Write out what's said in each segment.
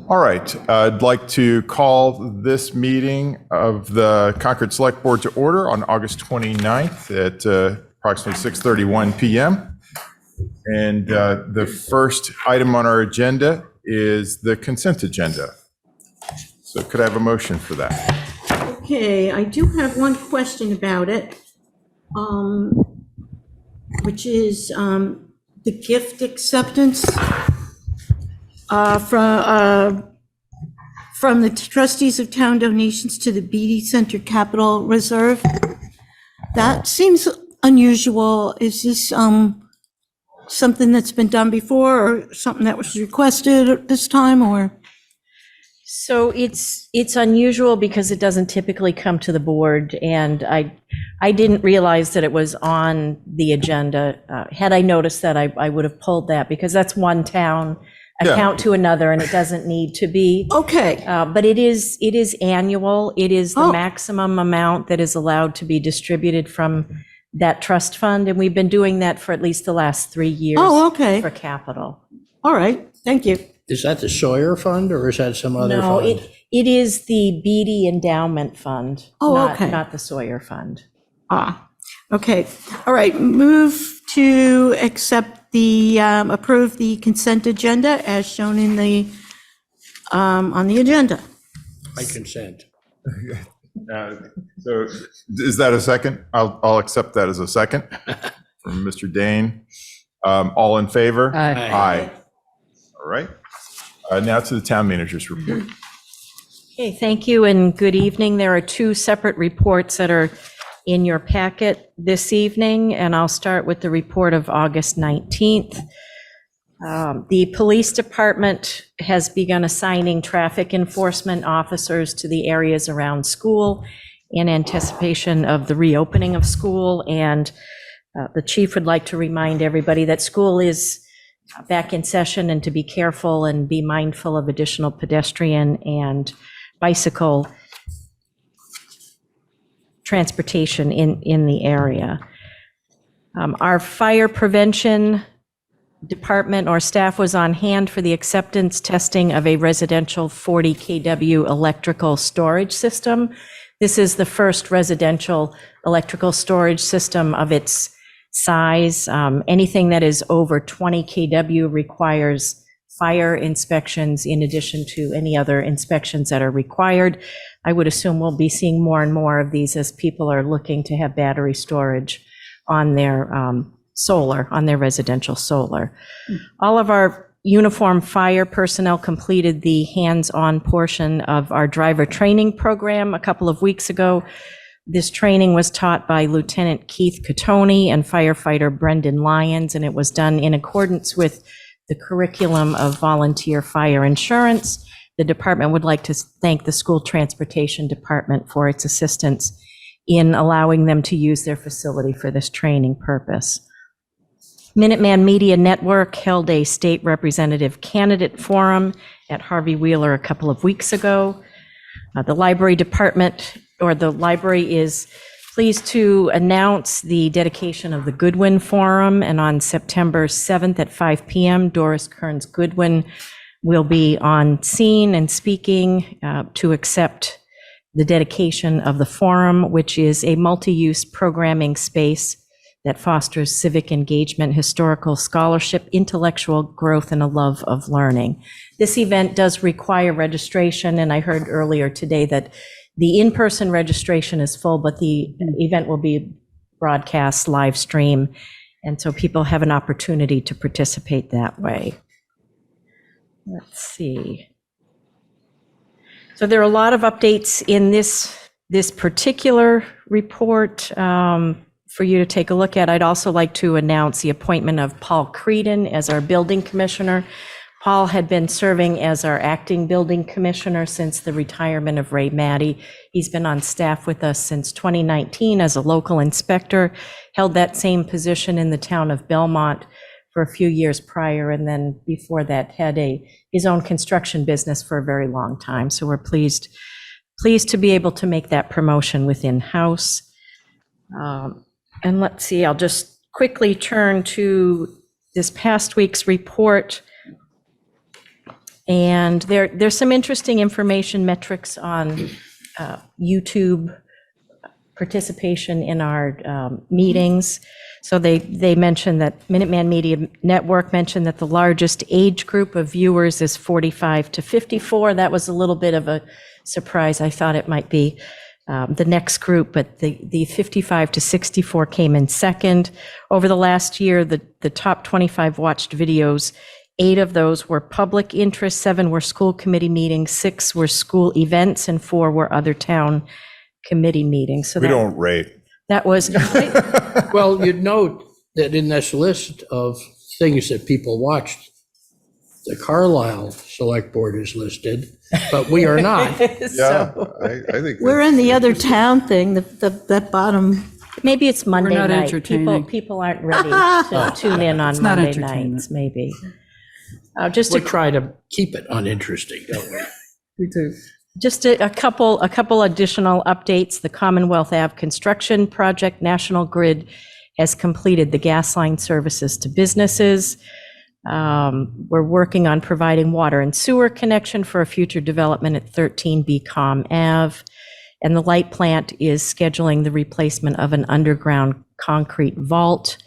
All right, I'd like to call this meeting of the Concord Select Board to order on August 29th at approximately 6:31 p.m. And the first item on our agenda is the consent agenda. So could I have a motion for that? Okay, I do have one question about it, which is the gift acceptance from the trustees of town donations to the Beatty Center Capital Reserve. That seems unusual. Is this something that's been done before, or something that was requested at this time, or? So it's unusual because it doesn't typically come to the board, and I didn't realize that it was on the agenda. Had I noticed that, I would have pulled that, because that's one town account to another, and it doesn't need to be. Okay. But it is annual. It is the maximum amount that is allowed to be distributed from that trust fund, and we've been doing that for at least the last 3 years. Oh, okay. For capital. All right, thank you. Is that the Sawyer Fund, or is that some other fund? No, it is the Beatty Endowment Fund. Oh, okay. Not the Sawyer Fund. Okay. All right, move to accept the, approve the consent agenda as shown in the, on the agenda. I consent. So is that a second? I'll accept that as a second from Mr. Dane. All in favor? Aye. Aye. All right. Now to the town manager's report. Okay, thank you and good evening. There are two separate reports that are in your packet this evening, and I'll start with the report of August 19th. The police department has begun assigning traffic enforcement officers to the areas around school in anticipation of the reopening of school, and the chief would like to remind everybody that school is back in session, and to be careful and be mindful of additional pedestrian and bicycle transportation in the area. Our fire prevention department or staff was on hand for the acceptance testing of a residential 40 kW electrical storage system. This is the first residential electrical storage system of its size. Anything that is over 20 kW requires fire inspections in addition to any other inspections that are required. I would assume we'll be seeing more and more of these as people are looking to have battery storage on their solar, on their residential solar. All of our uniform fire personnel completed the hands-on portion of our driver training program a couple of weeks ago. This training was taught by Lieutenant Keith Catoni and firefighter Brendan Lyons, and it was done in accordance with the curriculum of volunteer fire insurance. The department would like to thank the school transportation department for its assistance in allowing them to use their facility for this training purpose. Minuteman Media Network held a state representative candidate forum at Harvey Wheeler a couple of weeks ago. The library department, or the library, is pleased to announce the dedication of the Goodwin Forum, and on September 7th at 5 p.m., Doris Kearns Goodwin will be on scene and speaking to accept the dedication of the forum, which is a multi-use programming space that fosters civic engagement, historical scholarship, intellectual growth, and a love of learning. This event does require registration, and I heard earlier today that the in-person registration is full, but the event will be broadcast live stream, and so people have an opportunity to participate that way. Let's see. So there are a lot of updates in this particular report for you to take a look at. I'd also like to announce the appointment of Paul Creedon as our building commissioner. Paul had been serving as our acting building commissioner since the retirement of Ray Maddie. He's been on staff with us since 2019 as a local inspector, held that same position in the town of Belmont for a few years prior, and then before that had his own construction business for a very long time. So we're pleased to be able to make that promotion within house. And let's see, I'll just quickly turn to this past week's report. And there's some interesting information metrics on YouTube participation in our meetings. So they mentioned that Minuteman Media Network mentioned that the largest age group of viewers is 45 to 54. That was a little bit of a surprise. I thought it might be the next group, but the 55 to 64 came in second. Over the last year, the top 25 watched videos, 8 of those were public interest, 7 were school committee meetings, 6 were school events, and 4 were other town committee meetings. So We don't rate. that was, Well, you'd note that in this list of things that people watched, the Carlisle Select Board is listed, but we are not. Yeah, I think. We're in the other town thing, that bottom. maybe it's Monday not night. entertaining. People aren't ready to tune in on not Monday entertainment. nights, maybe. Just We a try to keep it uninteresting, don't we? We do. Just a couple additional updates. The Commonwealth Ave construction project, National Grid has completed the gas line services to businesses. We're working on providing water and sewer connection for a future development at 13 Becom Ave. And the light plant is scheduling the replacement of an underground concrete vault.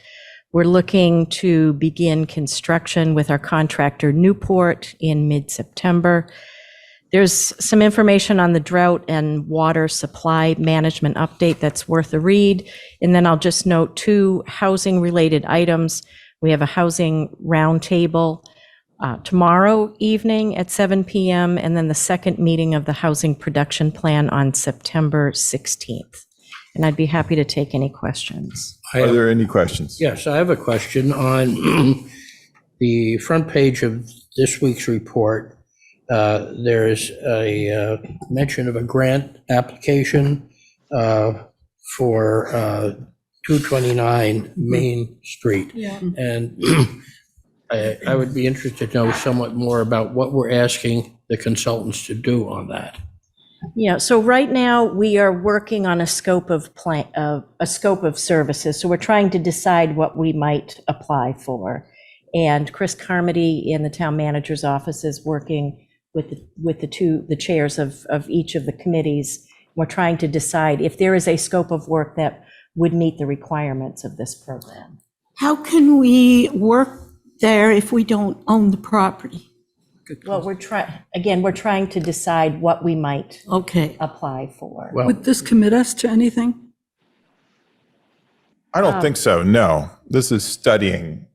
We're looking to begin construction with our contractor Newport in mid-September. There's some information on the drought and water supply management update that's worth a read. And then I'll just note 2 housing-related items. We have a housing roundtable tomorrow evening at 7 p.m. and then the second meeting of the housing production plan on September 16th. And I'd be happy to take any questions. Are there any questions? Yes, I have a question on the front page of this week's report. There's a mention of a grant application for 229 Main Street. Yeah. And I would be interested to know somewhat more about what we're asking the consultants to do on that. Yeah, so right now we are working on a scope of services. So we're trying to decide what we might apply for. And Chris Carmody in the town manager's office is working with the chairs of each of the committees. We're trying to decide if there is a scope of work that would meet the requirements of this program. How can we work there if we don't own the property? Well, we're trying to decide what we might Okay. apply for. Well, Would this commit us to anything? I don't think so, no. This is studying,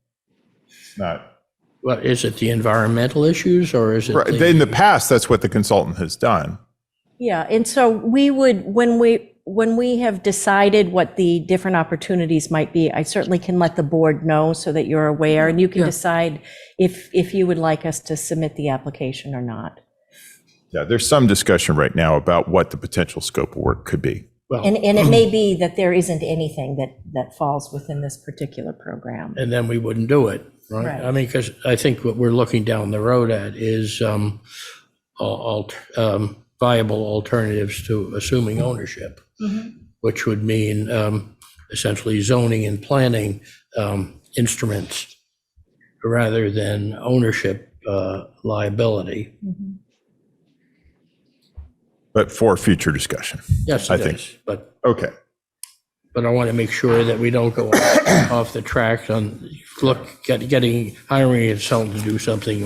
not, well, is it the environmental issues or is it? right, in the past, that's what the consultant has done. Yeah, and so we would, when we have decided what the different opportunities might be, I certainly can let the board know so that you're aware, and you can Yeah. decide if you would like us to submit the application or not. Yeah, there's some discussion right now about what the potential scope of work could be. Well, And it may be that there isn't anything that falls within this particular program. and then we wouldn't do it, right? Right. I mean, because I think what we're looking down the road at is viable alternatives to assuming ownership, which would mean essentially zoning and planning instruments rather than ownership liability. But for future discussion. Yes, I it think. is, but Okay. I want to make sure that we don't go off the track on hiring a consultant to do something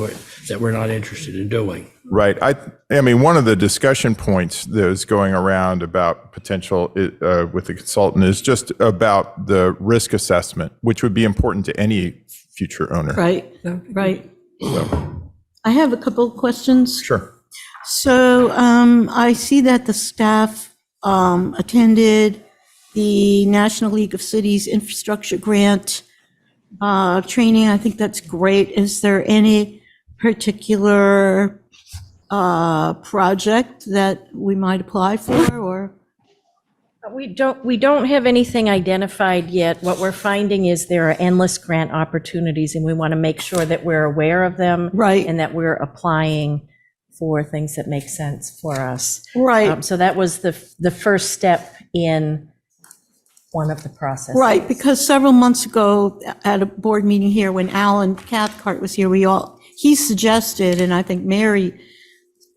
that we're not interested in doing. Right. I mean, one of the discussion points that is going around about potential with the consultant is just about the risk assessment, which would be important to any future owner. Right, right. I have a couple of questions. Sure. So I see that the staff attended the National League of Cities Infrastructure Grant training. I think that's great. Is there any particular project that we might apply for, or? We don't have anything identified yet. What we're finding is there are endless grant opportunities, and we want to make sure that we're aware of them. Right. And that we're applying for things that make sense for us. Right, So that was the first step in one of the processes. right, because several months ago at a board meeting here, when Alan Cathcart was here, he suggested, and I think Mary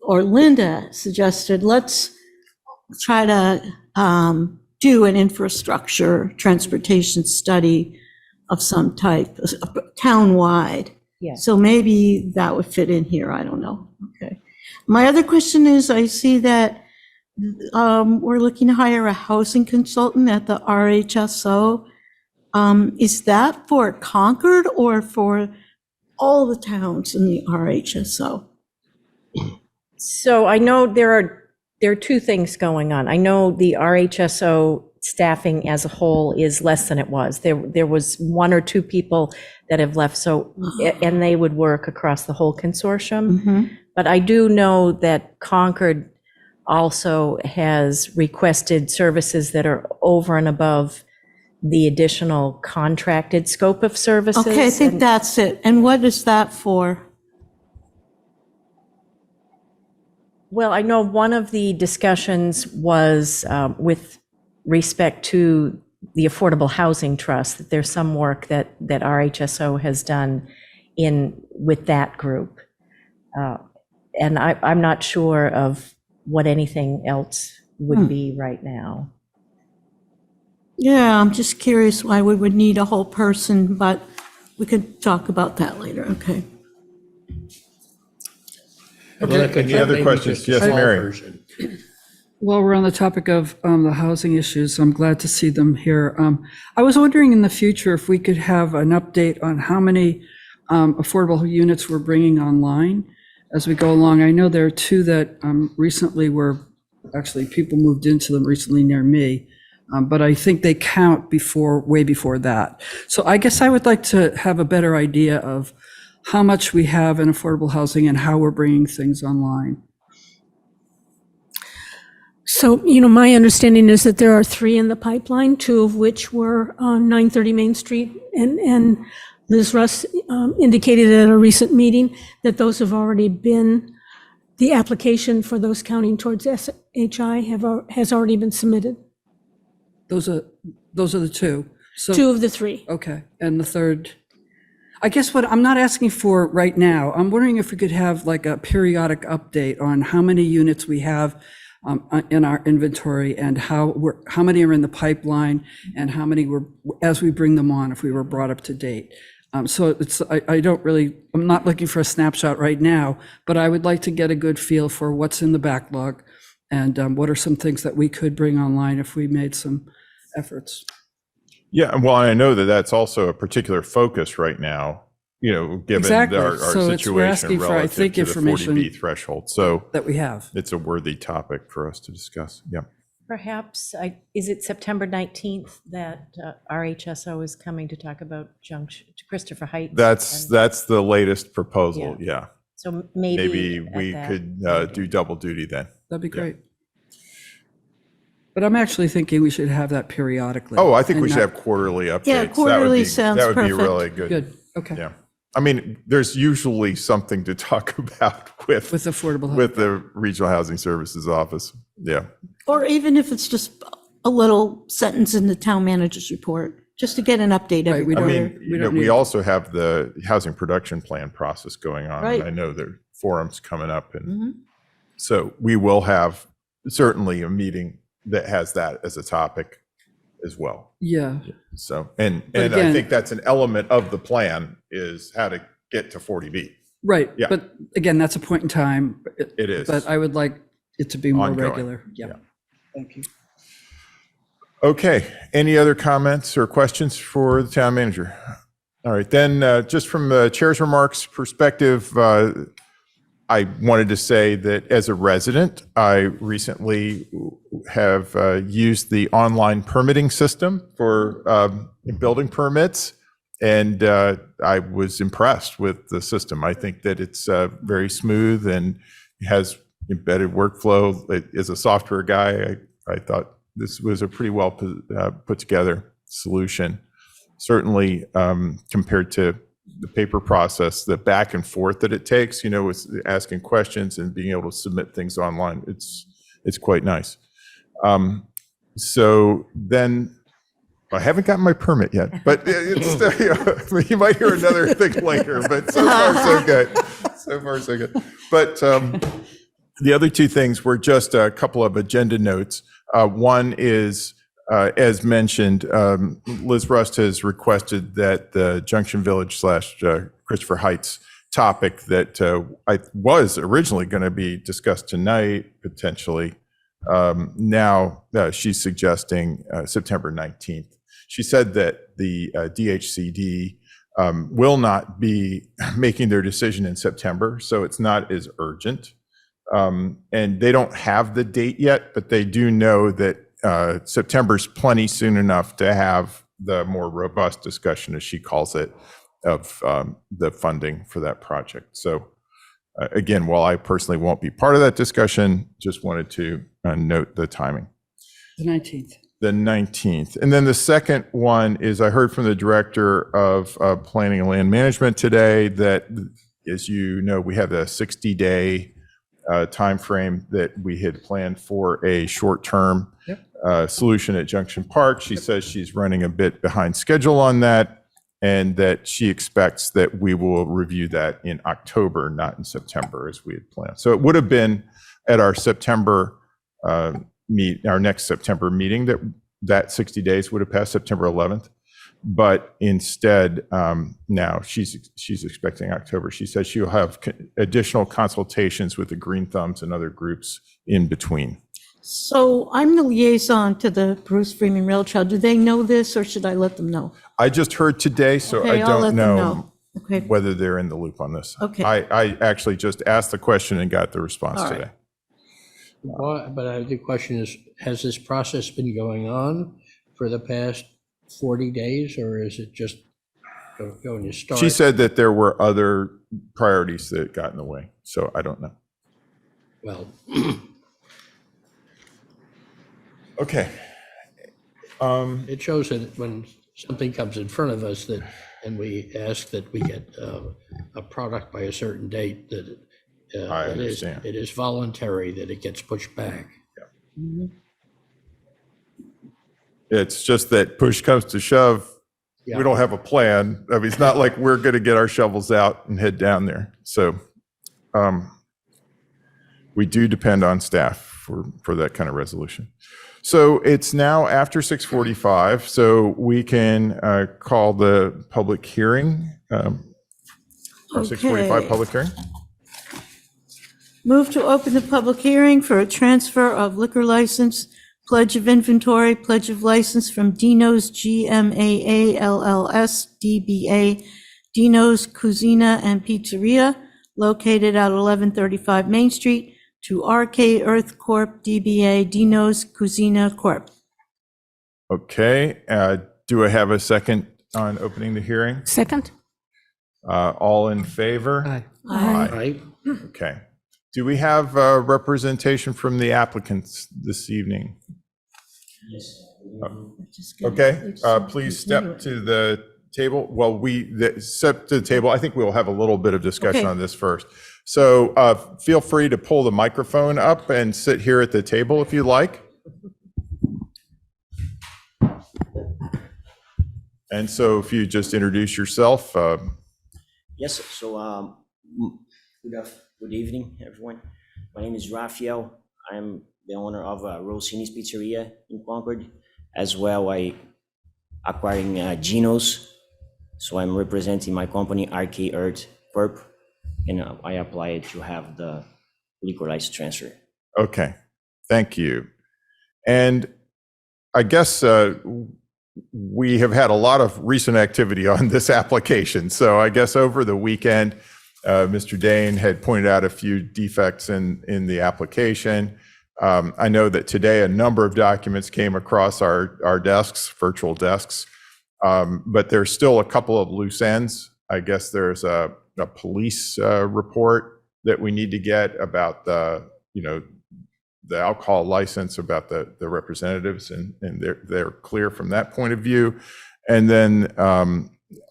or Linda suggested, let's try to do an infrastructure transportation study of some type, town-wide. Yes. So maybe that would fit in here, I don't know. Okay. My other question is, I see that we're looking to hire a housing consultant at the RHSO. Is that for Concord or for all the towns in the RHSO? So I know there are two things going on. I know the RHSO staffing as a whole is less than it was. There was one or two people that have left, so, and they would work across the whole consortium. Mm-hmm. But I do know that Concord also has requested services that are over and above the additional contracted scope of services. Okay, I think And- that's it. And what is that for? Well, I know one of the discussions was with respect to the Affordable Housing Trust, that there's some work that RHSO has done with that group. And I'm not sure of what anything else would be right now. Yeah, I'm just curious why we would need a whole person, but we could talk about that later. Okay. Any other questions? Yes, Mary. While we're on the topic of the housing issues, I'm glad to see them here. I was wondering in the future if we could have an update on how many affordable units we're bringing online as we go along. I know there are two that recently actually people moved into them recently near me, but I think they count way before that. So I guess I would like to have a better idea of how much we have in affordable housing and how we're bringing things online. So, my understanding is that there are 3 in the pipeline, 2 of which were on 930 Main Street. And Liz Russ indicated at a recent meeting that those have already been, the application for those counting towards SHI has already been submitted. Those are the two. So, 2 of the 3. okay, and the third, I guess what I'm not asking for right now, I'm wondering if we could have like a periodic update on how many units we have in our inventory and how many are in the pipeline and how many as we bring them on, if we were brought up to date. So I'm not looking for a snapshot right now, but I would like to get a good feel for what's in the backlog and what are some things that we could bring online if we made some efforts. Yeah, well, I know that that's also a particular focus right now, given Exactly. our So we're asking situation for, I relative think, to the information 40B threshold. So that we have. it's a worthy topic for us to discuss. Yeah. Perhaps, is it September 19th that RHSO is coming to talk about Christopher Heights? That's the latest proposal. Yeah. So Maybe at we that could meeting. do double duty then. That'd be great. But I'm actually thinking we should have that periodically. Oh, I think and we should not- have quarterly updates. Yeah, quarterly sounds That would be perfect. really good. Good, okay. Yeah. I mean, there's usually something to talk about with With affordable housing. with the Regional Housing Services Office. Yeah. Or even if it's just a little sentence in the town manager's report, just to get an update Right, every we I don't- quarter. mean, we don't we need- also have the housing production plan process going on. Right. I know there are forums coming up, and Mhm. so we will have certainly a meeting that has that as a topic as well. Yeah, So, and But I again- think that's an element of the plan is how to get to 40B. right. Yeah. But again, that's a point in time. It is. But I would like it to be more Ongoing. regular. Yeah. Yeah. Thank you. Okay, any other comments or questions for the town manager? All right, then, just from the chair's remarks perspective, I wanted to say that as a resident, I recently have used the online permitting system for building permits, and I was impressed with the system. I think that it's very smooth and has embedded workflow. As a software guy, I thought this was a pretty well put together solution. Certainly compared to the paper process, the back and forth that it takes, with asking questions and being able to submit things online, it's quite nice. So then, I haven't gotten my permit yet, but it's you might hear another thing later, but so far so good. So far, so good. But the other two things were just a couple of agenda notes. One is, as mentioned, Liz Rust has requested that the Junction Village / Christopher Heights topic that I was originally going to be discussed tonight, potentially. Now she's suggesting September 19th. She said that the DHCD will not be making their decision in September, so it's not as urgent. And they don't have the date yet, but they do know that September's plenty soon enough to have the more robust discussion, as she calls it, of the funding for that project. So again, while I personally won't be part of that discussion, just wanted to note the timing. The 19th. The 19th. And then the second one is I heard from the Director of Planning and Land Management today that, as you know, we have a 60-day timeframe that we had planned for a short-term solution at Junction Park. She says she's running a bit behind schedule on that, and that she expects that we will review that in October, not in September, as we had planned. So it would have been at our September our next September meeting that 60 days would have passed, September 11th. But instead, now she's expecting October. She says she'll have additional consultations with the Green Thumbs and other groups in between. So I'm the liaison to the Bruce Freeman Rail Trail. Do they know this, or should I let them know? I just heard today, so Okay, I I'll let don't them know Okay. whether they're in the loop on this. Okay. I actually just asked the question and got the response All right. today. But the question is, has this process been going on for the past 40 days, or is it just going to start? She said that there were other priorities that got in the way, so I don't know. Well, Okay. it shows that when something comes in front of us and we ask that we get a product by a certain date, that I understand. it is voluntary that it gets pushed back. It's just that push comes to shove, Yeah. we don't have a plan. I mean, it's not like we're going to get our shovels out and head down there. So we do depend on staff for that kind of resolution. So it's now after 6:45, so we can call the public hearing, our 6:45 Okay. public hearing. Move to open the public hearing for a transfer of liquor license, pledge of inventory, pledge of license from Dino's GMAA LLS DBA Dino's Cuisina and Pizzeria located at 1135 Main Street to RK Earth Corp. DBA Dino's Cuisina Corp. Okay, do I have a second on opening the hearing? Second? All in favor? Aye. Right? Okay. Do we have representation from the applicants this evening? Okay, please step to the table. Well, step to the table. I think we'll have a little bit of discussion Okay. on this first. So feel free to pull the microphone up and sit here at the table if you like. And so if you just introduce yourself. Yes, so good evening, everyone. My name is Rafael. I'm the owner of Rossini's Pizzeria in Concord. As well, I acquiring Gino's. So I'm representing my company, RK Earth Corp. And I applied to have the liquor license transfer. Okay, thank you. And I guess we have had a lot of recent activity on this application. So I guess over the weekend, Mr. Dane had pointed out a few defects in the application. I know that today a number of documents came across our desks, virtual desks, but there's still a couple of loose ends. I guess there's a police report that we need to get about the alcohol license, about the representatives, and they're clear from that point of view. And then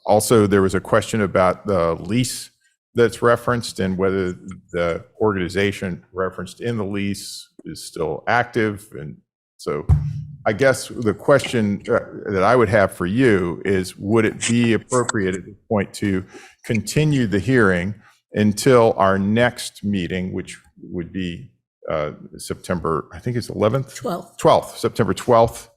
also there was a question about the lease that's referenced and whether the organization referenced in the lease is still active. And so I guess the question that I would have for you is, would it be appropriate at this point to continue the hearing until our next meeting, which would be September, I think it's 11th? 12th, September 12th.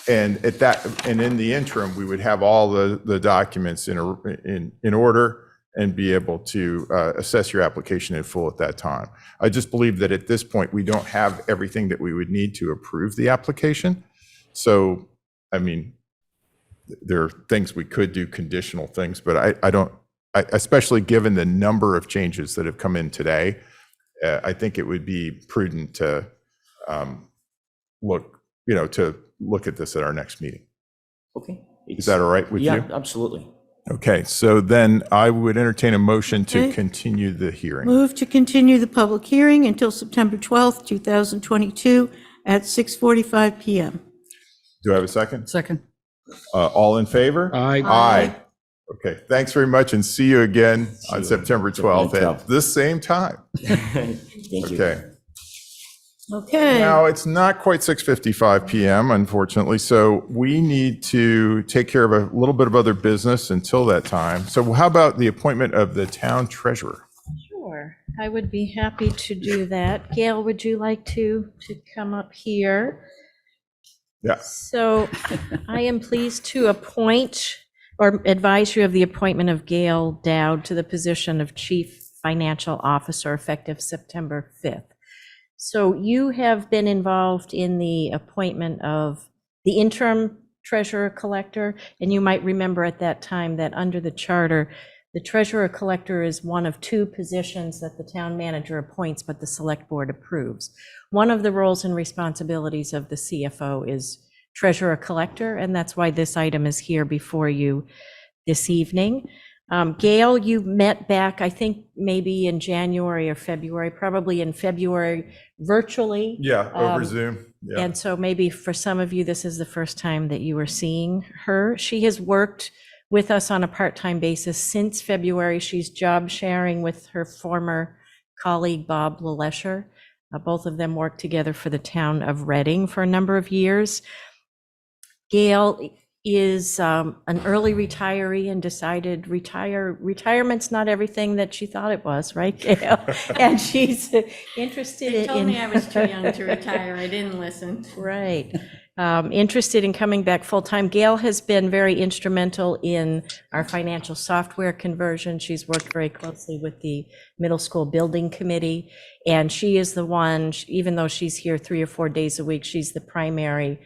And at that, and in the interim, we would have all the documents in order and be able to assess your application in full at that time. I just believe that at this point, we don't have everything that we would need to approve the application. So, I mean, there are things we could do, conditional things, but I don't, especially given the number of changes that have come in today, I think it would be prudent to look at this at our next meeting. Okay. Is that all right with you? Yeah, absolutely. Okay, so then I would entertain a motion to Okay. continue the hearing. Move to continue the public hearing until September 12th, 2022 at 6:45 PM. Do I have a second? Second. All in favor? Aye. Aye. Okay, thanks very much, and see you again on you. September 12th at 12th. this same time. Thank you. Okay. Okay. Now, it's not quite 6:55 PM, unfortunately, so we need to take care of a little bit of other business until that time. So how about the appointment of the town treasurer? Sure, I would be happy to do that. Gail, would you like to come up here? Yeah. So I am pleased to appoint or advise you of the appointment of Gail Dowd to the position of Chief Financial Officer effective September 5th. So you have been involved in the appointment of the interim treasurer collector, and you might remember at that time that under the charter, the treasurer collector is one of two positions that the town manager appoints, but the select board approves. One of the roles and responsibilities of the CFO is treasurer collector, and that's why this item is here before you this evening. Gail, you met back, I think, maybe in January or February, probably in February virtually. Yeah, over Zoom. Yeah. And so maybe for some of you, this is the first time that you are seeing her. She has worked with us on a part-time basis since February. She's job sharing with her former colleague, Bob LeLesher. Both of them worked together for the town of Reading for a number of years. Gail is an early retiree and decided retirement's not everything that she thought it was, right, Gail? And she's interested They told in. me I was too young to retire. I didn't listen. Right. Interested in coming back full-time. Gail has been very instrumental in our financial software conversion. She's worked very closely with the middle school building committee. And she is the one, even though she's here 3 or 4 days a week, she's the primary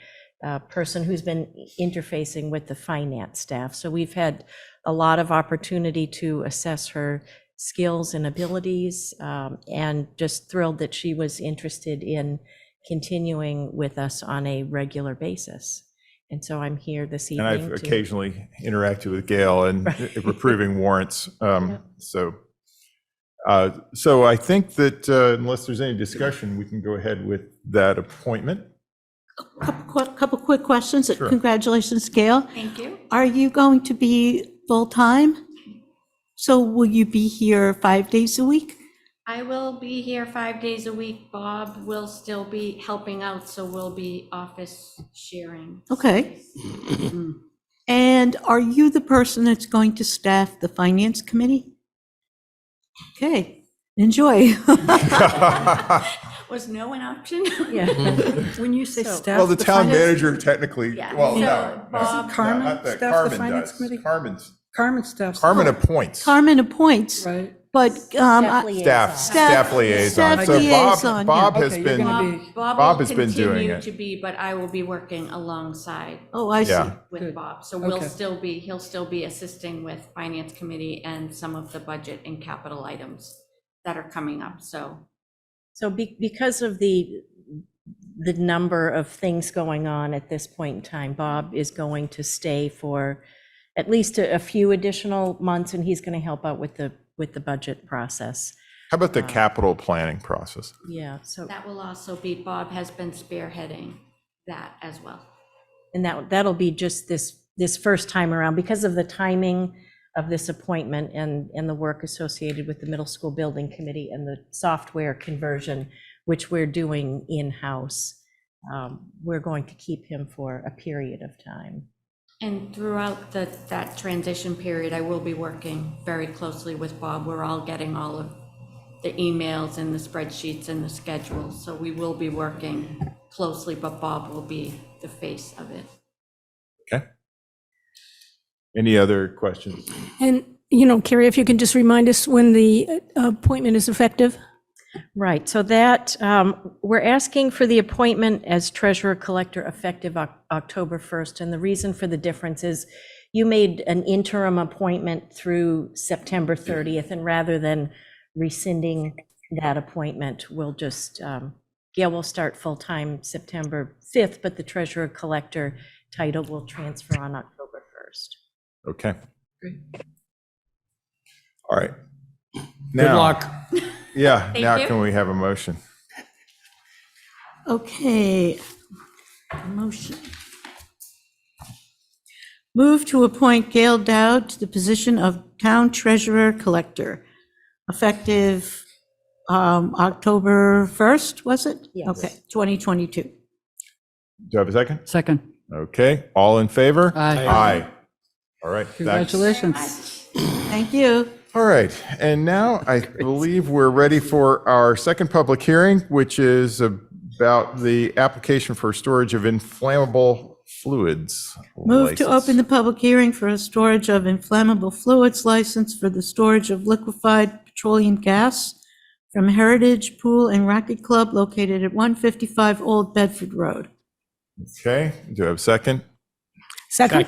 person who's been interfacing with the finance staff. So we've had a lot of opportunity to assess her skills and abilities, and just thrilled that she was interested in continuing with us on a regular basis. And so I'm here this And evening. I've occasionally interacted with Gail and approving warrants. So I think that unless there's any discussion, we can go ahead with that appointment. Couple quick questions. Sure. Congratulations, Gail. Thank you. Are you going to be full-time? So will you be here 5 days a week? I will be here 5 days a week. Bob will still be helping out, so we'll be office sharing. Okay. And are you the person that's going to staff the finance committee? Okay, enjoy. Was no an option? Yeah. When you say So- staff. Well, the town finance- manager technically, Yeah. well, So, no. Bob- Carmen not that. staffs the Carmen finance does. committee? Carmen's, Carmen staff. Carmen appoints. Carmen appoints, Right. but Staff liaison. Staff liaison. Staff So liaison, Bob yeah. has Okay, you're been, gonna be- Bob has been doing continue it. to be, but I will be working alongside oh, I see. Yeah. with Good. Bob. So Okay. he'll still be assisting with finance committee and some of the budget and capital items that are coming up, so. So because of the number of things going on at this point in time, Bob is going to stay for at least a few additional months, and he's going to help out with the budget process. How about the capital planning process? Yeah, so, That will also be, Bob has been spearheading that as well. and that'll be just this first time around because of the timing of this appointment and the work associated with the middle school building committee and the software conversion, which we're doing in-house. We're going to keep him for a period of time. And throughout that transition period, I will be working very closely with Bob. We're all getting all of the emails and the spreadsheets and the schedules. So we will be working closely, but Bob will be the face of it. Okay. Any other questions? And, Carrie, if you can just remind us when the appointment is effective? Right, so that, we're asking for the appointment as treasurer collector effective October 1st. And the reason for the difference is you made an interim appointment through September 30th, and rather than rescinding that appointment, we'll just, Gail will start full-time September 5th, but the treasurer collector title will transfer on October 1st. Okay. All right. Good Now, luck. Yeah, Thank now you. can we have a motion? Okay. Motion. Move to appoint Gail Dowd to the position of Town Treasurer Collector, effective October 1st, was it? Yes. Okay, 2022. Do I have a second? Second. Okay, all in favor? Aye. Aye. All right. that's- Congratulations. Thank you. All right, and now I believe we're ready for our second public hearing, which is about the application for storage of inflammable fluids. Move to license. open the public hearing for a storage of inflammable fluids license for the storage of liquefied petroleum gas from Heritage Pool and Racket Club located at 155 Old Bedford Road. Okay, do I have a second? Second?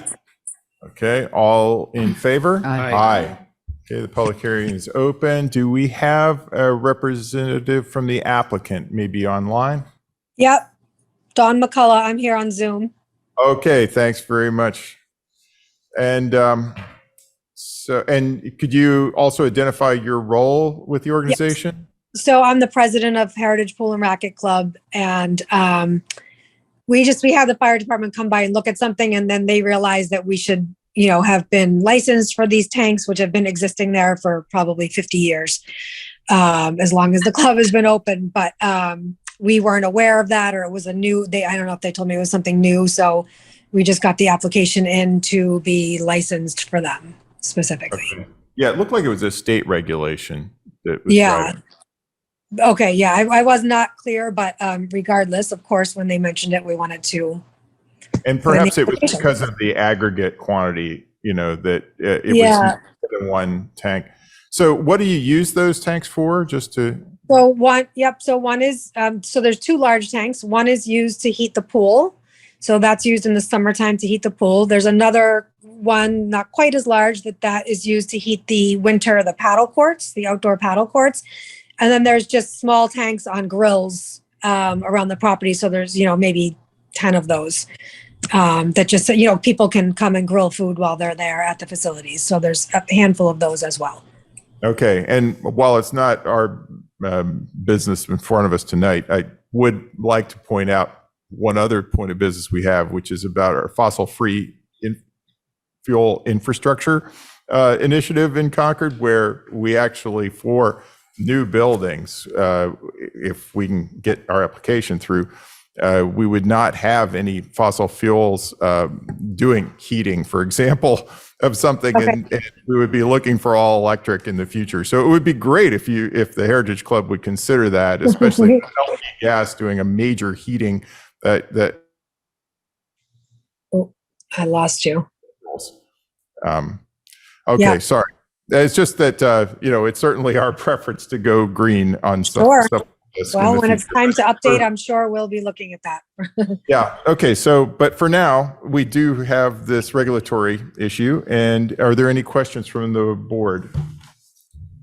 Okay, all in favor? Aye. Aye. Okay, the public hearing is open. Do we have a representative from the applicant, maybe online? Yep. Dawn McCullough, I'm here on Zoom. Okay, thanks very much. And and could you also identify your role with the organization? So I'm the president of Heritage Pool and Racket Club, and we had the fire department come by and look at something, and then they realized that we should, have been licensed for these tanks, which have been existing there for probably 50 years, as long as the club has been open. But we weren't aware of that, or it was I don't know if they told me it was something new. So we just got the application in to be licensed for them specifically. Okay. Yeah, it looked like it was a state regulation that was Yeah. driving. Okay. Yeah. I was not clear, but regardless, of course, when they mentioned it, we wanted to. And perhaps it was because of the aggregate quantity, that it was Yeah. more than one tank. So what do you use those tanks for? Just to, So one is, so there's two large tanks. One is used to heat the pool. So that's used in the summertime to heat the pool. There's another one, not quite as large, that is used to heat the paddle courts, the outdoor paddle courts. And then there's just small tanks on grills around the property. So there's, maybe 10 of those that just, people can come and grill food while they're there at the facilities. So there's a handful of those as well. okay. And while it's not our business in front of us tonight, I would like to point out one other point of business we have, which is about our fossil-free fuel infrastructure initiative in Concord, where we actually, for new buildings, if we can get our application through, we would not have any fossil fuels doing heating, for example, of something, Okay. and we would be looking for all electric in the future. So it would be great if the Heritage Club would consider that, especially with LP gas doing a major heating that I lost you. Okay, Yeah. sorry. It's just that, it's certainly our preference to go green on stuff Sure. like this in Well, the when it's future. time to update, I'm sure we'll be looking at that. Yeah, okay, so, but for now, we do have this regulatory issue, and are there any questions from the board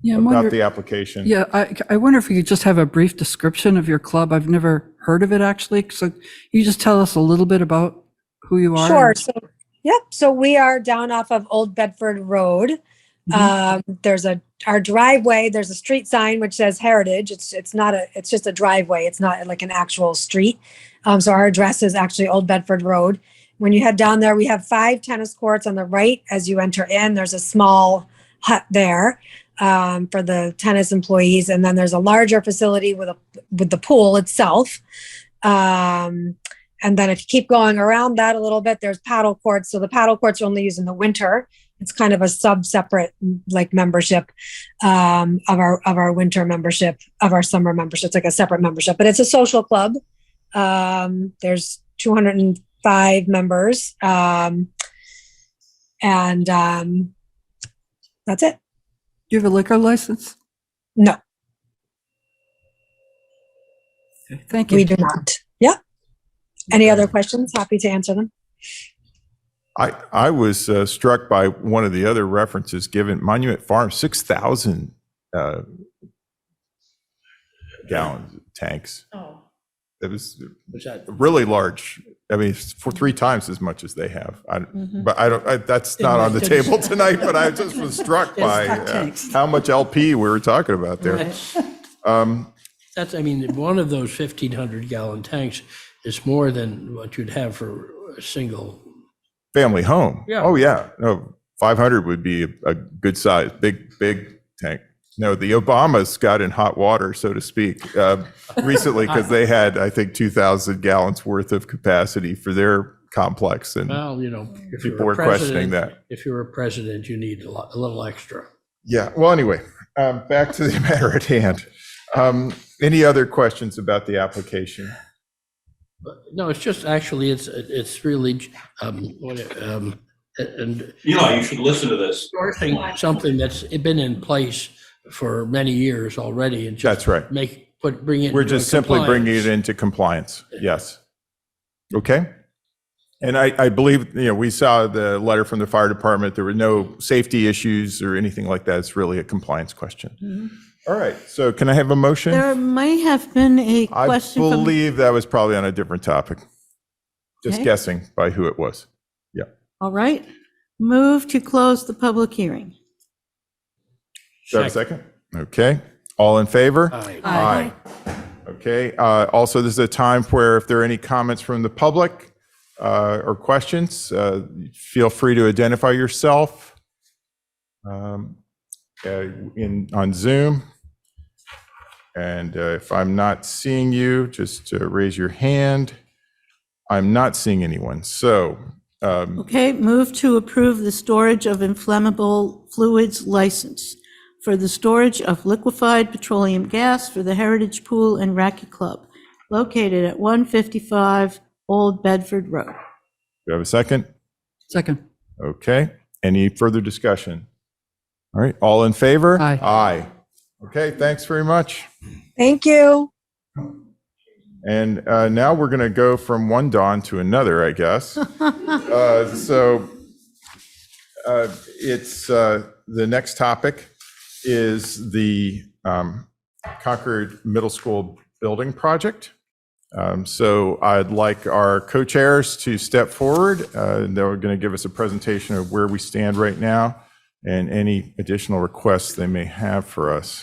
Yeah, I'm about wondering, the application? yeah, I wonder if you could just have a brief description of your club. I've never heard of it, actually. So you just tell us a little bit about who you are? Sure. So we are down off of Old Bedford Road. There's our driveway. There's a street sign which says Heritage. It's just a driveway. It's not like an actual street. So our address is actually Old Bedford Road. When you head down there, we have 5 tennis courts on the right. As you enter in, there's a small hut there for the tennis employees, and then there's a larger facility with the pool itself. And then if you keep going around that a little bit, there's paddle courts. So the paddle courts are only used in the winter. It's kind of a separate like membership of our winter membership, of our summer membership. It's like a separate membership, but it's a social club. There's 205 members. And that's it. Do you have a liquor license? No, Okay, thank you. we do not. Yeah. Any other questions? Happy to answer them. I was struck by one of the other references given, Monument Farm, 6,000 gallon tanks. Oh. It was Was that really large. I mean, for 3 times as much as they have. But I don't, that's not on the table tonight, but I just was struck by how much LP we were talking about there. That's, I mean, one of those 1,500 gallon tanks is more than what you'd have for a single. Family home. Yeah. Oh, yeah. No, 500 would be a good size, big tank. No, the Obamas got in hot water, so to speak, recently because they had, I think, 2,000 gallons worth of capacity for their complex. And Well, you know, if people you're were a questioning president, that. if you're a president, you need a little extra. Yeah. Well, anyway, back to the matter at hand. Any other questions about the application? But no, it's just actually, it's really, and Eli, you should listen to this. something that's been in place for many years already, and just That's right. bring it. We're into just simply bringing it compliance. into compliance. Yes. Okay. And I believe, we saw the letter from the fire department. There were no safety issues or anything like that. It's really a compliance question. All right. So can I have a motion? There may have been a I question from, believe that was probably on a different topic. Just Okay. guessing by who it was. Yeah. all right. Move to close the public hearing. Do I have a second? Okay. All in favor? Aye. Aye. Okay. Also, this is a time where if there are any comments from the public or questions, feel free to identify yourself on Zoom. And if I'm not seeing you, just raise your hand. I'm not seeing anyone. So, Okay, move to approve the storage of inflammable fluids license for the storage of liquefied petroleum gas for the Heritage Pool and Racquet Club located at 155 Old Bedford Road. do I have a second? Second. Okay. Any further discussion? All right. All in favor? Aye. Aye. Okay. Thanks very much. Thank you. And now we're going to go from one dawn to another, I guess. It's the next topic is the Concord Middle School building project. So I'd like our co-chairs to step forward. They're going to give us a presentation of where we stand right now and any additional requests they may have for us.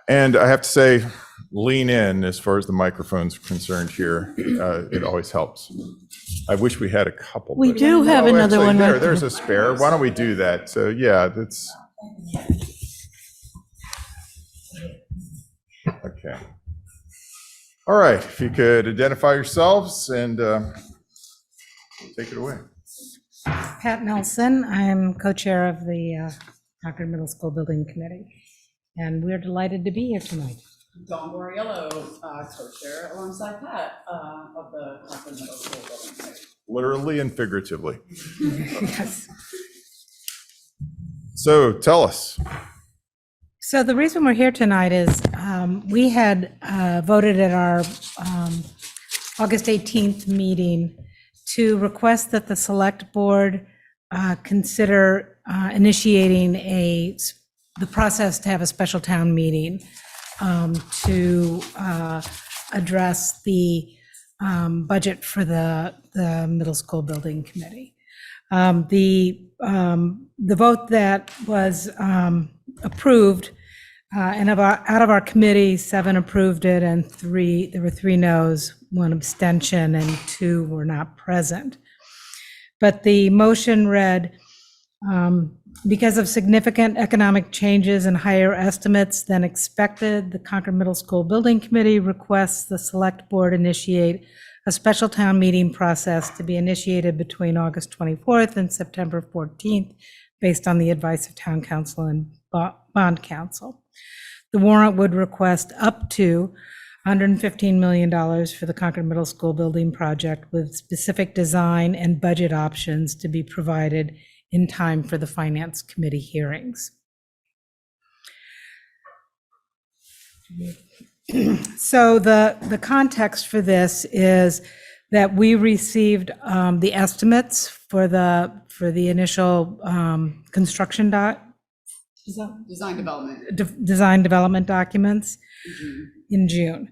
And I have to say, lean in as far as the microphone's concerned here. It always helps. I wish we had a couple. We but- do have Oh, another actually, one right There's there. a spare. Why don't we do that? So yeah, that's. Okay. All right, if you could identify yourselves and take it away. Pat Nelson, I'm co-chair of the Concord Middle School Building Committee, and we're delighted to be here tonight. Dawn Borriello, co-chair alongside Pat of the Concord Middle School Building Committee. Literally and figuratively. Yes. So tell us. So the reason we're here tonight is we had voted at our August 18th meeting to request that the select board consider initiating the process to have a special town meeting to address the budget for the middle school building committee. The vote that was approved, and out of our committee, 7 approved it, and there were 3 noes, 1 abstention, and 2 were not present. But the motion read, Because of significant economic changes and higher estimates than expected, the Concord Middle School Building Committee requests the Select Board initiate a special town meeting process to be initiated between August 24th and September 14th, based on the advice of Town Council and Bond Council. The warrant would request up to $115 million for the Concord Middle School building project, with specific design and budget options to be provided in time for the Finance Committee hearings. So the context for this is that we received the estimates for the initial construction Design development. design development documents in June.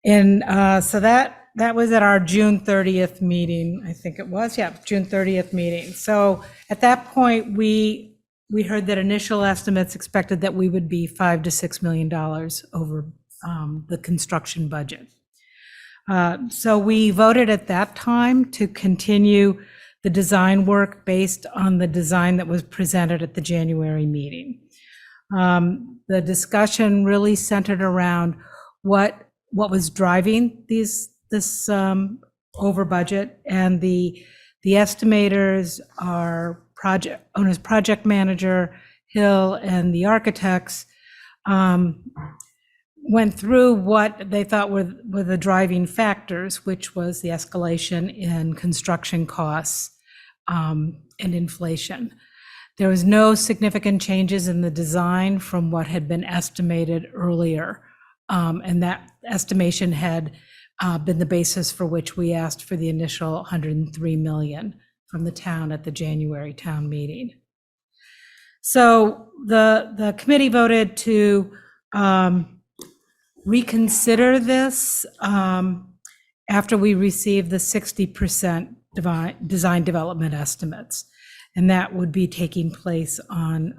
And so that was at our June 30th meeting, I think it was, yeah, June 30th meeting. So at that point, we heard that initial estimates expected that we would be $5 to $6 million over the construction budget. So we voted at that time to continue the design work based on the design that was presented at the January meeting. The discussion really centered around what was driving this over budget, and the estimators, our project manager Hill, and the architects went through what they thought were the driving factors, which was the escalation in construction costs and inflation. There was no significant changes in the design from what had been estimated earlier, and that estimation had been the basis for which we asked for the initial $103 million from the town at the January town meeting. So the committee voted to reconsider this after we received the 60% design development estimates. And that would be taking place on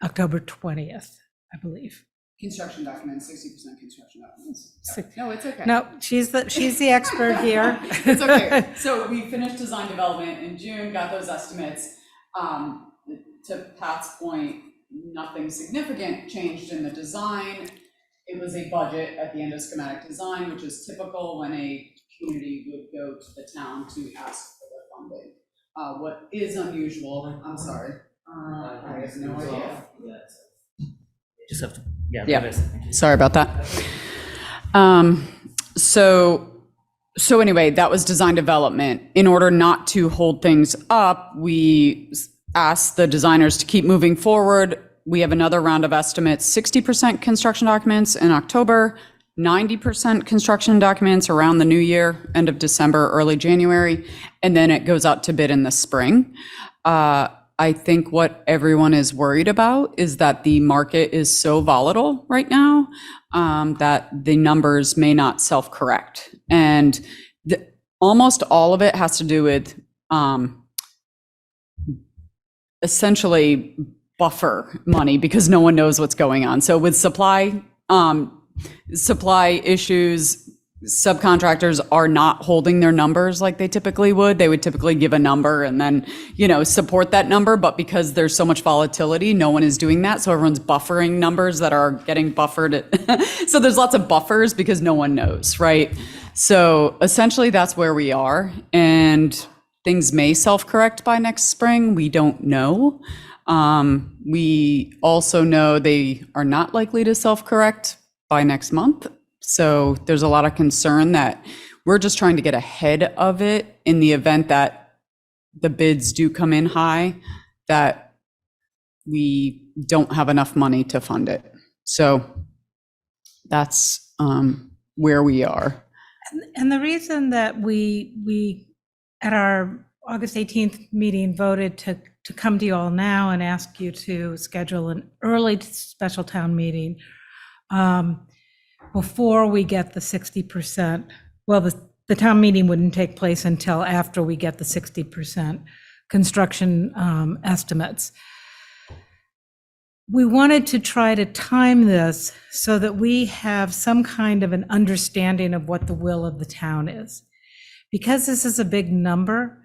October 20th, I believe. Construction documents, 60% construction documents. No, it's okay. No, she's the expert here. It's okay. So we finished design development in June, got those estimates. To Pat's point, nothing significant changed in the design. It was a budget at the end of schematic design, which is typical when a community would go to the town to ask for their funding. What is unusual, I'm sorry, I have no idea. Just have to, yeah. Yeah, sorry about that. So anyway, that was design development. In order not to hold things up, we asked the designers to keep moving forward. We have another round of estimates, 60% construction documents in October, 90% construction documents around the new year, end of December, early January, and then it goes out to bid in the spring. I think what everyone is worried about is that the market is so volatile right now that the numbers may not self-correct. And almost all of it has to do with essentially buffer money, because no one knows what's going on. So with supply issues, subcontractors are not holding their numbers like they typically would. They would typically give a number and then, support that number. But because there's so much volatility, no one is doing that. So everyone's buffering numbers that are getting buffered. So there's lots of buffers because no one knows, right? So essentially that's where we are. And things may self-correct by next spring. We don't know. We also know they are not likely to self-correct by next month. So there's a lot of concern that we're just trying to get ahead of it in the event that the bids do come in high, that we don't have enough money to fund it. So that's where we are. And the reason that we at our August 18th meeting voted to come to you all now and ask you to schedule an early special town meeting before we get the 60%. Well, the town meeting wouldn't take place until after we get the 60% construction estimates. We wanted to try to time this so that we have some kind of an understanding of what the will of the town is. Because this is a big number,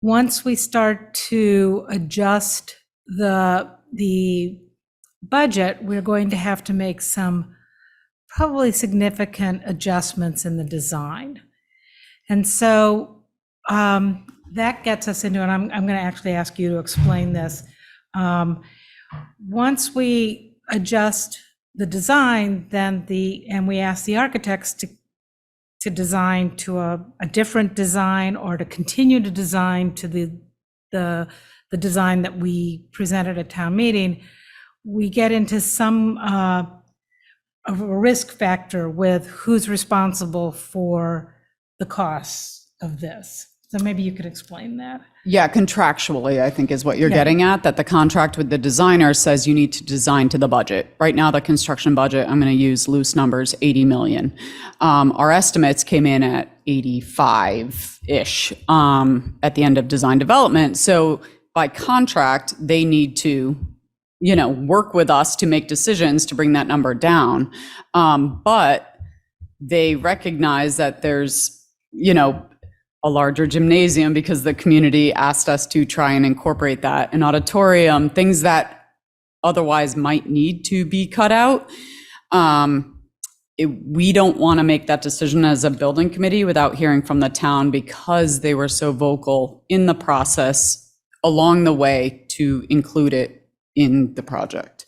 once we start to adjust the budget, we're going to have to make some probably significant adjustments in the design. And so that gets us into, and I'm going to actually ask you to explain this. Once we adjust the design, then and we ask the architects to design to a different design or to continue to design to the design that we presented at town meeting, we get into some of a risk factor with who's responsible for the costs of this. So maybe you could explain that. Yeah, contractually, I think is what you're getting at, that the contract with the designer says you need to design to the budget. Right now, the construction budget, I'm going to use loose numbers, 80 million. Our estimates came in at 85-ish at the end of design development. So by contract, they need to, work with us to make decisions to bring that number down. But they recognize that there's, a larger gymnasium because the community asked us to try and incorporate that, an auditorium, things that otherwise might need to be cut out. We don't want to make that decision as a building committee without hearing from the town because they were so vocal in the process along the way to include it in the project.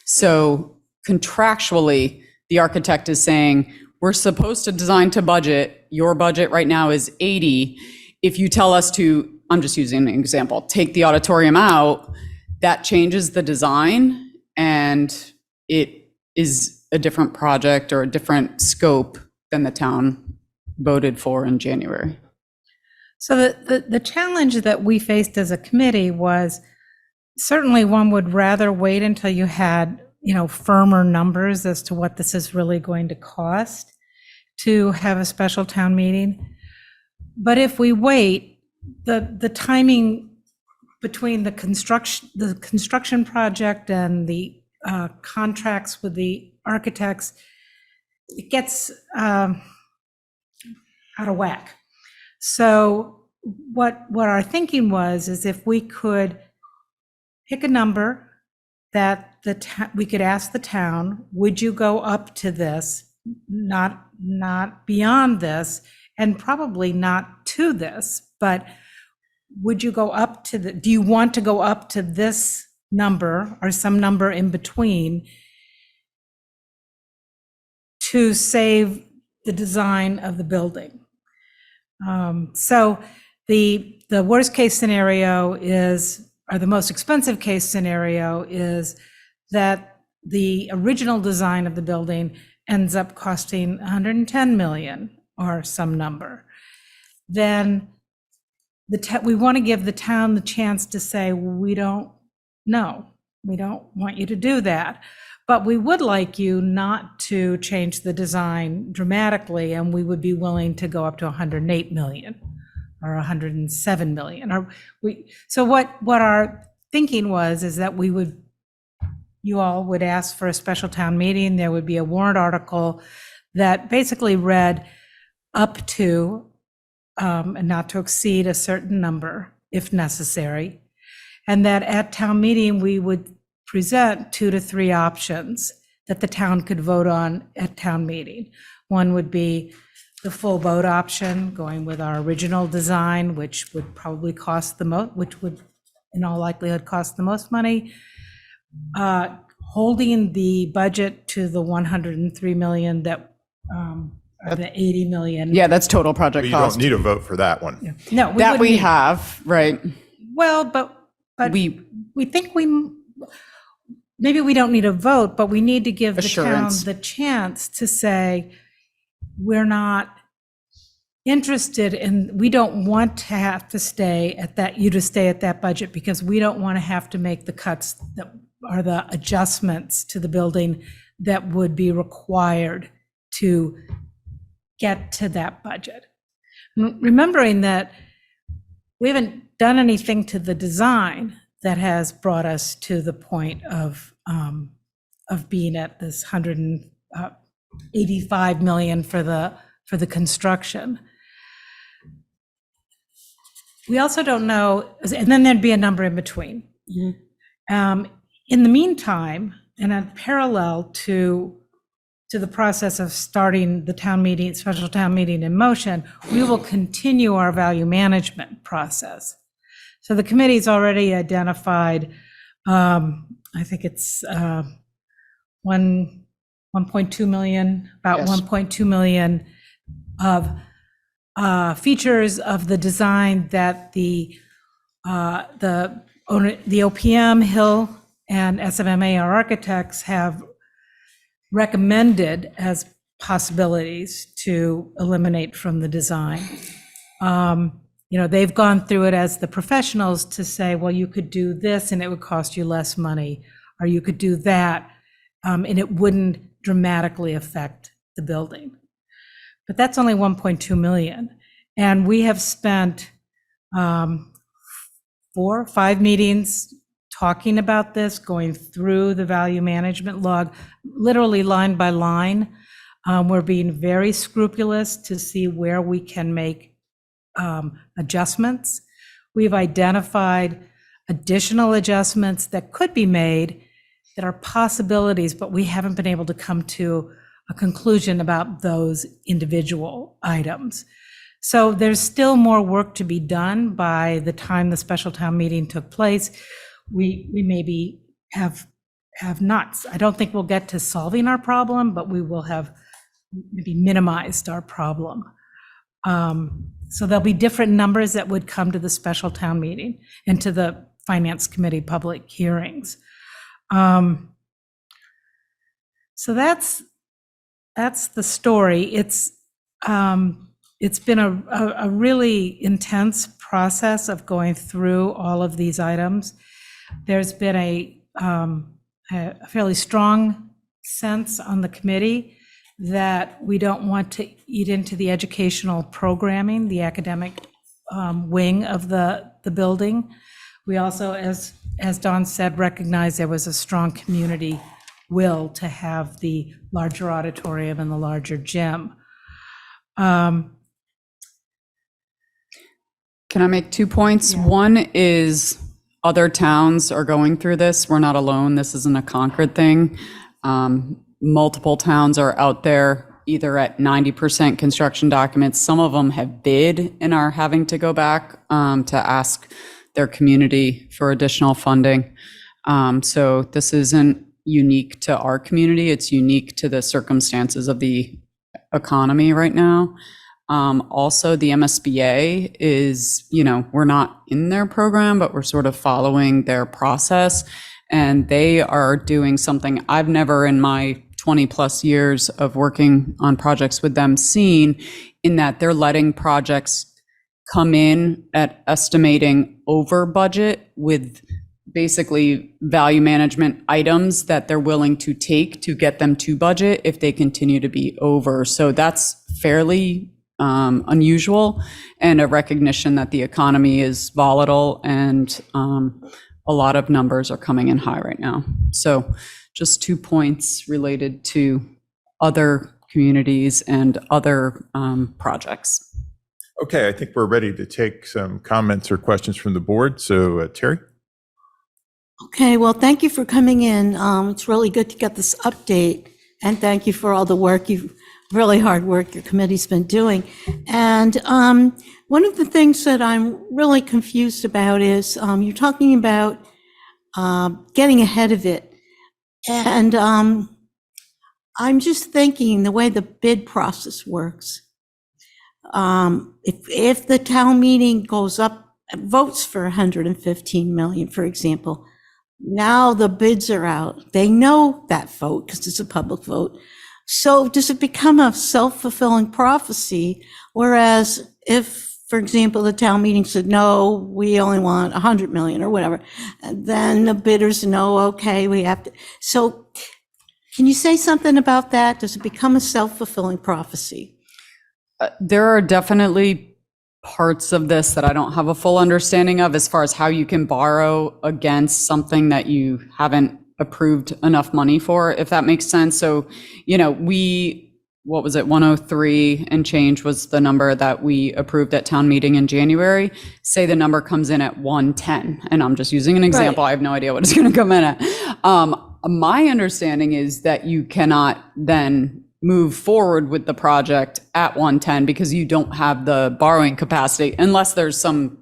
So contractually, the architect is saying, we're supposed to design to budget. Your budget right now is 80. If you tell us to, I'm just using an example, take the auditorium out, that changes the design and it is a different project or a different scope than the town voted for in January. So the challenge that we faced as a committee was certainly one would rather wait until you had firmer numbers as to what this is really going to cost to have a special town meeting. But if we wait, the timing between the construction project and the contracts with the architects, it gets out of whack. So what our thinking is if we could pick a number that we could ask the town, would you go up to this, not beyond this, and probably not to this, but would you go up to do you want to go up to this number or some number in between to save the design of the building? So the worst case scenario or the most expensive case scenario is that the original design of the building ends up costing 110 million or some number. Then we want to give the town the chance to say, we don't know. We don't want you to do that. But we would like you not to change the design dramatically, and we would be willing to go up to 108 million or 107 million. So what our thinking is that you all would ask for a special town meeting. There would be a warrant article that basically read up to and not to exceed a certain number if necessary. And that at town meeting, we would present 2 to 3 options that the town could vote on at town meeting. One would be the full vote option, going with our original design, which would probably cost the most, which would in all likelihood cost the most money. Holding the budget to the 103 million that, or the 80 million. Yeah, that's total project You don't cost. need a vote for that one. No, That wouldn't we need- have, right? Well, but we think maybe we don't need a vote, but we need to give the town Assurance. the chance to say, we're not interested in, we don't want to have to stay at that budget because we don't want to have to make the cuts that are the adjustments to the building that would be required to get to that budget. Remembering that we haven't done anything to the design that has brought us to the point of being at this 185 million for the construction. We also don't know, and then there'd be a number in between. In the meantime, and in parallel to the process of starting the town meeting, special town meeting in motion, we will continue our value management process. So the committee's already identified, I think it's 1.2 million, about Yes. 1.2 million of features of the design that the OPM, Hill, and SMMA, our architects, have recommended as possibilities to eliminate from the design. They've gone through it as the professionals to say, well, you could do this and it would cost you less money, or you could do that and it wouldn't dramatically affect the building. But that's only 1.2 million. And we have spent 4 or 5 meetings talking about this, going through the value management log, literally line by line. We're being very scrupulous to see where we can make adjustments. We've identified additional adjustments that could be made that are possibilities, but we haven't been able to come to a conclusion about those individual items. So there's still more work to be done by the time the special town meeting took place. We maybe have not. I don't think we'll get to solving our problem, but we will have maybe minimized our problem. So there'll be different numbers that would come to the special town meeting and to the finance committee public hearings. So that's the story. It's been a really intense process of going through all of these items. There's been a fairly strong sense on the committee that we don't want to eat into the educational programming, the academic wing of the building. We also, as Don said, recognize there was a strong community will to have the larger auditorium and the larger gym. Can I make 2 points? Yeah. One is other towns are going through this. We're not alone. This isn't a Concord thing. Multiple towns are out there either at 90% construction documents. Some of them have bid and are having to go back to ask their community for additional funding. So this isn't unique to our community. It's unique to the circumstances of the economy right now. Also, the MSBA is, we're not in their program, but we're sort of following their process. And they are doing something I've never in my 20 plus years of working on projects with them seen, in that they're letting projects come in at estimating over budget with basically value management items that they're willing to take to get them to budget if they continue to be over. So that's fairly unusual, and a recognition that the economy is volatile and a lot of numbers are coming in high right now. So just 2 points related to other communities and other projects. Okay, I think we're ready to take some comments or questions from the board. So Terry? Okay, well, thank you for coming in. It's really good to get this update, and thank you for all the work really hard work your committee's been doing. And one of the things that I'm really confused about is you're talking about getting ahead of it. And I'm just thinking the way the bid process works. If the town meeting goes up, votes for 115 million, for example, now the bids are out. They know that vote because it's a public vote. So does it become a self-fulfilling prophecy? Whereas if, for example, the town meeting said, no, we only want 100 million or whatever, and then the bidders know, okay, we have to. So can you say something about that? Does it become a self-fulfilling prophecy? There are definitely parts of this that I don't have a full understanding of, as far as how you can borrow against something that you haven't approved enough money for, if that makes sense. So, we what was it, 103 and change was the number that we approved at town meeting in January. Say the number comes in at 110, and I'm just using an example. I have no idea what it's going to come in at. My understanding is that you cannot then move forward with the project at 110 because you don't have the borrowing capacity unless there's some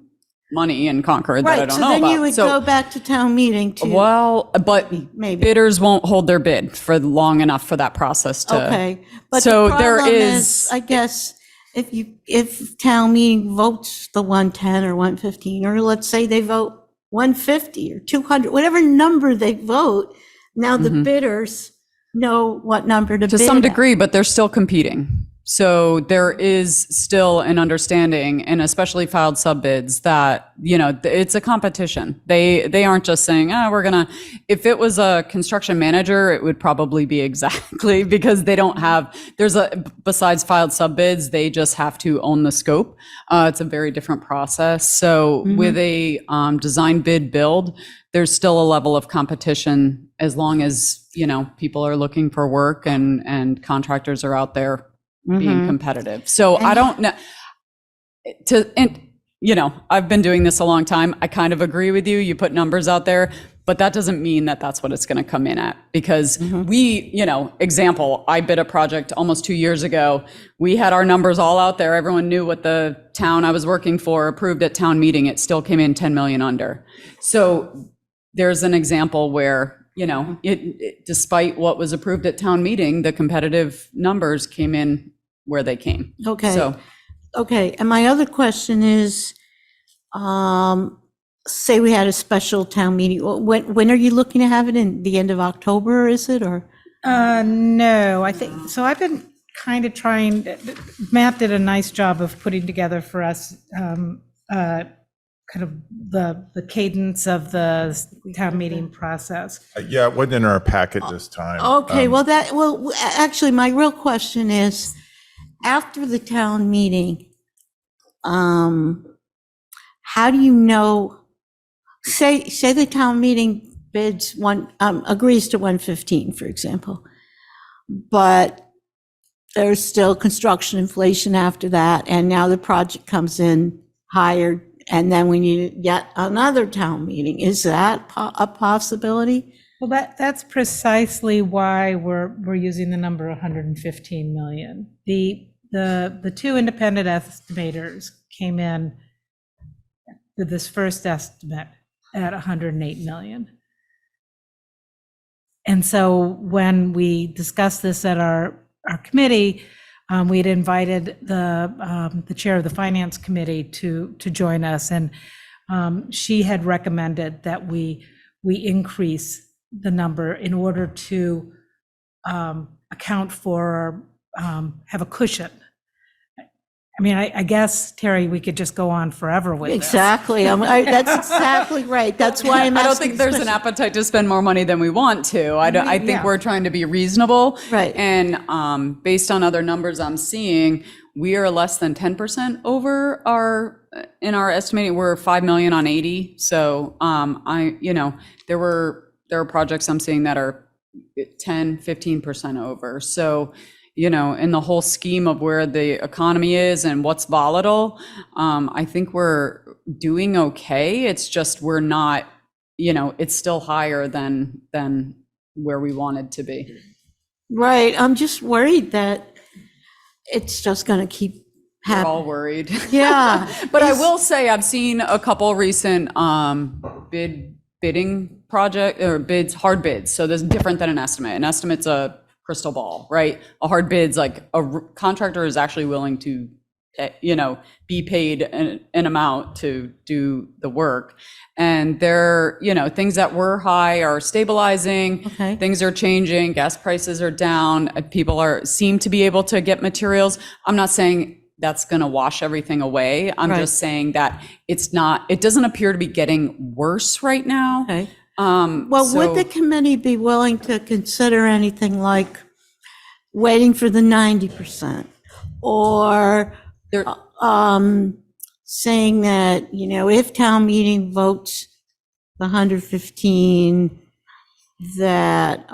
money in Concord that I Right, don't so know then about. you would go back to town meeting to, Well, but Maybe. bidders won't hold their bid for long enough for that process to. okay. But So the there problem is- I guess, if town meeting votes the 110 or 115, or let's say they vote 150 or 200, whatever number they vote, now the bidders know what number to bid To some at. degree, but they're still competing. So there is still an understanding, and especially filed sub bids, that, it's a competition. They aren't just saying, we're gonna, if it was a construction manager, it would probably be exactly because they don't have, besides filed sub bids, they just have to own the scope. It's a very different process. So with a design bid build, there's still a level of competition as long as, people are looking for work and contractors are out there being competitive. So I don't know. I've been doing this a long time. I kind of agree with you. You put numbers out there, but that doesn't mean that that's what it's going to come in at, because example, I bid a project almost 2 years ago. We had our numbers all out there. Everyone knew what the town I was working for approved at town meeting. It still came in 10 million under. So there's an example where, despite what was approved at town meeting, the competitive numbers came in where they came. Okay. So Okay, and my other question is, say we had a special town meeting, when are you looking to have it in, the end of October, is it, or? No, I think, so I've been kind of trying, Matt did a nice job of putting together for us kind of the cadence of the town meeting process. Yeah, it wasn't in our packet this time. Okay, actually, my real question is, after the town meeting, how do you know, say the town meeting bids agrees to 115, for example, but there's still construction inflation after that, and now the project comes in higher, and then we need yet another town meeting. Is that a possibility? Well, that's precisely why we're using the number 115 million. The two independent estimators came in with this first estimate at 108 million. And so when we discussed this at our committee, we'd invited the chair of the finance committee to join us, and she had recommended that we increase the number in order to account for, have a cushion. I mean, I guess, Terry, we could just go on forever with this. Exactly. That's exactly right. That's why I'm asking. I don't think there's an appetite to spend more money than we want to. I think we're trying to be reasonable. Right. And based on other numbers I'm seeing, we are less than 10% over in our estimating. We're 5 million on 80. So there are projects I'm seeing that are 10, 15% over. So, in the whole scheme of where the economy is and what's volatile, I think we're doing okay. It's just we're not, it's still higher than where we wanted to be. Right. I'm just worried that it's just going to keep We're happening. all worried. Yeah. But I will say I've seen a couple recent bidding project or bids, hard bids. So there's different than an estimate. An estimate's a crystal ball, right? A hard bid's like a contractor is actually willing to, be paid an amount to do the work. And they're, things that were high are stabilizing. Okay. Things are changing. Gas prices are down. People seem to be able to get materials. I'm not saying that's going to wash everything away. I'm Right. just saying that it doesn't appear to be getting worse right now. Okay. Well, would the committee be willing to consider anything like waiting for the 90%? Or saying that, if town meeting votes the 115, that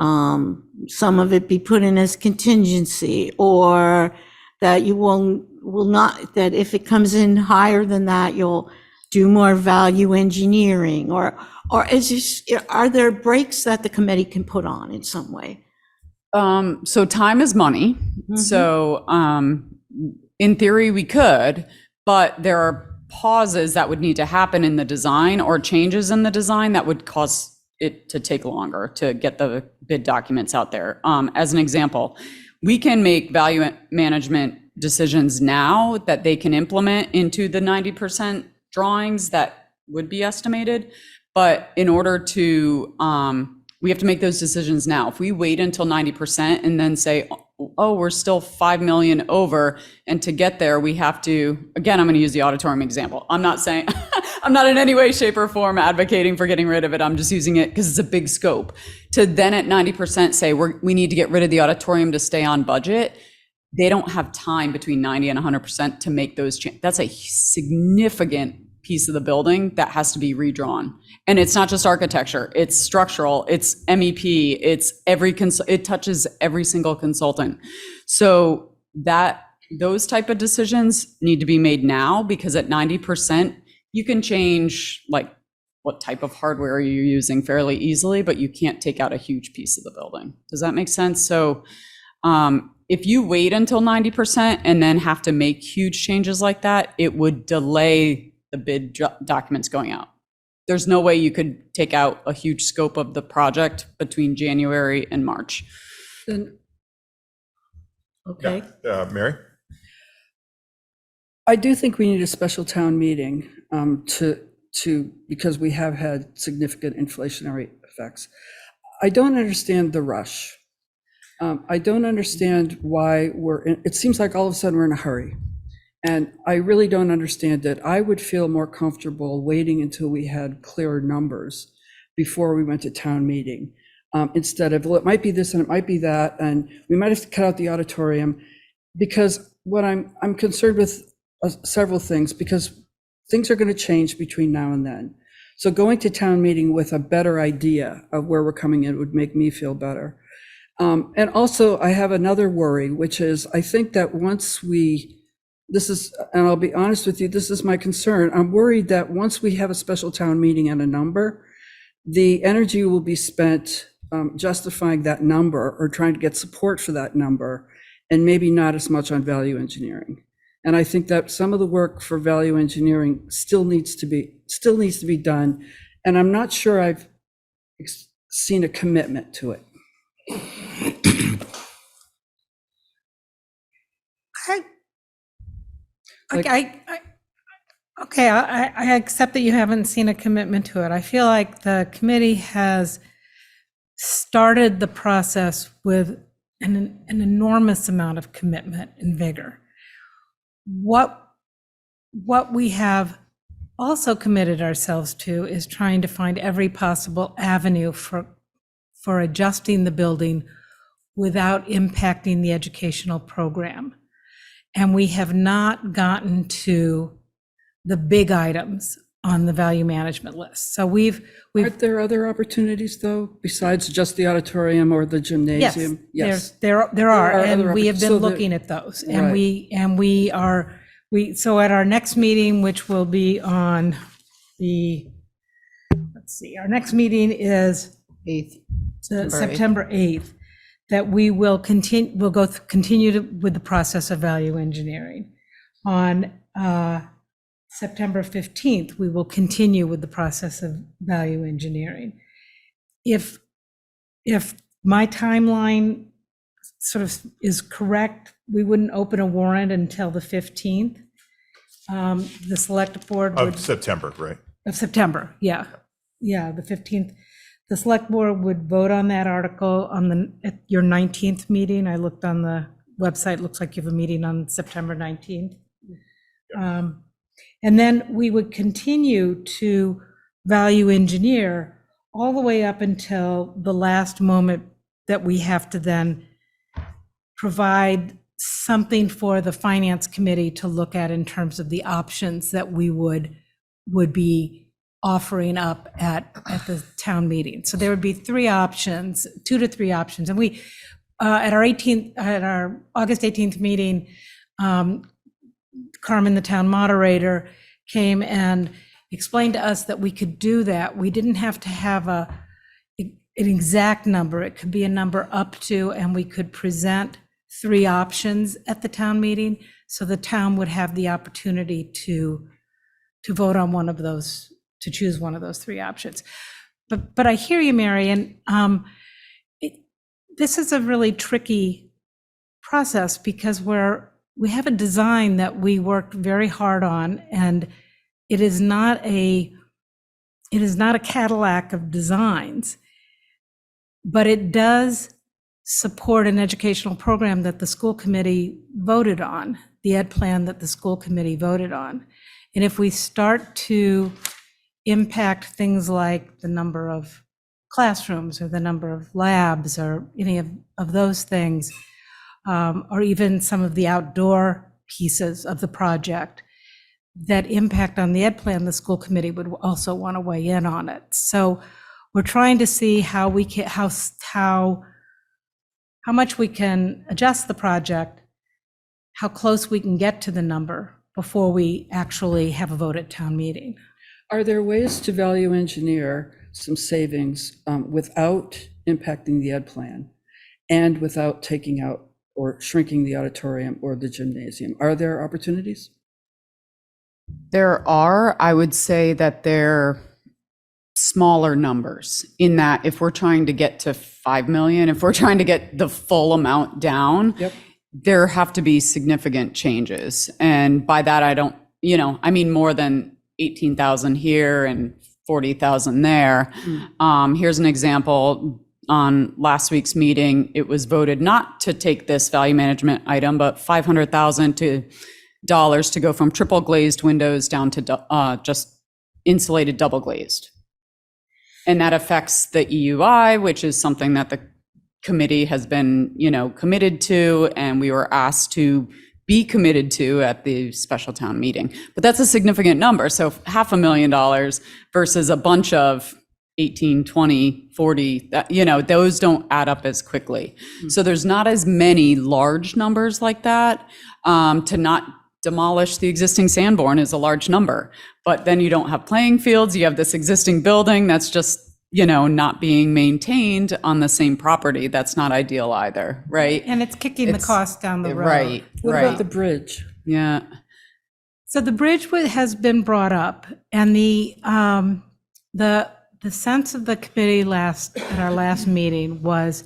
some of it be put in as contingency, or that you will not, that if it comes in higher than that, you'll do more value engineering, or is this, are there breaks that the committee can put on in some way? So time is money. So in theory, we could, but there are pauses that would need to happen in the design or changes in the design that would cause it to take longer to get the bid documents out there. As an example, we can make value management decisions now that they can implement into the 90% drawings that would be estimated. But in order to, we have to make those decisions now. If we wait until 90% and then say, oh, we're still 5 million over, and to get there, we have to, again, I'm going to use the auditorium example. I'm not saying, I'm not in any way, shape, or form advocating for getting rid of it. I'm just using it because it's a big scope. To then at 90% say we need to get rid of the auditorium to stay on budget, they don't have time between 90 and 100% to make those changes. That's a significant piece of the building that has to be redrawn. And it's not just architecture, it's structural, it's MEP, it's it touches every single consultant. So those type of decisions need to be made now, because at 90%, you can change like what type of hardware you're using fairly easily, but you can't take out a huge piece of the building. Does that make sense? So if you wait until 90% and then have to make huge changes like that, it would delay the bid documents going out. There's no way you could take out a huge scope of the project between January and March. Then Okay. Mary? I do think we need a special town meeting because we have had significant inflationary effects. I don't understand the rush. I don't understand why it seems like all of a sudden we're in a hurry. And I really don't understand it. I would feel more comfortable waiting until we had clearer numbers before we went to town meeting, instead of, well, it might be this and it might be that, and we might have to cut out the auditorium. Because what I'm concerned with several things, because things are going to change between now and then. So going to town meeting with a better idea of where we're coming in would make me feel better. And also, I have another worry, which is I think that once and I'll be honest with you, this is my concern. I'm worried that once we have a special town meeting and a number, the energy will be spent justifying that number or trying to get support for that number, and maybe not as much on value engineering. And I think that some of the work for value engineering still needs to be done. And I'm not sure I've seen a commitment to it. Okay, I accept that you haven't seen a commitment to it. I feel like the committee has started the process with an enormous amount of commitment and vigor. What we have also committed ourselves to is trying to find every possible avenue for adjusting the building without impacting the educational program. And we have not gotten to the big items on the value management list. So Aren't there other opportunities though, besides just the auditorium or the gymnasium? Yes, there are, other and we have been so that- looking at those. And Right. so at our next meeting, which will be on our next meeting is 8th. September 8th, that we will continue with the process of value engineering. On September 15th, we will continue with the process of value engineering. If my timeline sort of is correct, we wouldn't open a warrant until the 15th. The select board would. Of September, right? Of September, yeah. Yeah, the 15th. The select board would vote on that article at your 19th meeting. I looked on the website, looks like you have a meeting on September 19th. And then we would continue to value engineer all the way up until the last moment that we have to then provide something for the finance committee to look at in terms of the options that we would be offering up at the town meeting. So there would be 3 options, 2 to 3 options. And we, at our August 18th meeting, Carmen, the town moderator, came and explained to us that we could do that. We didn't have to have an exact number. It could be a number up to, and we could present 3 options at the town meeting. So the town would have the opportunity to vote on one of those, to choose one of those 3 options. But I hear you, Mary, and this is a really tricky process because we have a design that we worked very hard on, and it is not a Cadillac of designs, but it does support an educational program that the school committee voted on, the ed plan that the school committee voted on. And if we start to impact things like the number of classrooms or the number of labs or any of those things, or even some of the outdoor pieces of the project that impact on the ed plan, the school committee would also want to weigh in on it. So we're trying to see how we can, how much we can adjust the project, how close we can get to the number before we actually have a vote at town meeting. Are there ways to value engineer some savings without impacting the ed plan and without taking out or shrinking the auditorium or the gymnasium? Are there opportunities? There are. I would say that they're smaller numbers in that if we're trying to get to 5 million, if we're trying to get the full amount down, Yep. there have to be significant changes. And by that, I don't, I mean more than 18,000 here and 40,000 there. Here's an example. On last week's meeting, it was voted not to take this value management item, but $500,000 to go from triple glazed windows down to just insulated double glazed. And that affects the EUI, which is something that the committee has been, committed to, and we were asked to be committed to at the special town meeting. But that's a significant number. So $500,000 versus a bunch of 18, 20, 40, those don't add up as quickly. So there's not as many large numbers like that. To not demolish the existing Sanborn is a large number, but then you don't have playing fields. You have this existing building that's just, not being maintained on the same property. That's not ideal either, right? And it's kicking the cost down the road. Right, What right. about the bridge? Yeah. So the bridge has been brought up, and the sense of the committee at our last meeting was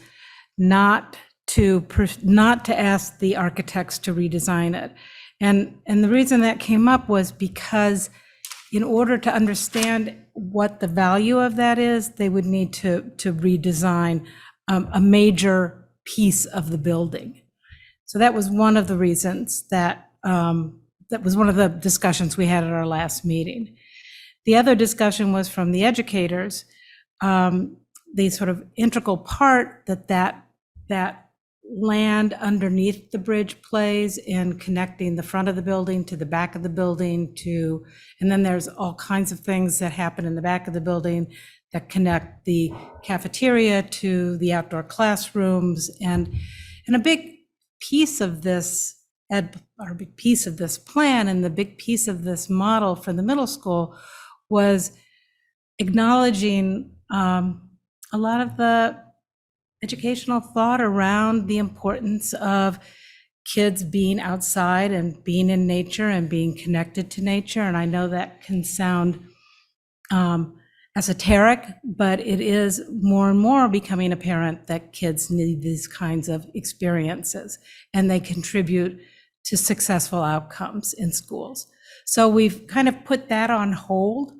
not to ask the architects to redesign it. And the reason that came up was because in order to understand what the value of that is, they would need to redesign a major piece of the building. So that was one of the reasons that was one of the discussions we had at our last meeting. The other discussion was from the educators, the sort of integral part that land underneath the bridge plays in connecting the front of the building to the back of the building and then there's all kinds of things that happen in the back of the building that connect the cafeteria to the outdoor classrooms. And a big piece of this big piece of this plan and the big piece of this model for the middle school was acknowledging a lot of the educational thought around the importance of kids being outside and being in nature and being connected to nature. And I know that can sound esoteric, but it is more and more becoming apparent that kids need these kinds of experiences and they contribute to successful outcomes in schools. So we've kind of put that on hold.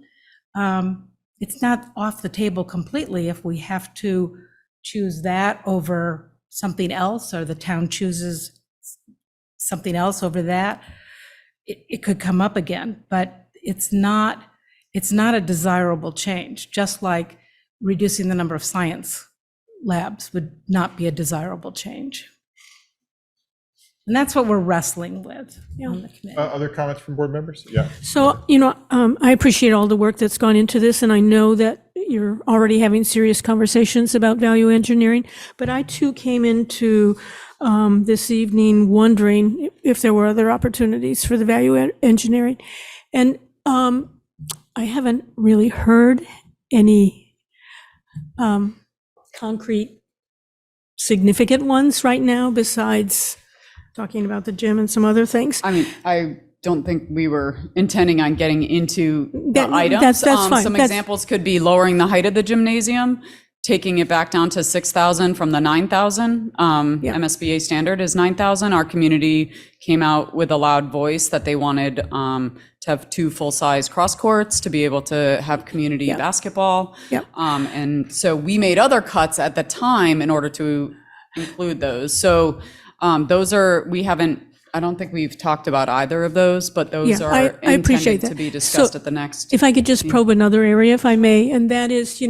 It's not off the table completely if we have to choose that over something else, or the town chooses something else over that. It could come up again, but it's not a desirable change, just like reducing the number of science labs would not be a desirable change. And that's what we're wrestling with on the committee. Other comments from board members? Yeah. So, I appreciate all the work that's gone into this, and I know that you're already having serious conversations about value engineering, but I too came into this evening wondering if there were other opportunities for the value engineering. And I haven't really heard any concrete significant ones right now, besides talking about the gym and some other things. I mean, I don't think we were intending on getting into the That- items. that's fine. Some That's- examples could be lowering the height of the gymnasium, taking it back down to 6,000 from the 9,000. Yeah. MSBA standard is 9,000. Our community came out with a loud voice that they wanted to have 2 full-size cross courts to be able to have community basketball. Yep. And so we made other cuts at the time in order to include those. So those are, I don't think we've talked about either of those, but those Yeah, are I appreciate intended that. to be discussed So at the next. If I could just probe another area, if I may, and that is,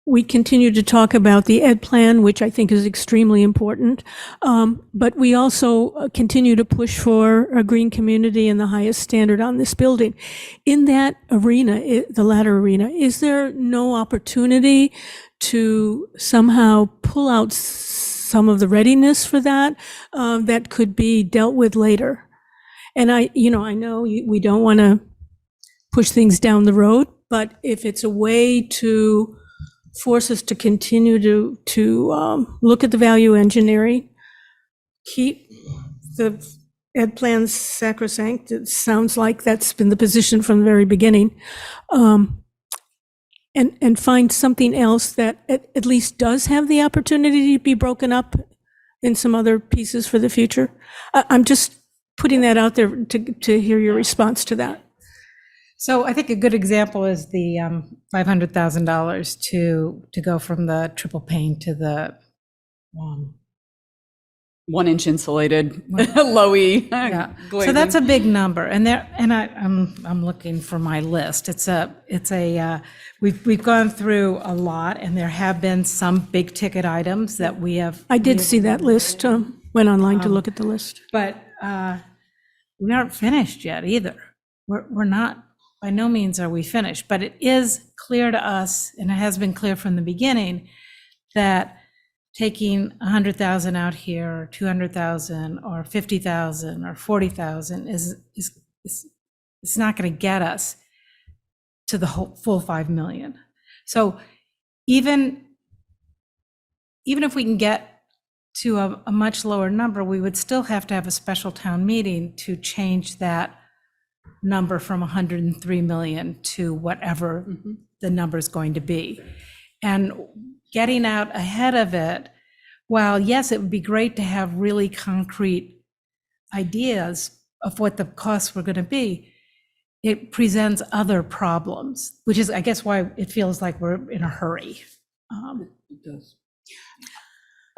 we continue to talk about the ed plan, which I think is extremely important. But we also continue to push for a green community and the highest standard on this building. In that arena, the latter arena, is there no opportunity to somehow pull out some of the readiness for that, that could be dealt with later? And I know we don't want to push things down the road, but if it's a way to force us to continue to look at the value engineering, keep the ed plans sacrosanct, it sounds like that's been the position from the very beginning, and find something else that at least does have the opportunity to be broken up in some other pieces for the future. I'm just putting that out there to hear your response to that. So I think a good example is the $500,000 to go from the triple pane to the 1-inch insulated, low-E yeah. glazing. So that's a big number, and I'm looking for my list. We've gone through a lot, and there have been some big ticket items that we have. I did see that list, went online to look at the list. But we aren't finished yet either. We're not, by no means are we finished, but it is clear to us, and it has been clear from the beginning, that taking 100,000 out here, or 200,000, or 50,000, or 40,000 is not going to get us to the full 5 million. So even if we can get to a much lower number, we would still have to have a special town meeting to change that number from 103 million to whatever the number is going to be. And getting out ahead of it, while yes, it would be great to have really concrete ideas of what the costs were going to be, it presents other problems, which is, I guess, why it feels like we're in a hurry. It does.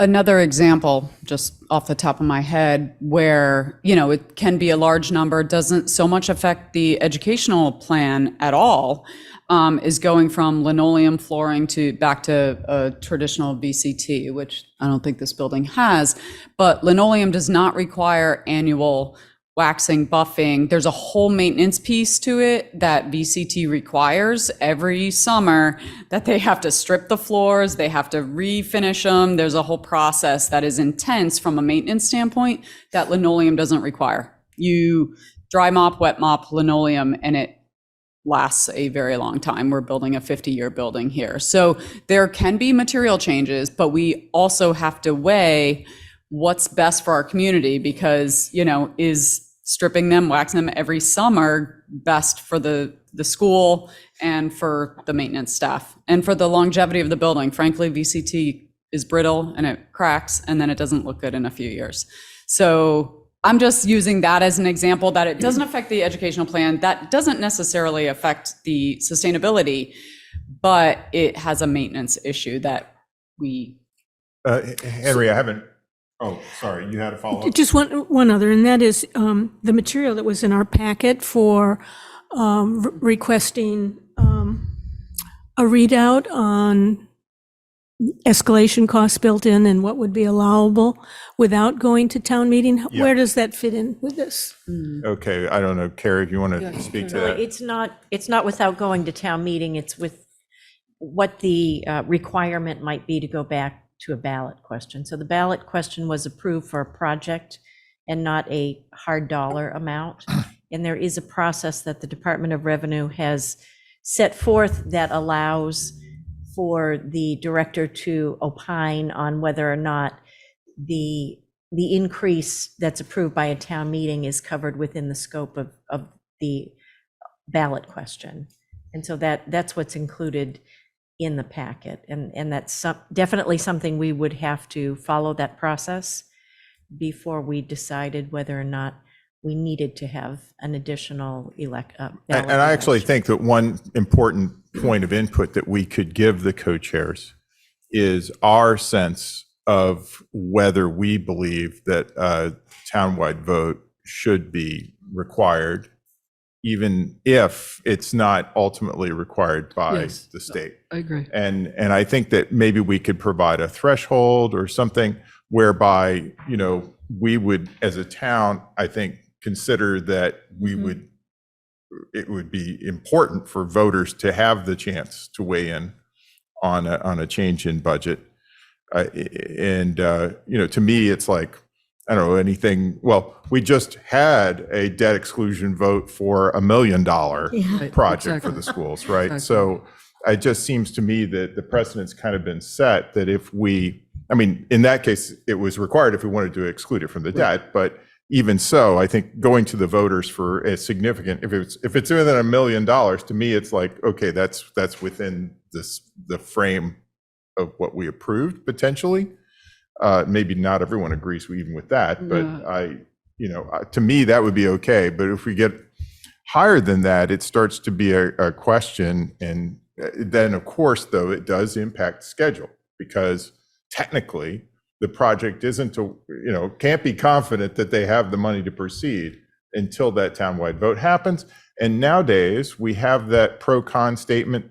Another example, just off the top of my head, where, it can be a large number, doesn't so much affect the educational plan at all, is going from linoleum flooring back to a traditional VCT, which I don't think this building has. But linoleum does not require annual waxing, buffing. There's a whole maintenance piece to it that VCT requires every summer, that they have to strip the floors, they have to refinish them. There's a whole process that is intense from a maintenance standpoint that linoleum doesn't require. You dry mop, wet mop linoleum, and it lasts a very long time. We're building a 50-year building here. So there can be material changes, but we also have to weigh what's best for our community, because, is stripping them, waxing them every summer best for the school and for the maintenance staff and for the longevity of the building. Frankly, VCT is brittle and it cracks, and then it doesn't look good in a few years. So I'm just using that as an example, that it doesn't affect the educational plan. That doesn't necessarily affect the sustainability, but it has a maintenance issue that we. Henry, I haven't, oh, sorry, you had a follow-up? Just one other, and that is the material that was in our packet for requesting a readout on escalation costs built in and what would be allowable without going to town meeting? Where does that fit in with this? Okay, I don't know, Carrie, if you want to speak to that. It's not without going to town meeting, it's with what the requirement might be to go back to a ballot question. So the ballot question was approved for a project and not a hard dollar amount. And there is a process that the Department of Revenue has set forth that allows for the director to opine on whether or not the increase that's approved by a town meeting is covered within the scope of the ballot question. And so that's what's included in the packet. And that's definitely something we would have to follow that process before we decided whether or not we needed to have an additional ballot. And I actually think that one important point of input that we could give the co-chairs is our sense of whether we believe that a townwide vote should be required, even if it's not ultimately required by Yes, the state. I agree. And I think that maybe we could provide a threshold or something whereby, we would, as a town, I think, consider that it would be important for voters to have the chance to weigh in on a change in budget. To me, it's like, I don't know, anything, well, we just had a debt exclusion vote for $1 million project for the schools, right? Exactly. So it just seems to me that the precedent's kind of been set that if in that case, it was required if we wanted to exclude it from the debt, but even so, I think going to the voters for a significant, if it's within $1 million, to me, it's like, okay, that's within the frame of what we approved potentially. Maybe not everyone agrees even with that, but to me, that would be okay. But if we get higher than that, it starts to be a question. And then, of course, though, it does impact schedule because technically the project can't be confident that they have the money to proceed until that townwide vote happens. And nowadays we have that pro-con statement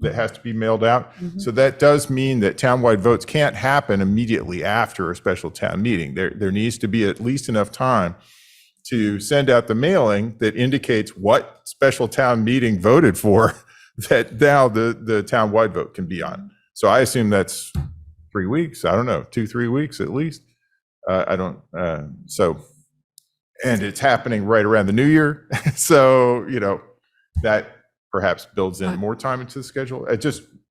that has to be mailed out. So that does mean that townwide votes can't happen immediately after a special town meeting. There needs to be at least enough time to send out the mailing that indicates what special town meeting voted for that now the townwide vote can be on. So I assume that's 3 weeks. I don't know, 2-3 weeks at least. And it's happening right around the new year. So, that perhaps builds in more time into the schedule.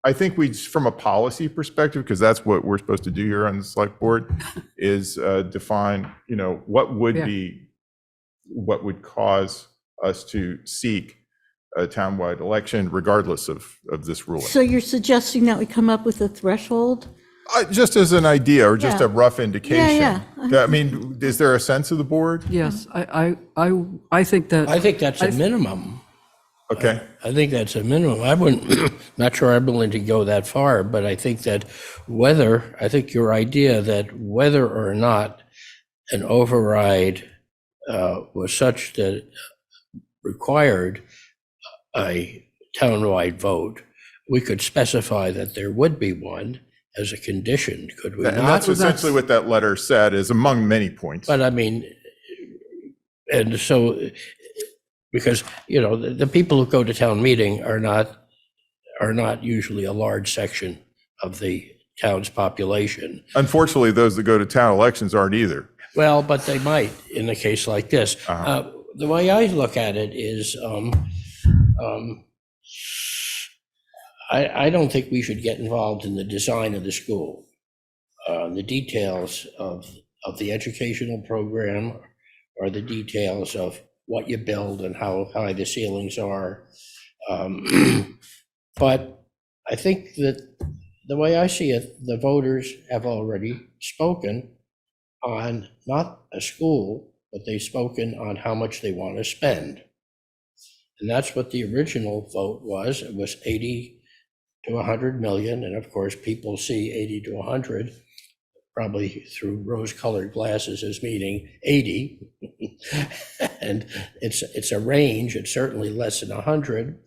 I think from a policy perspective, because that's what we're supposed to do here on the select board, is define, what would cause us to seek a townwide election regardless of this ruling. So you're suggesting that we come up with a threshold? Just as an idea or just Yeah. a rough indication. Yeah. I mean, is there a sense of the board? Yes, I think that. I think that's a minimum. Okay. I think that's a minimum. I wouldn't, not sure I'm willing to go that far, but I think that I think your idea that whether or not an override was such that required a townwide vote, we could specify that there would be one as a condition, could we And not? that's essentially what that letter said, is among many points. But I mean, and so, because, the people who go to town meeting are not usually a large section of the town's population. Unfortunately, those that go to town elections aren't either. Well, but they might in a case like this. The way I look at it is, I don't think we should get involved in the design of the school, the details of the educational program, or the details of what you build and how high the ceilings are. But I think that the way I see it, the voters have already spoken on not a school, but they've spoken on how much they want to spend. And that's what the original vote was. It was 80 to 100 million. And of course, people see 80 to 100, probably through rose-colored glasses, as meaning 80. And it's a range. It's certainly less than 100.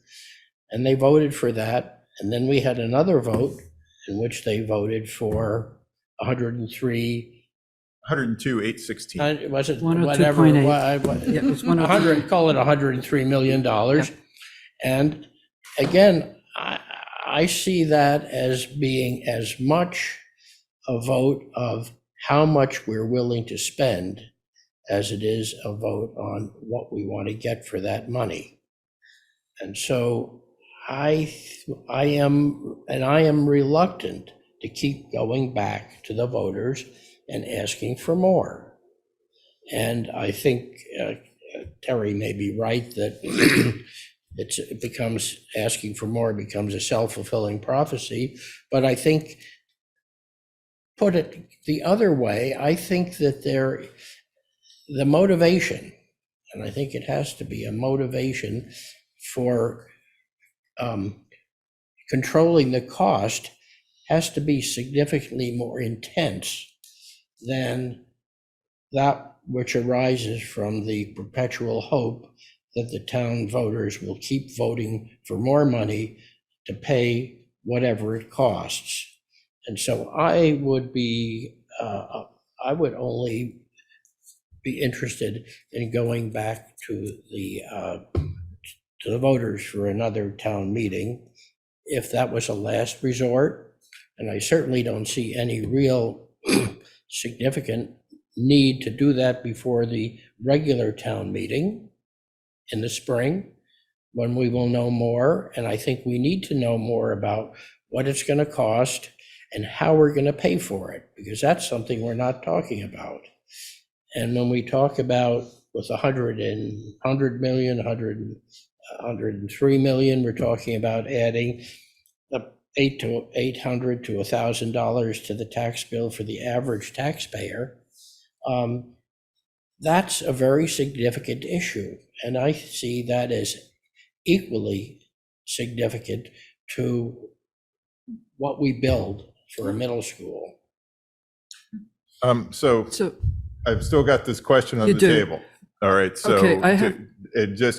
And they voted for that. And then we had another vote in which they voted for 103, 102, 816. was it 102.8. whatever? Yeah, it was 100, call it $103 million. And again, I see that as being as much a vote of how much we're willing to spend as it is a vote on what we want to get for that money. And so I am reluctant to keep going back to the voters and asking for more. And I think Terry may be right that it becomes, asking for more becomes a self-fulfilling prophecy. But I think, put it the other way, I think that the motivation, and I think it has to be a motivation for controlling the cost, has to be significantly more intense than that which arises from the perpetual hope that the town voters will keep voting for more money to pay whatever it costs. And so I would only be interested in going back to the voters for another town meeting if that was a last resort. And I certainly don't see any real significant need to do that before the regular town meeting in the spring, when we will know more. And I think we need to know more about what it's going to cost and how we're going to pay for it, because that's something we're not talking about. And when we talk about with 100 million, 103 million, we're talking about adding $800 to $1,000 to the tax bill for the average taxpayer. That's a very significant issue. And I see that as equally significant to what we build for a middle school. So I've still got this question on You the do. table. All right, so Okay, I have-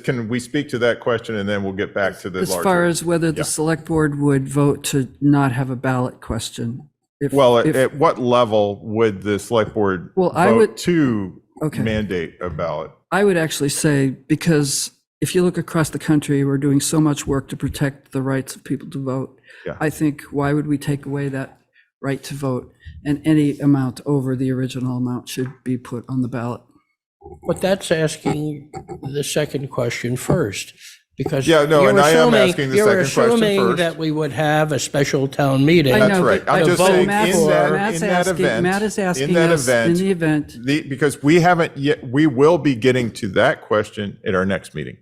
can we speak to that question and then we'll get back to the As larger? far as whether Yeah. the select board would vote to not have a ballot question. Well, at what level would the select board Well, I vote would- to Okay. mandate a ballot? I would actually say, because if you look across the country, we're doing so much work to protect the rights of people to vote. Yeah. I think, why would we take away that right to vote? And any amount over the original amount should be put on the ballot. But that's asking the second question first, because Yeah, no, you're and I am assuming- asking the you're second question assuming first. that we would have a special town meeting. I That's know, right. but I'm I- just vote saying, Matt's- in that Matt's asking- event, Matt is asking in that us in event, the event. because we haven't yet, we will be getting to that question at our next meeting.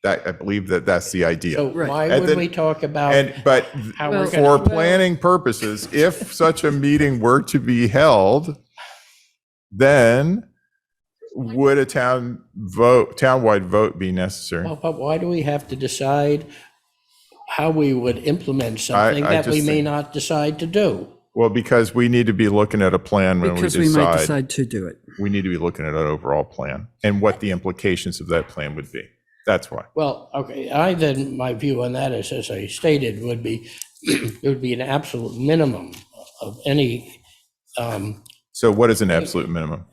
That, I believe that's the idea. So Right. why And would then- we talk about But how we're for gonna? planning purposes, if such a meeting were to be held, then would a townwide vote be necessary? Well, but why do we have to decide how we would implement something I that we just may think- not decide to do? Well, because we need to be looking at a plan when we Because we might decide. decide to do it. We need to be looking at an overall plan and what the implications of that plan would be. That's why. Well, okay, my view on that is, as I stated, would be, it would be an absolute minimum of any, So what is an absolute minimum?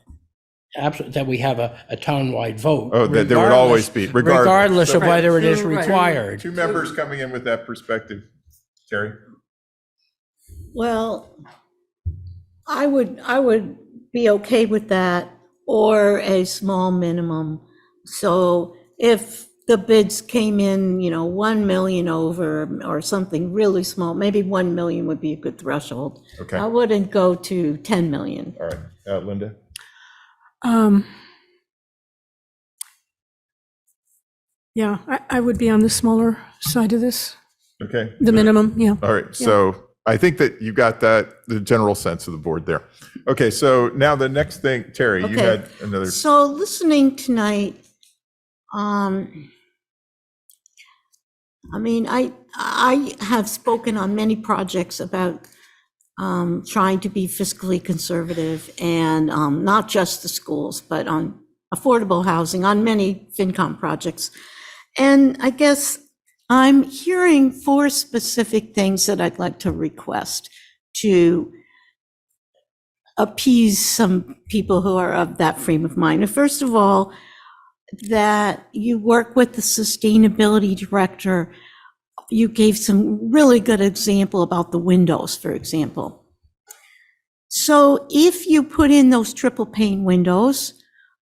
that we have a townwide vote. Oh, that there would always be, Regardless of Okay. whether it is Right. required. Two members coming in with that perspective. Terry? Well, I would be okay with that, or a small minimum. So if the bids came in, 1 million over or something really small, maybe 1 million would be a good threshold. Okay. I wouldn't go to 10 million. All right. Linda? Yeah, I would be on the smaller side of this, Okay. the minimum, yeah. All right. So I think that you got the general sense of the board there. Okay. So now the next thing, Terry, you Okay. had another. So listening tonight, I have spoken on many projects about trying to be fiscally conservative, and not just the schools, but on affordable housing, on many FinCom projects. And I guess I'm hearing 4 specific things that I'd like to request. to appease some people who are of that frame of mind. And first of all, that you work with the sustainability director. You gave some really good example about the windows, for example. So if you put in those triple pane windows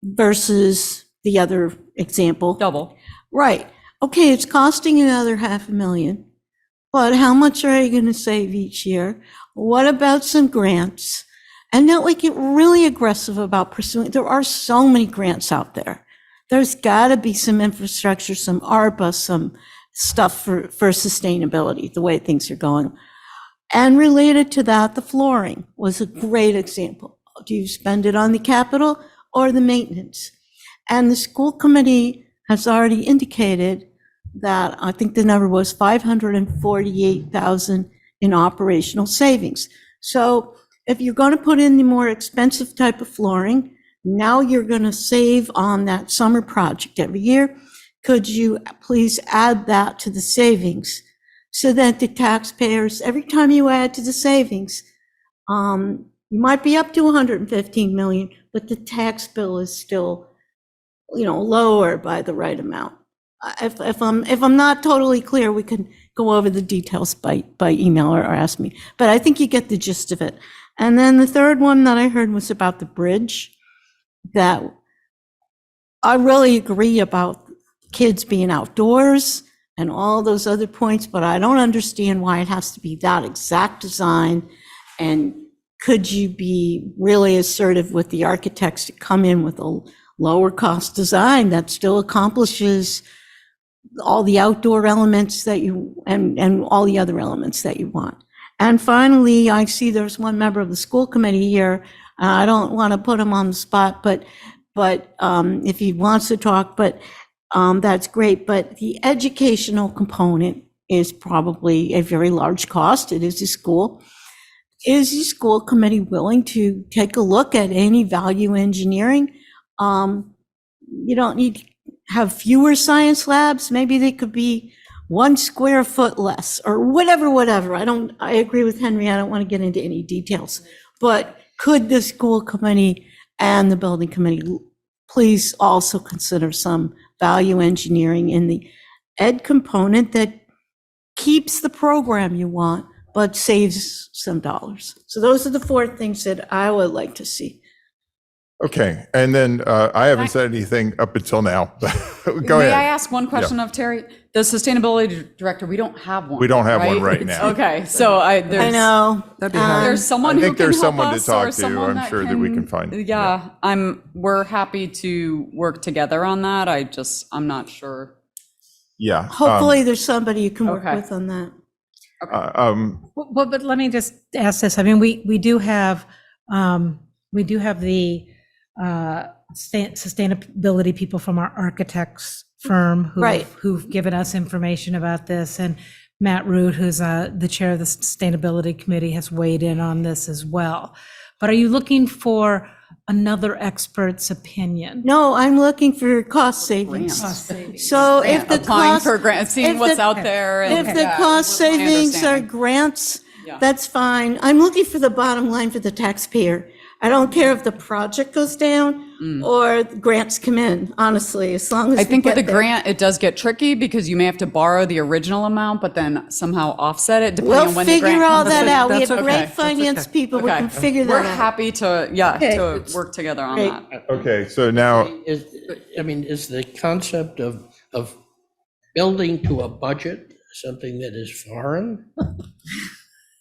versus the other example. Double. Right. Okay, it's costing another $500,000, but how much are you going to save each year? What about some grants? And now we get really aggressive about pursuing. There are so many grants out there. There's got to be some infrastructure, some ARPA, some stuff for sustainability, the way things are going. And related to that, the flooring was a great example. Do you spend it on the capital or the maintenance? And the school committee has already indicated that I think the number was 548,000 in operational savings. So if you're going to put in the more expensive type of flooring, now you're going to save on that summer project every year. Could you please add that to the savings so that the taxpayers, every time you add to the savings, you might be up to 115 million, but the tax bill is still, lower by the right amount. If I'm not totally clear, we can go over the details by email or ask me, but I think you get the gist of it. And then the third one that I heard was about the bridge, that I really agree about kids being outdoors and all those other points, but I don't understand why it has to be that exact design. And could you be really assertive with the architects to come in with a lower cost design that still accomplishes all the outdoor elements that you, and all the other elements that you want? And finally, I see there's one member of the school committee here. I don't want to put him on the spot, but if he wants to talk, but that's great. But the educational component is probably a very large cost. It is a school. Is the school committee willing to take a look at any value engineering? You don't need to have fewer science labs. Maybe they could be 1 square foot less or whatever. I agree with Henry. I don't want to get into any details, but could the school committee and the building committee please also consider some value engineering in the ed component that keeps the program you want, but saves some dollars? So those are the 4 things that I would like to see. Okay, and then I haven't said anything up until now. Go May ahead. I ask one question of Terry? The sustainability director, we don't have one. We don't have one right now. Okay, so I know. That'd be hard. there's someone I who think can there's help someone to us, talk or to. someone I'm sure that we can find. Yeah, we're happy to work together on that. I'm not sure. Yeah. Hopefully there's somebody you can work Okay. with on that. Well, but let me just ask this. I mean, we do have the sustainability people from our architects firm Right. who've given us information about this, and Matt Root, who's the chair of the sustainability committee, has weighed in on this as well. But are you looking for another expert's opinion? No, I'm looking for cost savings. Cost savings. So if the Applying cost, for grants, seeing if what's the- out there. And if the yeah, cost my savings are understanding. grants, Yeah. that's fine. I'm looking for the bottom line for the taxpayer. I don't care if the project goes down or the grants come in, honestly, as long as I we think with get the there. grant, it does get tricky because you may have to borrow the original amount, but then somehow offset it depending We'll on when the grant figure all comes that in. out. We That's have okay. great That's finance okay. people. We Okay. can figure We're that out. happy to, Okay. to work together on Great. that. Okay, so now, Is the concept of building to a budget something that is foreign?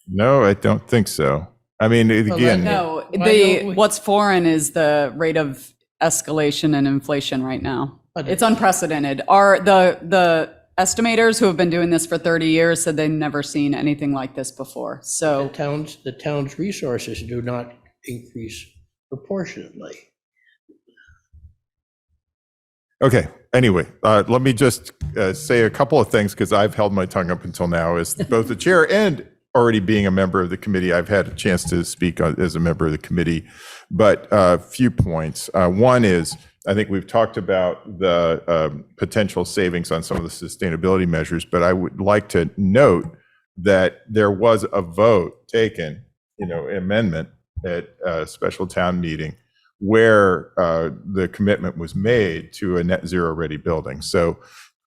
no, I don't think so. I mean, again, No, Why don't we- what's foreign is the rate of escalation and inflation right now. But It's unprecedented. The estimators who have been doing this for 30 years said they've never seen anything like this before. So The town's resources do not increase proportionately. okay, anyway, let me just say a couple of things because I've held my tongue up until now as both the chair and already being a member of the committee. I've had a chance to speak as a member of the committee, but a few points. One is, I think we've talked about the potential savings on some of the sustainability measures, but I would like to note that there was a vote taken amendment at a special town meeting where the commitment was made to a net zero ready building. So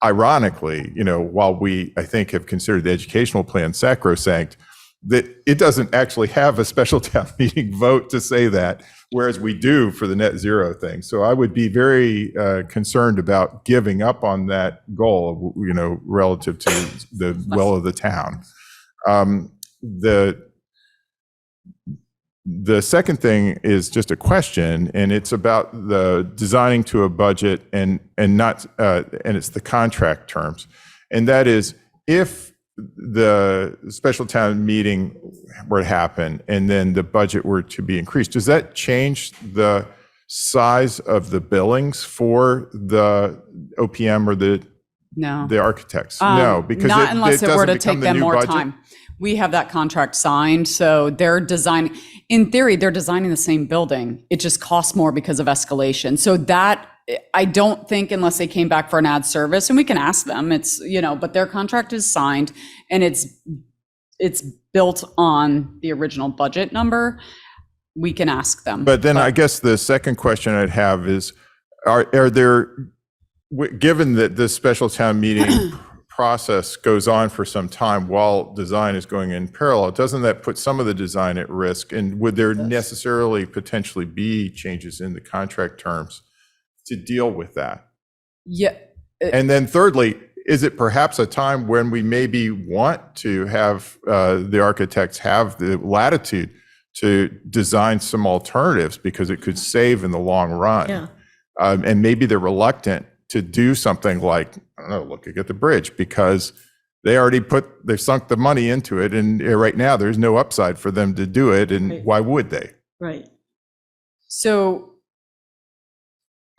ironically, while we, I think, have considered the educational plan sacrosanct, that it doesn't actually have a special town meeting vote to say that, whereas we do for the net zero thing. So I would be very concerned about giving up on that goal, relative to the will of the town. The second thing is just a question, and it's about the designing to a budget and it's the contract terms. And that is, if the special town meeting were to happen and then the budget were to be increased, does that change the size of the billings for the OPM or the architects? No, because not unless it were to take them more budget. time. We have that contract signed, so they're designing, in theory, they're designing the same building. It just costs more because of escalation. So that, I don't think, unless they came back for an ad service, and we can ask them, it's, but their contract is signed and it's built on the original budget number. We can ask them. But then I guess the second question I'd have is, are there, given that this special town meeting process goes on for some time while design is going in parallel, doesn't that put some of the design at risk? And would there necessarily potentially be changes in the contract terms to deal with that? Yeah. And then thirdly, is it perhaps a time when we maybe want to have the architects have the latitude to design some alternatives because it could save in the long run? Yeah. And maybe they're reluctant to do something like, I don't know, looking at the bridge, because they've sunk the money into it, and right now there's no upside for them to do it, and why would they? Right. So,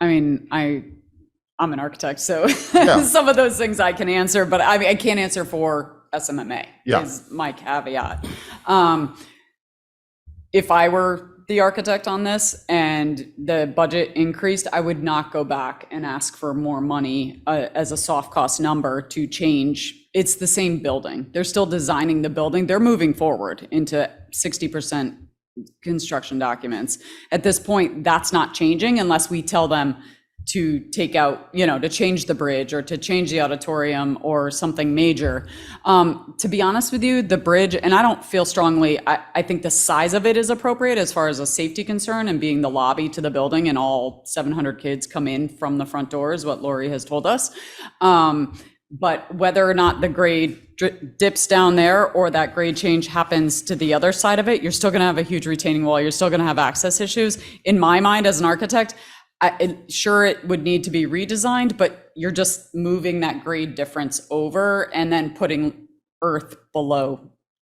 I mean, I'm an architect, so Yeah. some of those things I can answer, but I can't answer for SMMA, Yeah. is my caveat. If I were the architect on this and the budget increased, I would not go back and ask for more money as a soft cost number to change. It's the same building. They're still designing the building. They're moving forward into 60% construction documents. At this point, that's not changing unless we tell them to take out, to change the bridge or to change the auditorium or something major. To be honest with you, the bridge, and I don't feel strongly, I think the size of it is appropriate as far as a safety concern and being the lobby to the building, and all 700 kids come in from the front door is what Lori has told us. But whether or not the grade dips down there or that grade change happens to the other side of it, you're still gonna have a huge retaining wall. You're still gonna have access issues. In my mind, as an architect, sure, it would need to be redesigned, but you're just moving that grade difference over and then putting earth below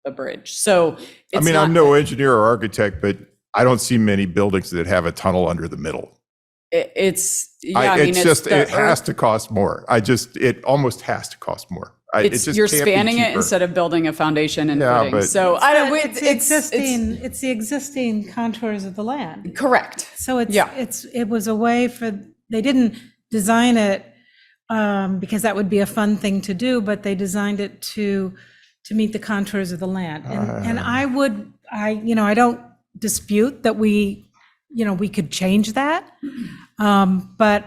the bridge. So it's I'm no engineer or architect, but I don't see many buildings that have a tunnel under the middle. It has to cost more. It almost has to cost more. You're spanning it instead of building a foundation and footing. but- So It's the existing contours of the land. correct. So it was a way they didn't design it because that would be a fun thing to do, but they designed it to meet the contours of the land. And I don't dispute that we could change that. But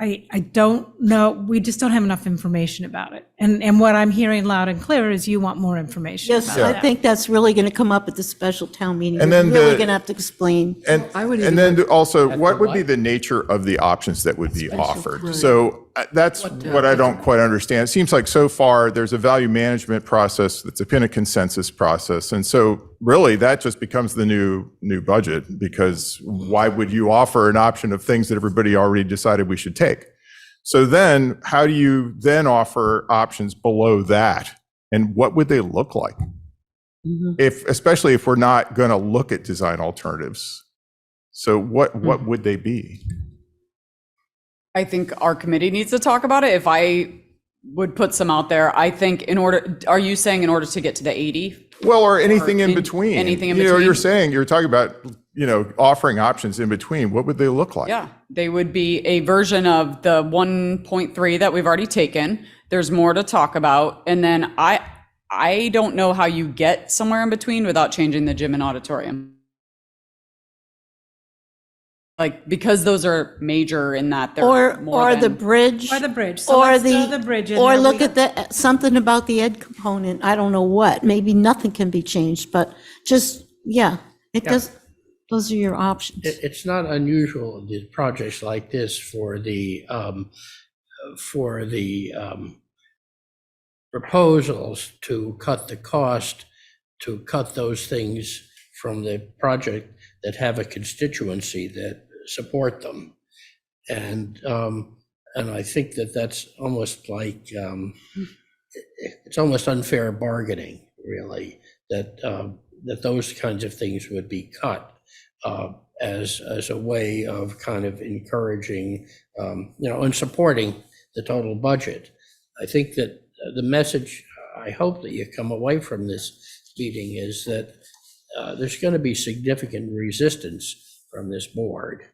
I don't know, we just don't have enough information about it. And what I'm hearing loud and clear is you want more information Yes, about I that. think that's really going to come up at the special town meeting. And You're then really the- going to have to explain. And even then also, what would be the nature of the options that would be offered? So that's what I don't quite understand. It seems like so far there's a value management process that's been a consensus process. And so really that just becomes the new budget, because why would you offer an option of things that everybody already decided we should take? So then how do you then offer options below that? And what would they look like? Especially if we're not going to look at design alternatives. So what would they be? I think our committee needs to talk about it. If I would put some out there, I think are you saying in order to get to the 80? Well, or anything in between. Anything in You're between? you're talking about, offering options in between. What would they look like? Yeah, they would be a version of the 1.3 that we've already taken. There's more to talk about. And then I I don't know how you get somewhere in between without changing the gym and auditorium. Like, because those are major in that they're more Or the than- bridge. Or the bridge. So Or let's throw the bridge in Or there. look We- at the, something about the ed component, I don't know what, maybe nothing can be changed, but just, yeah, it does, those are your options. It's not unusual, the projects like this for the proposals to cut the cost, to cut those things from the project that have a constituency that support them. And I think that that's almost like, it's almost unfair bargaining, really, that those kinds of things would be cut as a way of kind of encouraging, and supporting the total budget. I think that the message I hope that you come away from this meeting is that there's going to be significant resistance from this board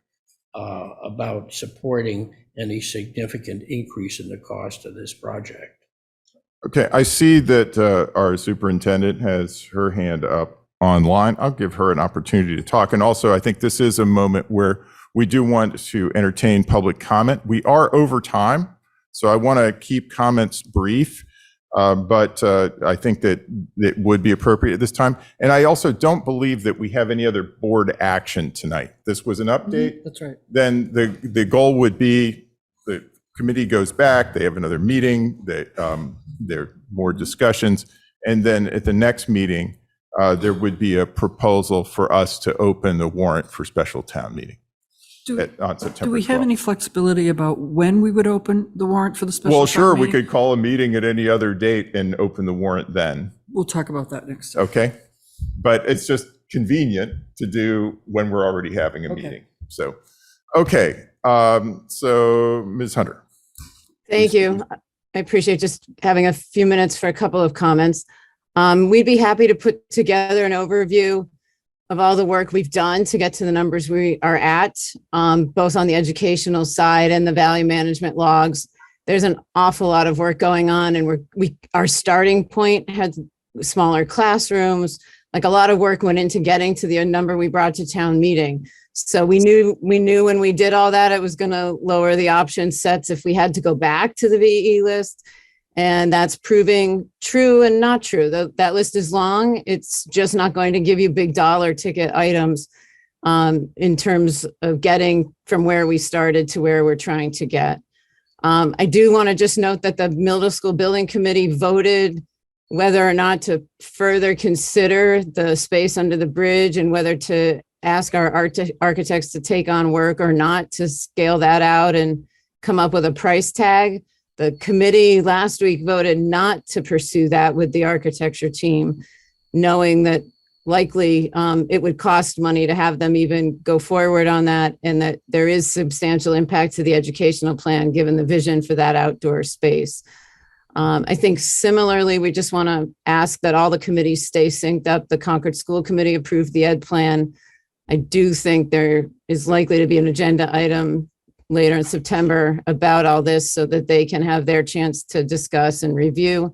about supporting any significant increase in the cost of this project. Okay, I see that our superintendent has her hand up online. I'll give her an opportunity to talk. And also, I think this is a moment where we do want to entertain public comment. We are over time, so I want to keep comments brief, but I think that it would be appropriate at this time. And I also don't believe that we have any other board action tonight. This was an update. That's right. Then the goal would be the committee goes back, they have another meeting, there are more discussions, and then at the next meeting, there would be a proposal for us to open the warrant for special town meeting on September 12th. Do we have any flexibility about when we would open the warrant for the special? Well, town sure, we meeting? could call a meeting at any other date and open the warrant then, We'll talk about that next time. okay? But it's just convenient to do when we're already having a Okay. meeting. So, okay, so Ms. Hunter. Thank you. I appreciate just having a few minutes for a couple of comments. We'd be happy to put together an overview of all the work we've done to get to the numbers we are at, both on the educational side and the value management logs. There's an awful lot of work going on, and our starting point had smaller classrooms. Like, a lot of work went into getting to the number we brought to town meeting. So we knew when we did all that, it was going to lower the option sets if we had to go back to the VE list. And that's proving true and not true. That list is long. It's just not going to give you big dollar ticket items in terms of getting from where we started to where we're trying to get. I do want to just note that the middle school building committee voted whether or not to further consider the space under the bridge and whether to ask our architects to take on work or not to scale that out and come up with a price tag. The committee last week voted not to pursue that with the architecture team, knowing that likely it would cost money to have them even go forward on that, and that there is substantial impact to the educational plan given the vision for that outdoor space. I think similarly, we just want to ask that all the committees stay synced up. The Concord School Committee approved the ed plan. I do think there is likely to be an agenda item later in September about all this so that they can have their chance to discuss and review.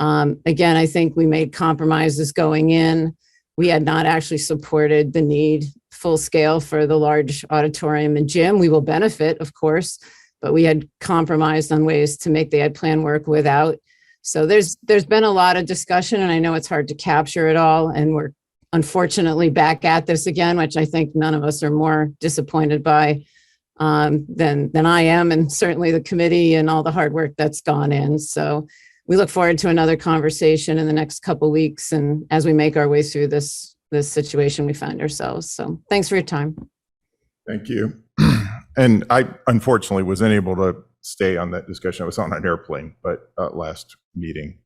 Again, I think we made compromises going in. We had not actually supported the need full scale for the large auditorium and gym. We will benefit, of course, but we had compromised on ways to make the ed plan work without. So there's been a lot of discussion, and I know it's hard to capture it all. And we're unfortunately back at this again, which I think none of us are more disappointed by than I am, and certainly the committee and all the hard work that's gone in. So we look forward to another conversation in the next couple of weeks, and as we make our way through this situation we find ourselves. So thanks for your time. Thank you. And I unfortunately was unable to stay on that discussion. I was on an airplane, but last meeting.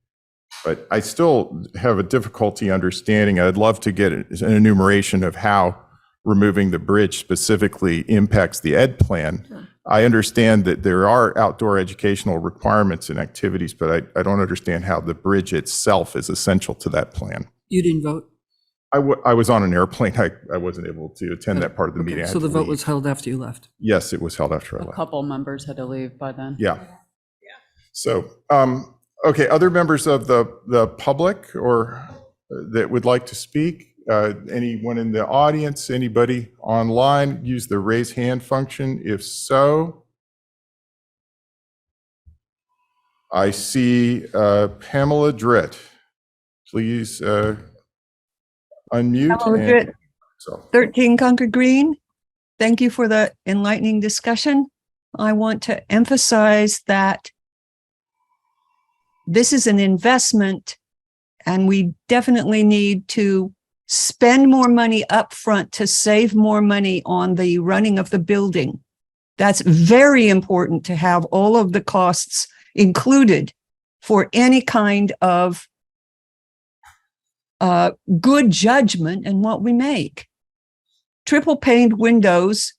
But I still have a difficulty understanding. I'd love to get an enumeration of how removing the bridge specifically impacts the ed plan. I understand that there are outdoor educational requirements and activities, but I don't understand how the bridge itself is essential to that plan. You didn't vote? I was on an airplane. I wasn't able to attend that part of the Okay, meeting. I so had the to vote leave. was held after you left? Yes, it was held after I A left. couple members had to leave by then. Yeah. So, Okay, other members of the public or that would like to speak? Anyone in the audience, anybody online, use the raise hand function? If so, I see Pamela Dritt. Please unmute. Pamela and Dritt, so 13 Concord Green. Thank you for the enlightening discussion. I want to emphasize that this is an investment and we definitely need to spend more money up front to save more money on the running of the building. That's very important to have all of the costs included for any kind of good judgment in what we make. Triple paned windows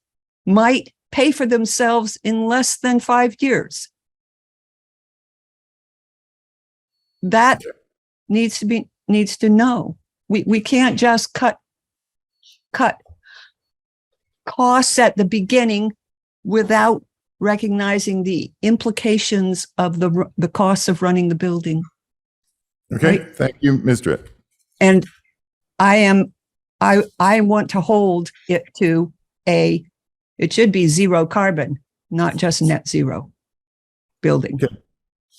might pay for themselves in less than 5 years. That needs to know. We can't just cut costs at the beginning without recognizing the implications of the costs of running the building. okay, Right. thank you, Ms. Dritt. And I want to hold it to it should be zero carbon, not just net zero building. Okay.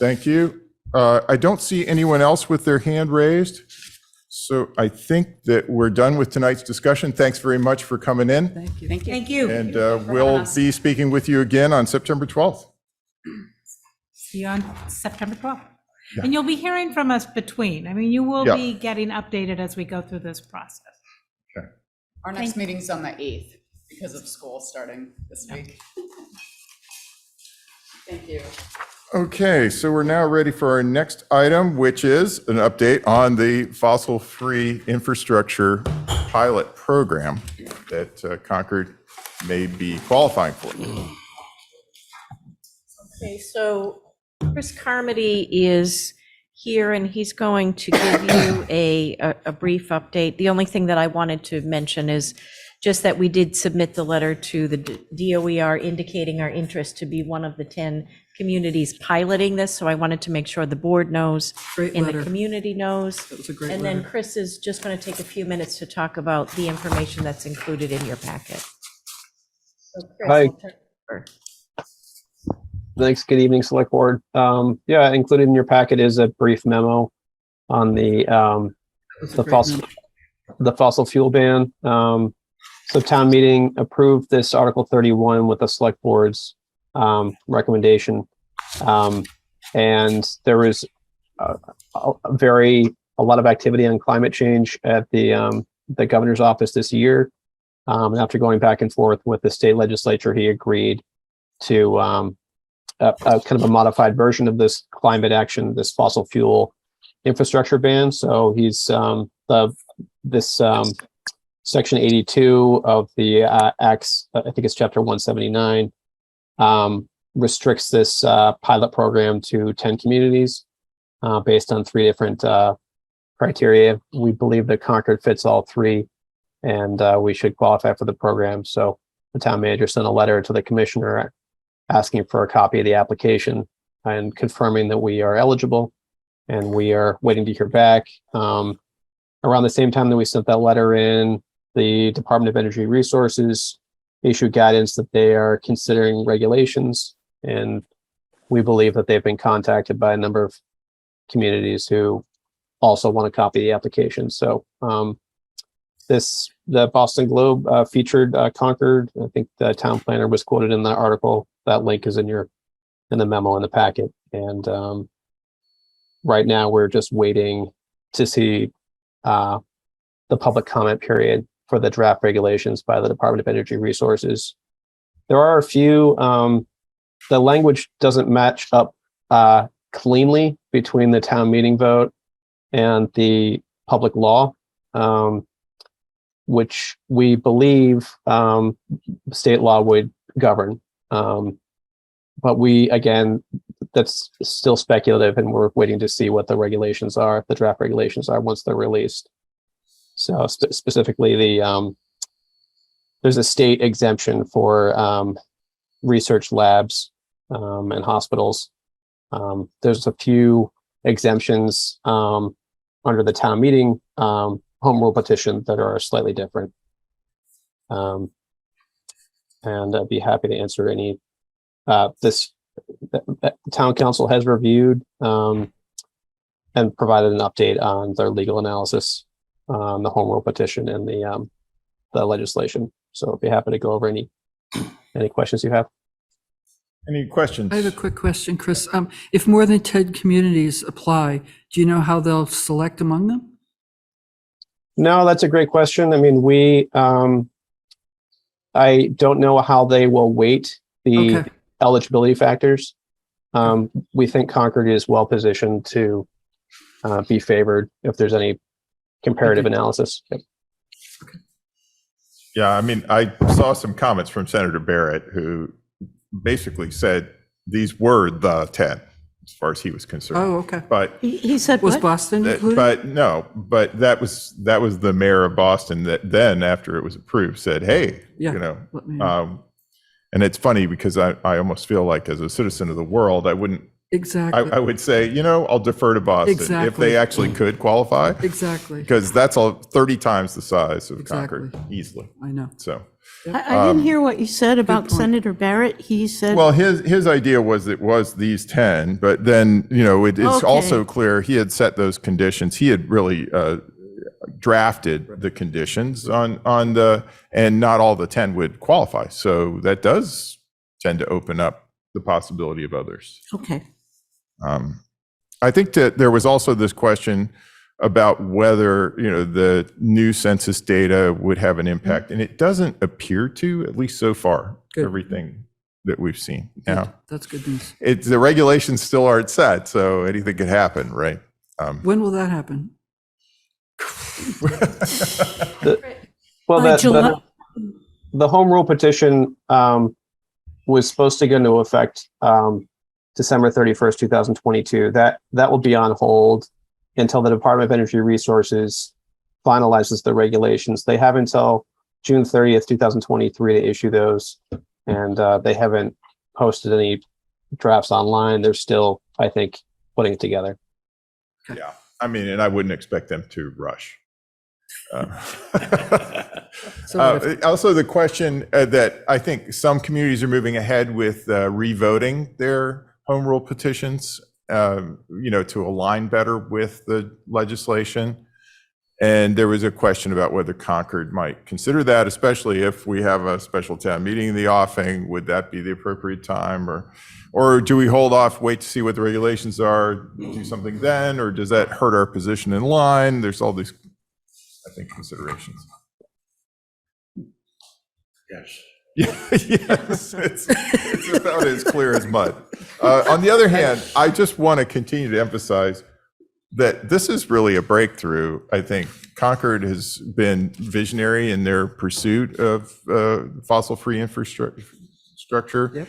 Thank you. I don't see anyone else with their hand raised. So I think that we're done with tonight's discussion. Thanks very much for coming in. Thank you. Thank you. Thank you. And we'll be speaking with you again on September 12th. See you on September 12th. And you'll be hearing from us between. I mean, you will Yeah. be getting updated as we go through this process. Our next meeting's on the 8th because of school starting this week. Thank you. Okay, so we're now ready for our next item, which is an update on the fossil-free infrastructure pilot program that Concord may be qualifying for. Okay, so Chris Carmody is here and he's going to give you a brief update. The only thing that I wanted to mention is just that we did submit the letter to the DOER indicating our interest to be one of the 10 communities piloting this. So I wanted to make sure the board knows Great and letter. the community knows. That was a great And then letter. Chris is just going to take a few minutes to talk about the information that's included in your packet. So Chris, Hi. I'll turn it over. Thanks. Good evening, Select Board. Yeah, included in your packet is a brief memo on the That's a the great fossil memo. the fossil fuel ban. So town meeting approved this Article 31 with the Select Board's recommendation, and there was a lot of activity on climate change at the governor's office this year. And after going back and forth with the state legislature, he agreed to a kind of a modified version of this climate action, this fossil fuel infrastructure ban. So he's this Section 82 of the Acts, I think it's Chapter 179, restricts this pilot program to 10 communities based on 3 different criteria. We believe that Concord fits all 3, and we should qualify for the program. So the town manager sent a letter to the commissioner asking for a copy of the application and confirming that we are eligible, and we are waiting to hear back. Around the same time that we sent that letter in, the Department of Energy Resources issued guidance that they are considering regulations, and we believe that they've been contacted by a number of communities who also want to copy the application. So the Boston Globe featured Concord. I think the town planner was quoted in the article. That link is in the memo in the packet. And right now we're just waiting to see the public comment period for the draft regulations by the Department of Energy Resources. There are a few, the language doesn't match up cleanly between the town meeting vote and the public law, which we believe state law would govern. But again, that's still speculative, and we're waiting to see what the regulations are, the draft regulations are once they're released. So specifically, there's a state exemption for research labs and hospitals. There's a few exemptions under the town meeting home rule petition that are slightly different. And I'd be happy to answer any. The town council has reviewed and provided an update on their legal analysis on the home rule petition and the legislation. So I'd be happy to go over any questions you have. Any questions? I have a quick question, Chris. If more than 10 communities apply, do you know how they'll select among them? No, that's a great question. I mean, I don't know how they will weight the Okay. eligibility factors. We think Concord is well positioned to be favored if there's any comparative analysis. Yep. Yeah, I mean, I saw some comments from Senator Barrett, who basically said these were the 10 as far as he was concerned. Oh, okay. But He said Was what? Boston included? but that was the mayor of Boston that then, after it was approved, said, hey, Yeah, you know, let me know. and it's funny because I almost feel like as a citizen of the world, I wouldn't, Exactly. I would say, you know, I'll defer to Boston if Exactly. they actually could qualify, Exactly. because that's all 30 times the size of Exactly. Concord easily. I know. So, I didn't hear what you said about point. Senator Barrett. He said, well, his idea was it was these 10, but then, you know, it's Okay. also clear he had set those conditions. He had really drafted the conditions on the, and not all the 10 would qualify. So that does tend to open up the possibility of others. okay. I think that there was also this question about whether, you know, the new census data would have an impact, and it doesn't appear to, at least so far, Good. everything that we've seen. Now, That's good news. the regulations still aren't set, so anything could happen, right? When will that happen? Well, By July. the home rule petition was supposed to go into effect December 31st, 2022. That will be on hold until the Department of Energy Resources finalizes the regulations. They have until June 30th, 2023 to issue those, and they haven't posted any drafts online. They're still, I think, putting it together. Yeah, I mean, and I wouldn't expect them to rush. Also, the question that I think some communities are moving ahead with revoting their home rule petitions, you know, to align better with the legislation. And there was a question about whether Concord might consider that, especially if we have a special town meeting in the offing. Would that be the appropriate time, or do we hold off, wait to see what the regulations are, do something then, or does that hurt our position in line? There's all these, I think, considerations. Yes. Yes, it's about as clear as mud. On the other hand, I just want to continue to emphasize that this is really a breakthrough. I think Concord has been visionary in their pursuit of fossil-free infrastructure. Yep.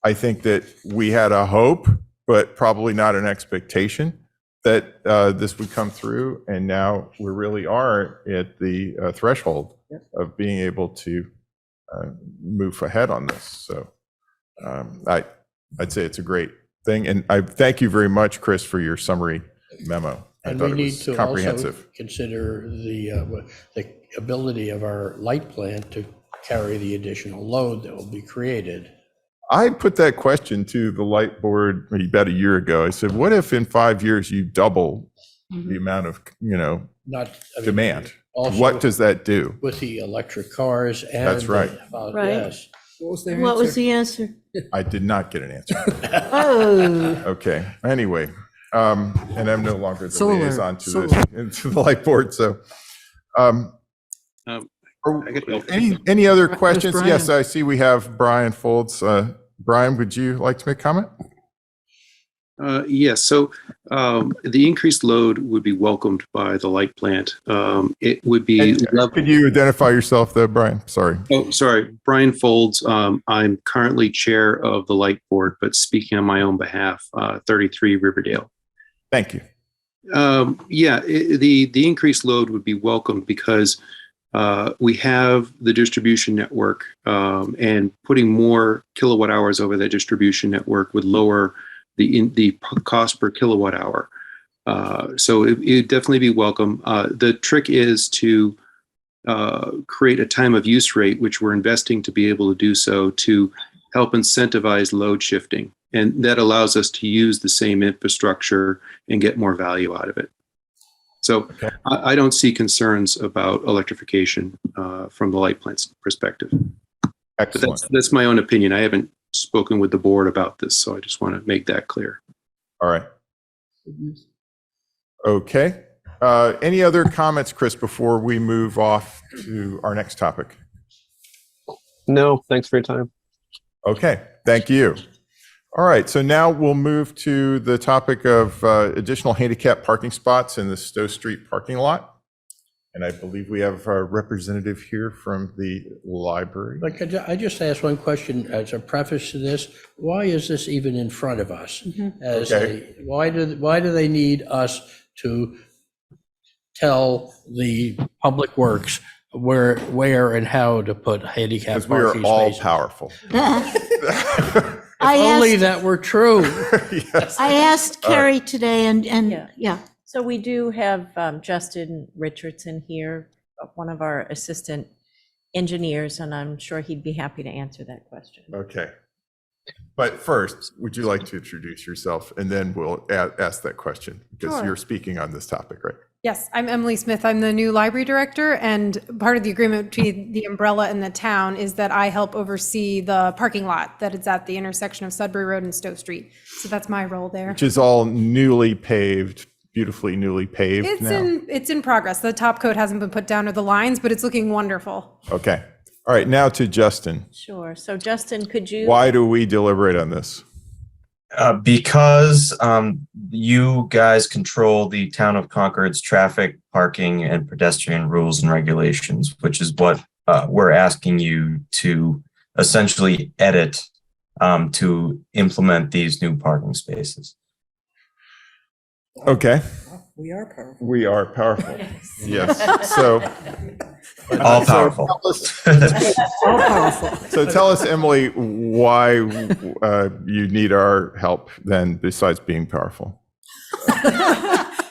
I think that we had a hope, but probably not an expectation that this would come through. And now we really are at the threshold of being able to move ahead on this. So I'd say it's a great thing. And I thank you very much, Chris, for your summary memo. I And thought we it need was to also comprehensive. consider the ability of our light plant to carry the additional load that will be created. I put that question to the light board maybe about a year ago. I said, what if in 5 years you double the amount of, you know, Not, I mean, demand? also What does that do? with the electric cars and. That's right. Right. Yes. What was their What was answer? the answer? I did not get an answer. Oh, Okay, anyway, and I'm no longer the Solar, liaison to solar. to the light board, so. I guess- Any other Yes, questions? Brian. Yes, I see we have Brian Folds. Brian, would you like to make a comment? Yes, so the increased load would be welcomed by the light plant. It would be. Could you identify yourself though, Brian? Sorry. Oh, sorry, Brian Folds. I'm currently chair of the light board, but speaking on my own behalf, 33 Riverdale. Thank you. The increased load would be welcomed because we have the distribution network, and putting more kilowatt hours over that distribution network would lower the cost per kilowatt hour. So it'd definitely be welcome. The trick is to create a time of use rate, which we're investing to be able to do so, to help incentivize load shifting. And that allows us to use the same infrastructure and get more value out of it. So I don't see concerns about electrification from the light plant's perspective. Excellent. But that's my own opinion. I haven't spoken with the board about this, so I just want to make that clear. All right. Okay. Any other comments, Chris, before we move off to our next topic? No, thanks for your time. Okay, thank you. All right, so now we'll move to the topic of additional handicap parking spots in the Stowe Street parking lot. And I believe we have a representative here from the library. Like, I just asked one question as a preface to this. Why is this even in front of us? As why do they need us to tell the Public Works where and how to put handicap Because we are parking all spaces? powerful. Only that were true. Yes. I asked All right. Carrie today and yeah. So we do have Justin Richardson here, one of our assistant engineers, and I'm sure he'd be happy to answer that question. Okay. But first, would you like to introduce yourself, and then we'll ask that question, because Sure. you're speaking on this topic, right? Yes, I'm Emily Smith. I'm the new library director, and part of the agreement between the umbrella and the town is that I help oversee the parking lot that is at the intersection of Sudbury Road and Stowe Street. So that's my role there. Which is all newly paved, beautifully newly paved now. It's in progress. The top coat hasn't been put down or the lines, but it's looking wonderful. Okay. All right, now to Justin. Sure. So Justin, could you? Why do we deliberate on this? Because you guys control the town of Concord's traffic, parking, and pedestrian rules and regulations, which is what we're asking you to essentially edit to implement these new parking spaces. Okay. We are powerful. We are powerful. Yes. So. All powerful. All powerful. So tell us, Emily, why you need our help then, besides being powerful.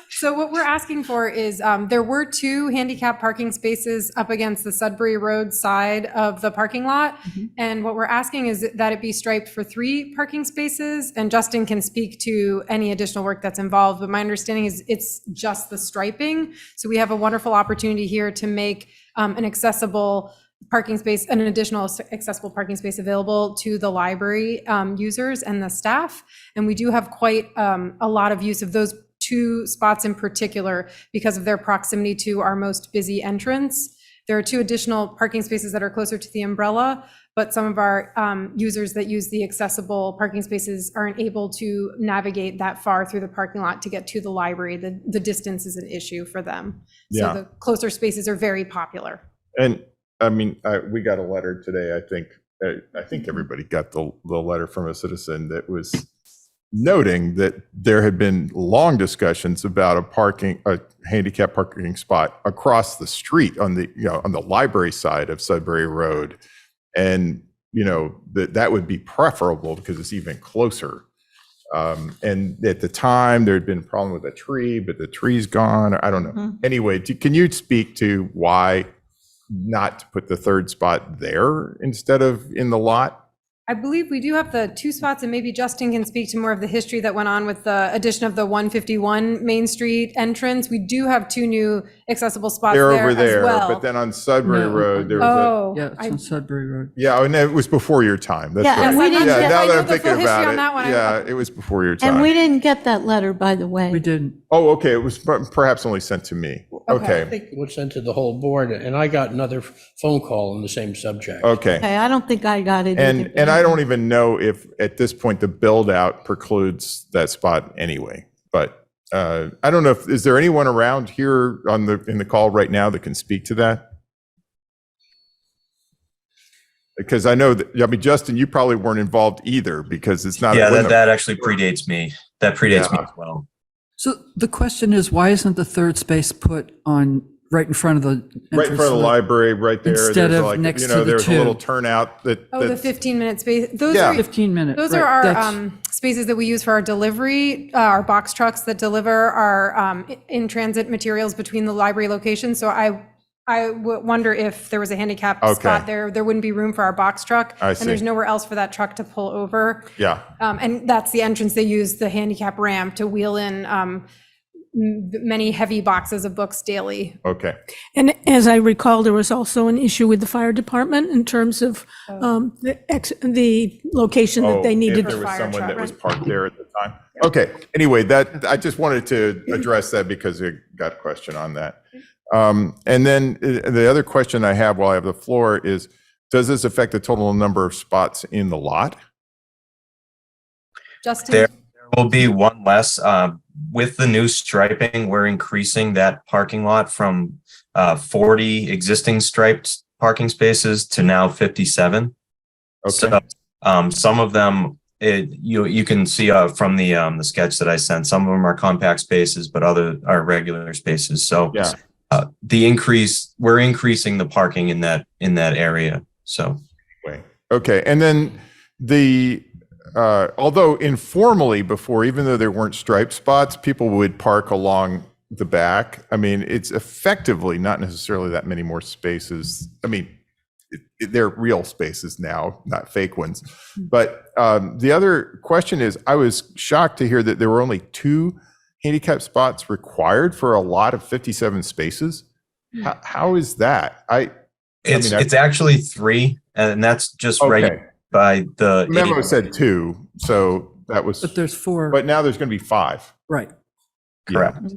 So what we're asking for is, there were 2 handicap parking spaces up against the Sudbury Road side of the parking lot. And what we're asking is that it be striped for 3 parking spaces, and Justin can speak to any additional work that's involved. But my understanding is it's just the striping. So we have a wonderful opportunity here to make an accessible parking space, an additional accessible parking space available to the library users and the staff. And we do have quite a lot of use of those 2 spots in particular because of their proximity to our most busy entrance. There are 2 additional parking spaces that are closer to the umbrella, but some of our users that use the accessible parking spaces aren't able to navigate that far through the parking lot to get to the library. The distance is an issue for them. Yeah. So the closer spaces are very popular. And I mean, we got a letter today, I think everybody got the letter from a citizen that was noting that there had been long discussions about a handicap parking spot across the street on the library side of Sudbury Road. And, that would be preferable because it's even closer. And at the time there had been a problem with a tree, but the tree's gone. I don't know. Anyway, can you speak to why not to put the 3rd spot there instead of in the lot? I believe we do have the 2 spots, and maybe Justin can speak to more of the history that went on with the addition of the 151 Main Street entrance. We do have 2 new accessible spots They're there over there, as well. but then on Sudbury No. Road, there was Yeah, it's on Sudbury Road. yeah, and it was before your time. That's Yeah, right. and we didn't Yeah, get- now I that know I'm the thinking full history about on it, that one. yeah, it was before your time. And we didn't get that letter, by the way. We didn't. Oh, okay, it was perhaps only sent to me. I Okay, think it was sent to the whole board, and I got another phone call on the same subject. okay. Okay, I don't think I got it either. And I don't even know if at this point the build out precludes that spot anyway. But I don't know is there anyone around here in the call right now that can speak to that? Because I know that, Justin, you probably weren't involved either because it's not. Yeah, that actually predates me. That predates me as well. So the question is, why isn't the 3rd space put on right in front of the Right in front of the library, right there. Instead There's of like, next you to know, the there's a little two. turnout that. Oh, the that's- 15-minute space. Those Yeah. are 15-minute. those are our spaces that we use for our delivery, our box trucks that deliver our in-transit materials between the library locations. So I wonder if there was a handicapped spot there, there wouldn't be room for our box truck. I And there's see. nowhere else for that truck to pull over. Yeah. And that's the entrance. They use the handicap ramp to wheel in many heavy boxes of books daily. Okay. And as I recall, there was also an issue with the fire department in terms of the location that they needed. If there was someone that was parked there at the time. Okay, anyway, that, I just wanted to address that because I got a question on that. And then the other question I have while I have the floor is, does this affect the total number of spots in the lot? Justin? There will be one less. With the new striping, we're increasing that parking lot from 40 existing striped parking spaces to now 57. Okay. So some of them, you can see from the sketch that I sent, some of them are compact spaces, but other are regular spaces. So Yeah. we're increasing the parking in that area. So. Okay, and then although informally before, even though there weren't striped spots, people would park along the back. I mean, it's effectively not necessarily that many more spaces. I mean, they're real spaces now, not fake ones. But the other question is, I was shocked to hear that there were only 2 handicap spots required for a lot of 57 spaces. How is that? It's actually 3, and that's just right by the memo said 2, so that was. But there's 4. But now there's going to be 5. Right. Correct. Yeah.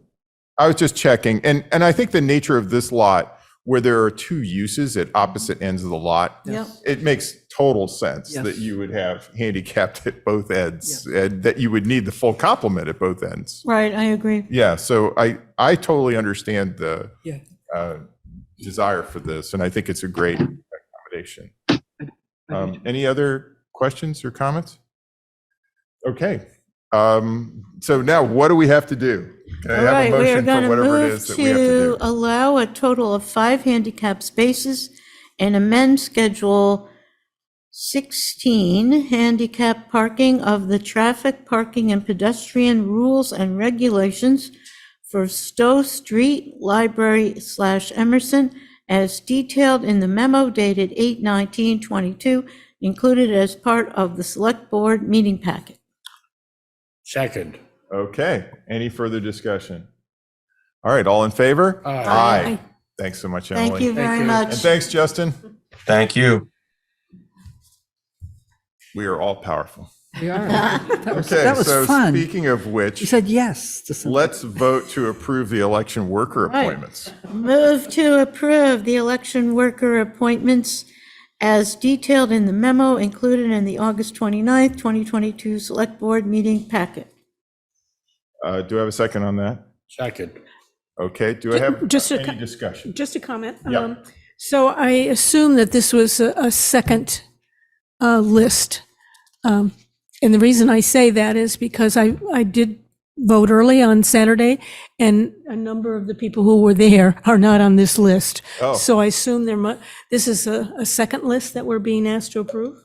I was just checking, and I think the nature of this lot, where there are 2 uses at opposite ends of the lot, Yep. it makes total sense Yes. that you would have handicapped at both ends, and that you would need the full complement at both ends. Right, I agree. Yeah, so I totally understand the Yeah. desire for this, and I think it's a great accommodation. Any other questions or comments? Okay, so now what do we have to do? Can I All have right, a we are motion going for to whatever it move is that we have to do? to allow a total of 5 handicap spaces and amend Schedule 16, handicap parking of the traffic, parking, and pedestrian rules and regulations for Stowe Street, Library/Emerson, as detailed in the memo dated 8/19/22, included as part of the Select Board meeting packet. Second. Okay, any further discussion? All right, all in favor? Aye. Thanks so much, Emily. Thank you very And much. thanks, Justin. Thank you. We are all powerful. We are. That was So fun. speaking of You which, said yes to something. let's vote to approve the election worker Right. appointments. Move to approve the election worker appointments as detailed in the memo included in the August 29th, 2022 Select Board meeting packet. Do I have a second on that? Second. Okay, do I have Just a any discussion? Just a comment. Yeah. So I assume that this was a second list. And the reason I say that is because I did vote early on Saturday, and a number of the people who were there are not on this list. Oh. So I assume this is a second list that we're being asked to approve?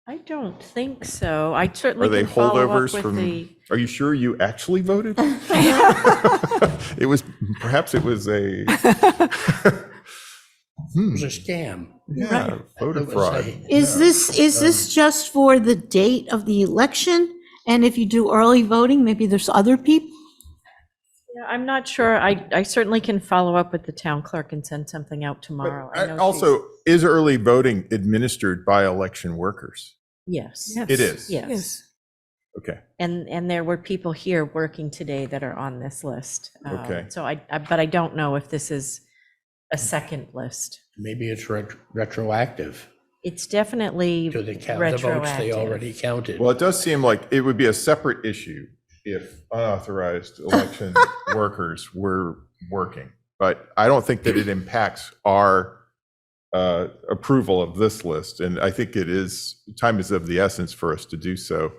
I don't think so. I Are certainly they can follow up holdovers with from, the. are you sure you actually voted? Perhaps it was a, It was a scam. yeah, voter It was fraud. Is this just for the date of the election? And if you do early voting, maybe there's other people? Yeah, I'm not sure. I certainly can follow up with the town clerk and send something out tomorrow. I know Also, is early voting administered by election workers? Yes. It is? Yes. Okay, And there were people here working today that are on this list. Okay. So but I don't know if this is a second list. Maybe it's retroactive It's definitely to the votes they retroactive. already counted. well, it does seem like it would be a separate issue if unauthorized election workers were working. But I don't think that it impacts our approval of this list. And I think time is of the essence for us to do so.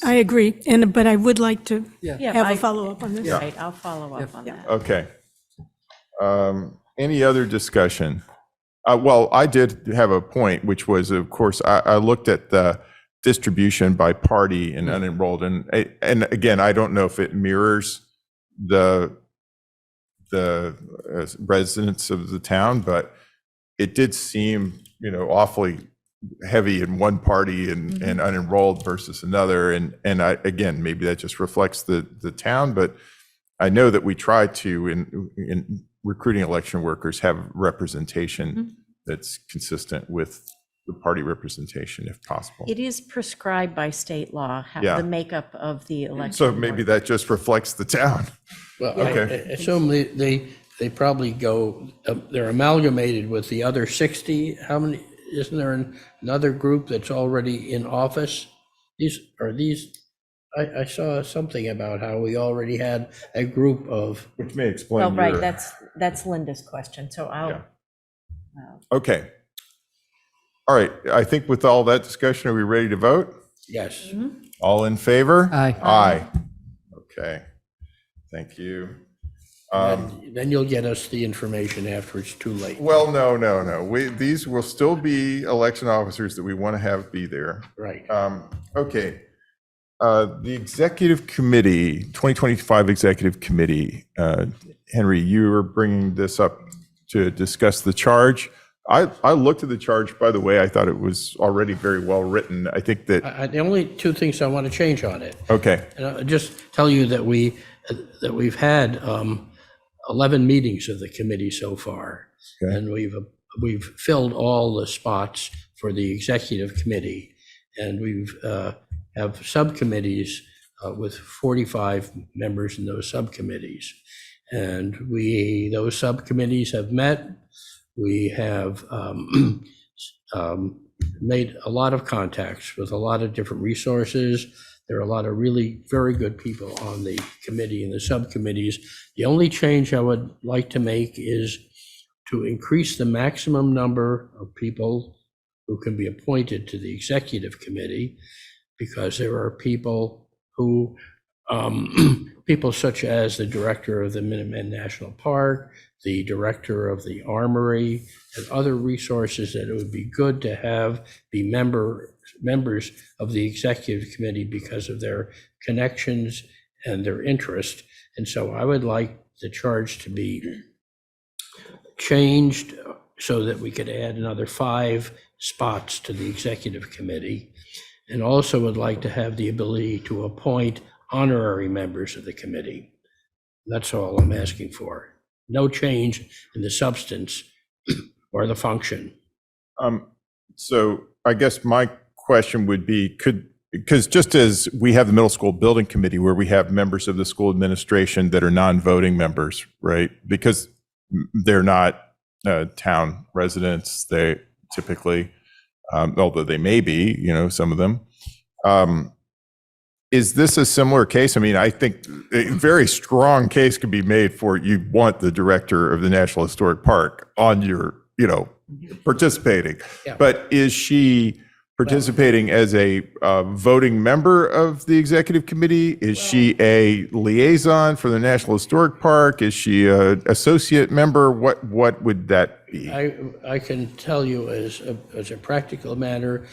I agree, but I would like to Yeah. Yeah, have a I- follow-up on this. Right, I'll follow up on that. Okay. Any other discussion? Well, I did have a point, which was, of course, I looked at the distribution by party and unenrolled, and again, I don't know if it mirrors the residents of the town, but it did seem, awfully heavy in one party and unenrolled versus another. And again, maybe that just reflects the town, but I know that we try to, in recruiting election workers, have representation that's consistent with the party representation if possible. It is prescribed by state law, Yeah. the makeup of the election. So maybe that just reflects the town. Well, Okay. I assume they probably go, they're amalgamated with the other 60. How many, isn't there another group that's already in office? I saw something about how we already had a group of, Which may explain Well, right, your- that's Linda's question, so Yeah. Okay. All right, I think with all that discussion, are we ready to vote? yes. All in favor? Aye. Aye. Okay, thank you. Then you'll get us the information after it's too late. Well, no. These will still be election officers that we want to have be there. Right. Okay. The Executive Committee, 2025 Executive Committee, Henry, you were bringing this up to discuss the charge. I looked at the charge, by the way, I thought it was already very well written. I think that, The only two things I want to change on it. okay, And I'll just tell you that we've had 11 meetings of the committee so far. Okay. And we've filled all the spots for the executive committee. And we've have subcommittees with 45 members in those subcommittees. And those subcommittees have met. We have made a lot of contacts with a lot of different resources. There are a lot of really very good people on the committee and the subcommittees. The only change I would like to make is to increase the maximum number of people who can be appointed to the executive committee, because there are people who, people such as the director of the Minuteman National Park, the director of the Armory, and other resources that it would be good to have be members of the executive committee because of their connections and their interest. And so I would like the charge to be changed so that we could add another 5 spots to the executive committee, and also would like to have the ability to appoint honorary members of the committee. That's all I'm asking for. No change in the substance or the function. so I guess my question would be, because just as we have the middle school building committee where we have members of the school administration that are non-voting members, right? Because they're not town residents, they typically, although they may be, some of them. Is this a similar case? I mean, I think a very strong case could be made for you want the director of the National Historic Park on your, participating. Yeah. But is she participating as a voting member of the executive committee? Is she a liaison for the National Historic Park? Is she an associate member? What would that be? I can tell you as a practical matter,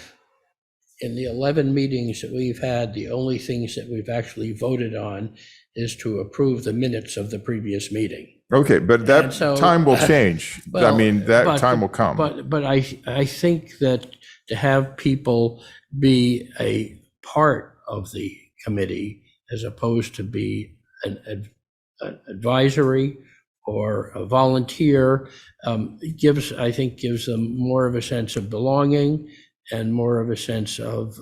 in the 11 meetings that we've had, the only things that we've actually voted on is to approve the minutes of the previous meeting. Okay, but that And so, time will change. Well, I mean, that but- time will come. But I think that to have people be a part of the committee as opposed to be an advisory or a volunteer gives them more of a sense of belonging and more of a sense of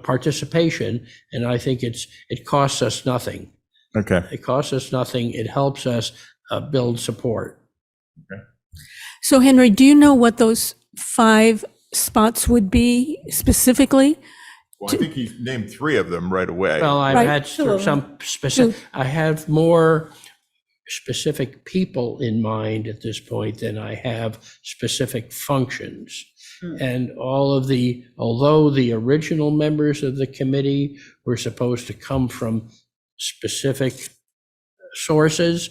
participation. And I think it costs us nothing. Okay. It costs us nothing. It helps us build support. So Henry, do you know what those 5 spots would be specifically? Well, I think he named 3 of them right away. Well, I've Right, had sure. some specific, I have more specific people in mind at this point than I have specific functions. And although the original members of the committee were supposed to come from specific sources,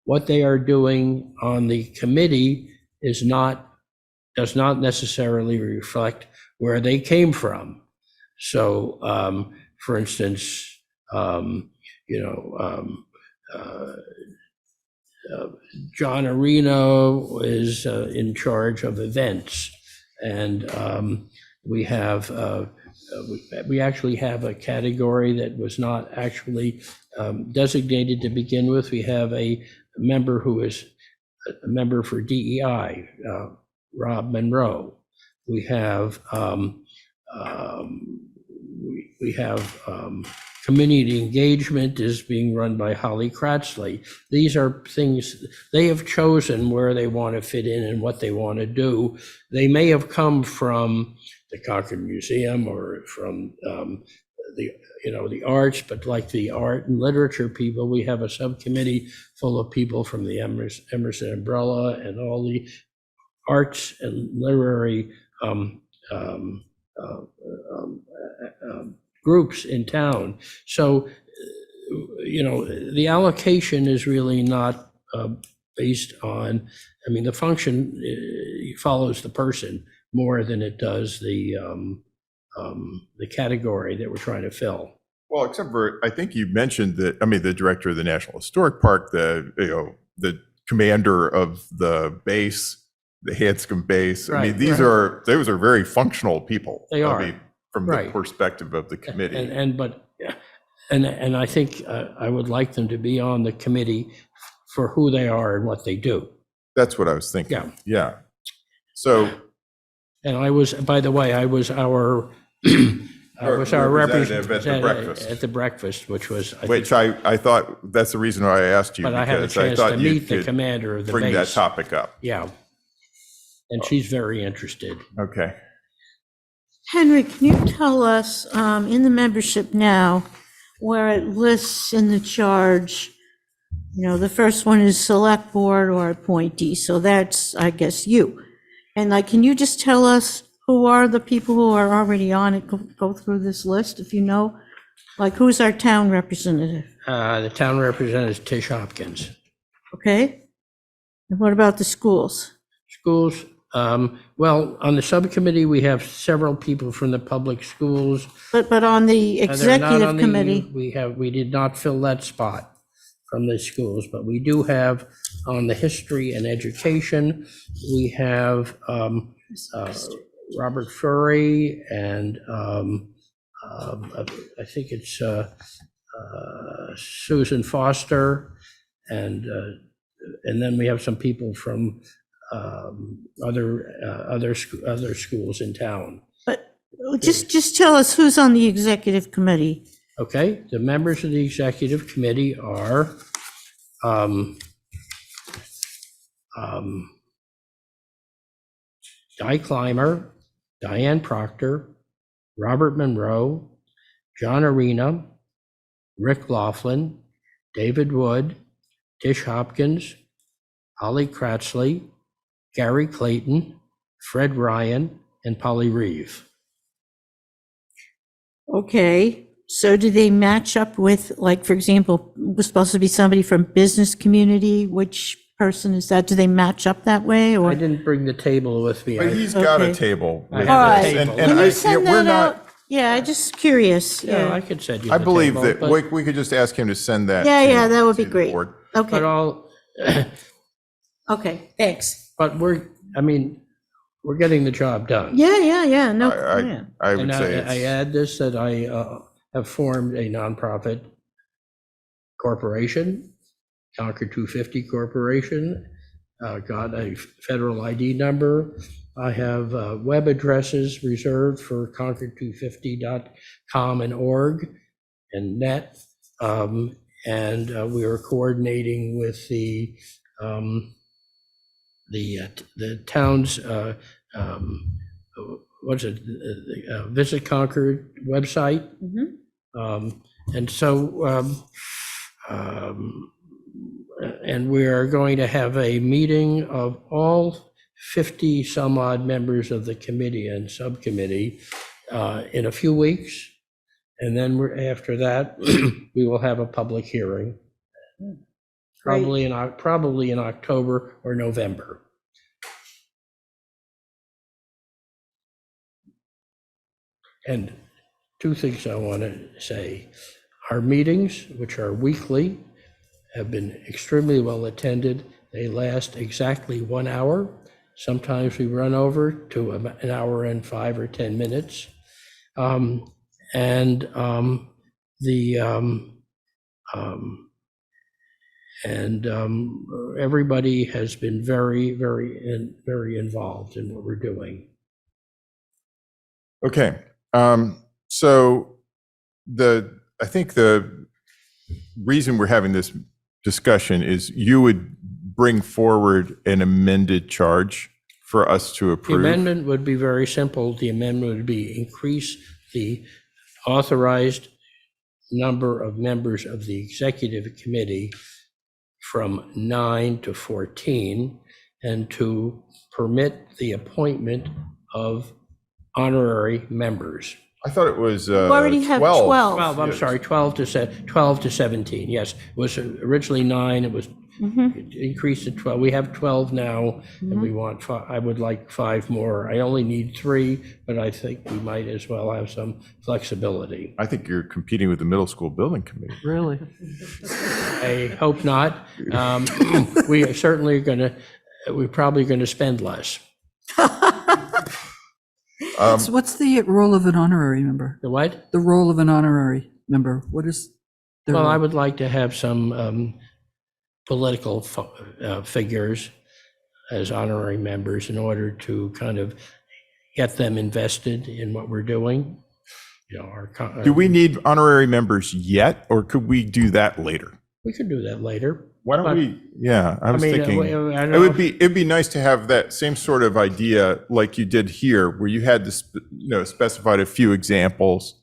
what they are doing on the committee does not necessarily reflect where they came from. So, for instance, John Arena is in charge of events, and we actually have a category that was not actually designated to begin with. We have a member who is a member for DEI, Rob Monroe. We have community engagement is being run by Holly Kratzley. These are things they have chosen where they want to fit in and what they want to do. They may have come from the Concord Museum or from the arts, but like the art and literature people, we have a subcommittee full of people from the Emerson Umbrella and all the arts and literary groups in town. So, the allocation is really not based on, the function follows the person more than it does the category that we're trying to fill. Well, except for, I think you mentioned that, the director of the National Historic Park, the commander of the base, the Hanscom base. Right, those are very functional people. They are. From the perspective of the committee. And I think I would like them to be on the committee for who they are and what they do. That's what I was thinking. Yeah. So. And I was our representative at the breakfast, which was. I thought that's the reason why I asked you. But I had a chance to meet the commander of the base. Bring that topic up. Yeah. And she's very interested. Okay. Henry, can you tell us, in the membership now, where it lists in the charge, the first one is select board or appointee, so that's, I guess, you. And can you just tell us who are the people who are already on it? Go through this list, if you know. Who's our town representative? The town representative is Tish Hopkins. Okay. And what about the schools? Schools. Well, on the subcommittee, we have several people from the public schools. But on the executive committee? We did not fill that spot from the schools, but we do have on the history and education, we have Robert Furry and I think it's Susan Foster, and then we have some people from other schools in town. But just tell us who's on the executive committee. Okay, the members of the executive committee are Guy Clymer, Diane Proctor, Robert Monroe, John Arena, Rick Laughlin, David Wood, Tish Hopkins, Holly Kratzley, Gary Clayton, Fred Ryan, and Polly Reeve. Okay, so do they match up with, for example, was supposed to be somebody from business community? Which person is that? Do they match up that way? Or I didn't bring the table with me. But he's got a table. I have a table. Can you send that out? Yeah, I'm just curious. Yeah, I could send you I the believe table, that but- we could just ask him to send that. Yeah, to- that would be to the great. board. But Okay, okay, thanks. but we're getting the job done. Yeah, no, I- yeah. I would And say I it's, add this, that I have formed a nonprofit corporation, Concord 250 Corporation, got a federal ID number. I have web addresses reserved for concord250.com and org and net. And we are coordinating with the town's Visit Concord website. And so and we are going to have a meeting of all 50 some odd members of the committee and subcommittee in a few weeks. And then after that, we will have a public hearing, probably in October or November. And two things I want to say. Our meetings, which are weekly, have been extremely well attended. They last exactly 1 hour. Sometimes we run over to an hour and 5 or 10 minutes. Everybody has been very involved in what we're doing. Okay. So I think the reason we're having this discussion is you would bring forward an amended charge for us to The approve. amendment would be very simple. The amendment would be increase the authorized number of members of the executive committee from 9 to 14, and to permit the appointment of honorary members. I thought it was We already have 12. 12. I'm sorry, 12 to 17, yes. It was originally 9, it was increased to 12. We have 12 now, and we want 5. I would like 5 more. I only need 3, but I think we might as well have some flexibility. I think you're competing with the middle school building committee. Really? I hope not. We are certainly we're probably going to spend less. So what's the role of an honorary member? The what? The role of an honorary member? What is their Well, role? I would like to have some political figures as honorary members in order to kind of get them invested in what we're doing. You know, Do we need honorary members yet, or could we do that later? We could do that later. Why don't we? Yeah, I was thinking I it know- would be, it'd be nice to have that same sort of idea like you did here, where you had this, specified a few examples,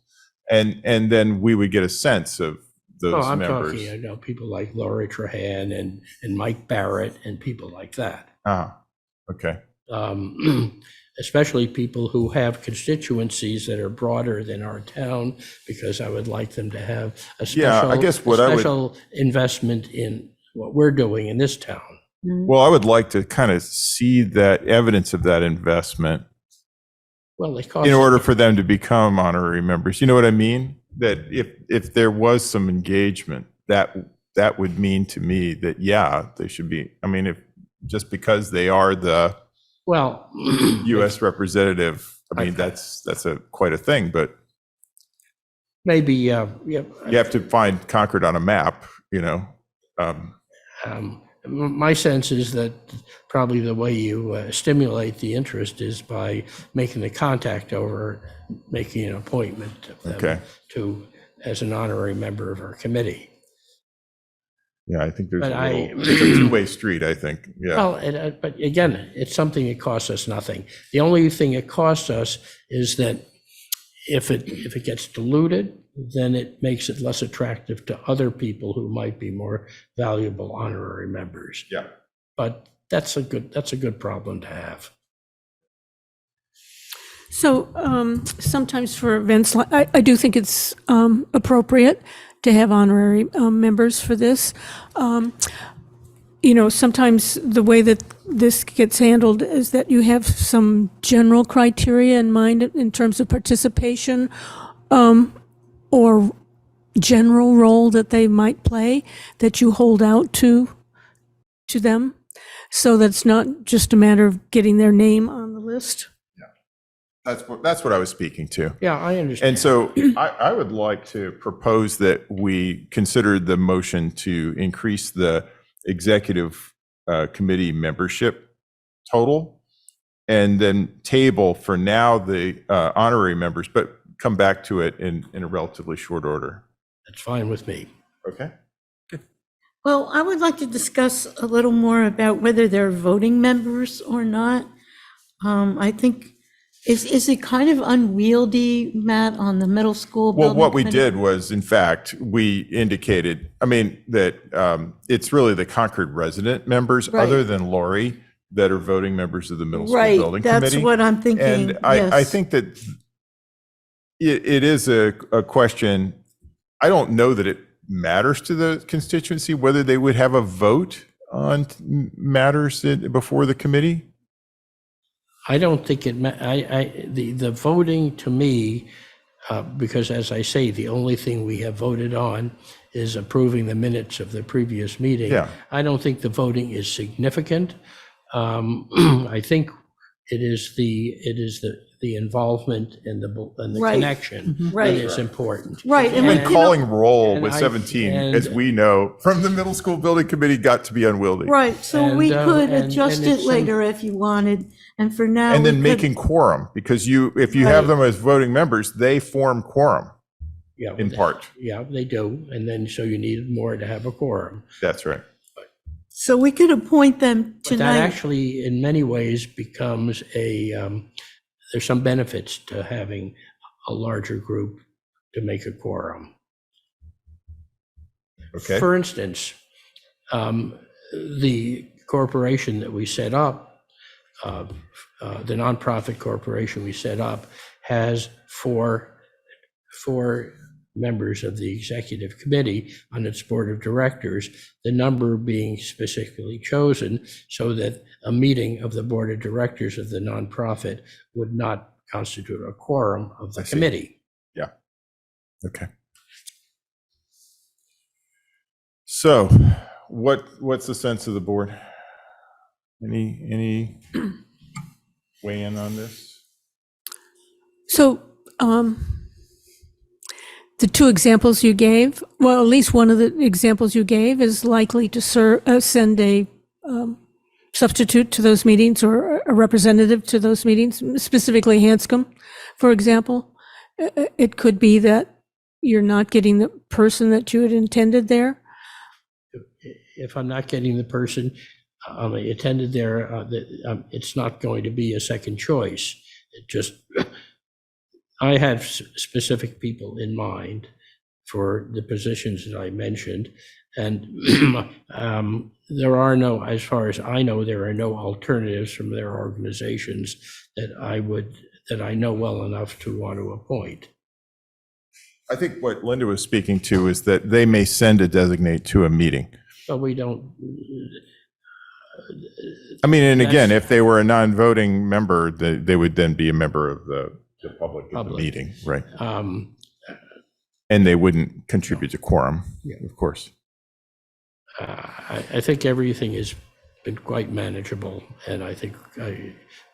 and then we would get a sense of those Oh, I'm members. talking, people like Lori Trahan and Mike Barrett and people like that. Ah, okay. Especially people who have constituencies that are broader than our town, because I would like them to have a Yeah, I guess what I would- special investment in what we're doing in this town. Well, I would like to kind of see that evidence of that investment Well, they cost. in order for them to become honorary members. You know what I mean? That if there was some engagement, that would mean to me that, yeah, they should be. I mean, if just because they are the Well, U.S. representative, I mean, that's quite a thing, but maybe, you have to find Concord on a map, my sense is that probably the way you stimulate the interest is by making the contact over, making an appointment of them Okay. as an honorary member of our committee. Yeah, I think there's But it's a two-way street, I think. Yeah. Well, but again, it's something that costs us nothing. The only thing it costs us is that if it gets diluted, then it makes it less attractive to other people who might be more valuable honorary members. Yeah. But that's a good problem to have. So sometimes for events, I do think it's appropriate to have honorary members for this. Sometimes the way that this gets handled is that you have some general criteria in mind in terms of participation or general role that they might play that you hold out to them. So that's not just a matter of getting their name on the list. That's what I was speaking to. Yeah, I understand. And so I would like to propose that we consider the motion to increase the executive committee membership total, and then table for now the honorary members, but come back to it in a relatively short order. That's fine with me. Okay. Well, I would like to discuss a little more about whether they're voting members or not. I think, is it kind of unwieldy, Matt, on the middle school Well, building what we committee? did was, in fact, we indicated, that it's really the Concord resident members, Right. other than Lori, that are voting members of the middle school Right, building that's committee. what I'm thinking, And I yes. think that it is a question. I don't know that it matters to the constituency whether they would have a vote on matters before the committee. I don't think the voting to me, because as I say, the only thing we have voted on is approving the minutes of the previous meeting. Yeah. I don't think the voting is significant. I think it is the involvement and the Right. connection Right. that is important. Right, and And we calling roll and with I- 17, and- as we know from the middle school building committee, got to be unwieldy. right, so we And, could and adjust it it's, later if you wanted, and for now. And we then could- making quorum, because if you have Right. them as voting members, they form quorum Yeah, in part. Yeah, they do. And then, so you need more to have a quorum. That's right. So we could appoint them But that tonight. actually, in many ways, becomes there's some benefits to having a larger group to make a quorum. Okay. For instance, the corporation that we set up, the nonprofit corporation we set up, has four members of the executive committee on its board of directors, the number being specifically chosen so that a meeting of the board of directors of the nonprofit would not constitute a quorum of the I see. committee. Yeah. Okay. So what's the sense of the board? Any weigh in on this? So, the two examples you gave, well, at least one of the examples you gave is likely to send a substitute to those meetings or a representative to those meetings, specifically Hanscom, for example. It could be that you're not getting the person that you had intended there. If I'm not getting the person attended there, it's not going to be a second choice. It just, I have specific people in mind for the positions that I mentioned, and there are no, as far as I know, there are no alternatives from their organizations that I know well enough to want to appoint. I think what Linda was speaking to is that they may send a designate to a meeting. But we don't. I mean, and again, if they were a non-voting member, they would then be a member of the public at the meeting, right? And they wouldn't contribute to quorum, of course. I think everything has been quite manageable, and I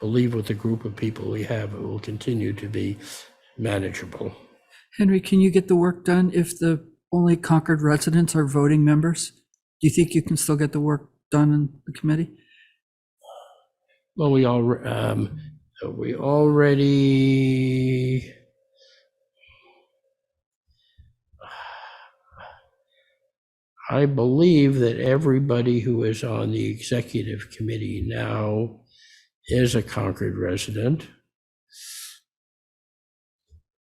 believe with the group of people we have, it will continue to be manageable. Henry, can you get the work done if the only Concord residents are voting members? Do you think you can still get the work done in the committee? Well, we already. I believe that everybody who is on the executive committee now is a Concord resident.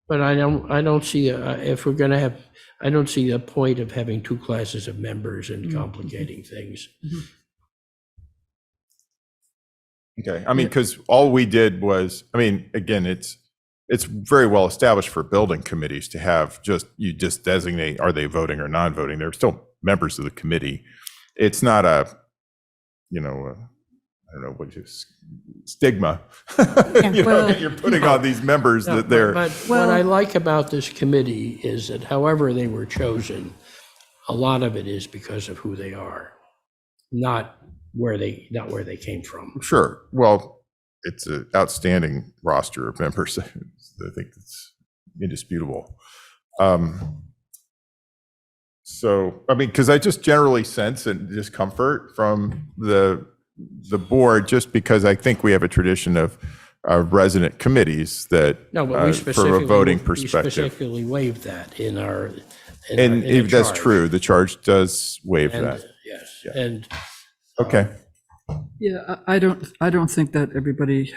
But I don't see, if we're going to have, I don't see the point of having two classes of members and complicating things. Okay, I mean, because all we did was, I mean, again, it's very well established for building committees to have you just designate, are they voting or non-voting? They're still members of the committee. It's not a, I don't know, what is stigma. You're putting on these members No, that they're. But what I like about this committee is that however they were chosen, a lot of it is because of who they are, not where they came from. Sure. Well, it's an outstanding roster of members. I think it's indisputable. So, I mean, because I just generally sense a discomfort from the board, just because I think we have a tradition of resident committees that, No, but we from specifically, a voting we perspective. specifically waived that in our. And if that's true, the charge does waive that. Yes, Yeah. and. Okay. Yeah, I don't think that everybody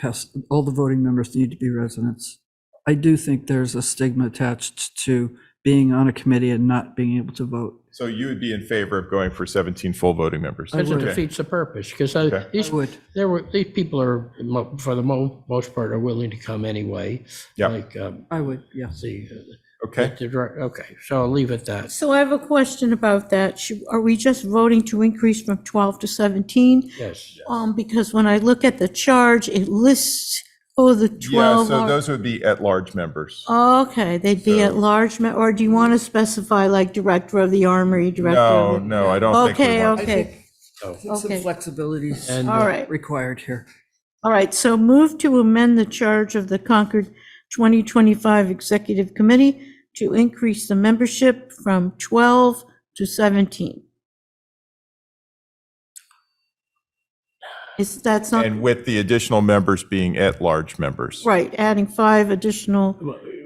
all the voting members need to be residents. I do think there's a stigma attached to being on a committee and not being able to vote. So you would be in favor of going for 17 full voting members? Because it Okay. defeats the purpose, because Okay. these people are, for the most part, are willing to come anyway. Yep. Like, I would, yes. Okay. Okay, so I'll leave it that. So I have a question about that. Are we just voting to increase from 12 to 17? Yes. Because when I look at the charge, it lists, the Yeah, 12 so are. those would be at-large members. Okay, they'd be at large, or do you want to specify like director of the armory, director No, of the? no, I don't think we Okay, want. okay, Some okay. flexibility And, All right. required here. All right, so move to amend the charge of the Concord 2025 Executive Committee to increase the membership from 12 to 17. That's not, And with the additional members being at-large members. right, adding 5 additional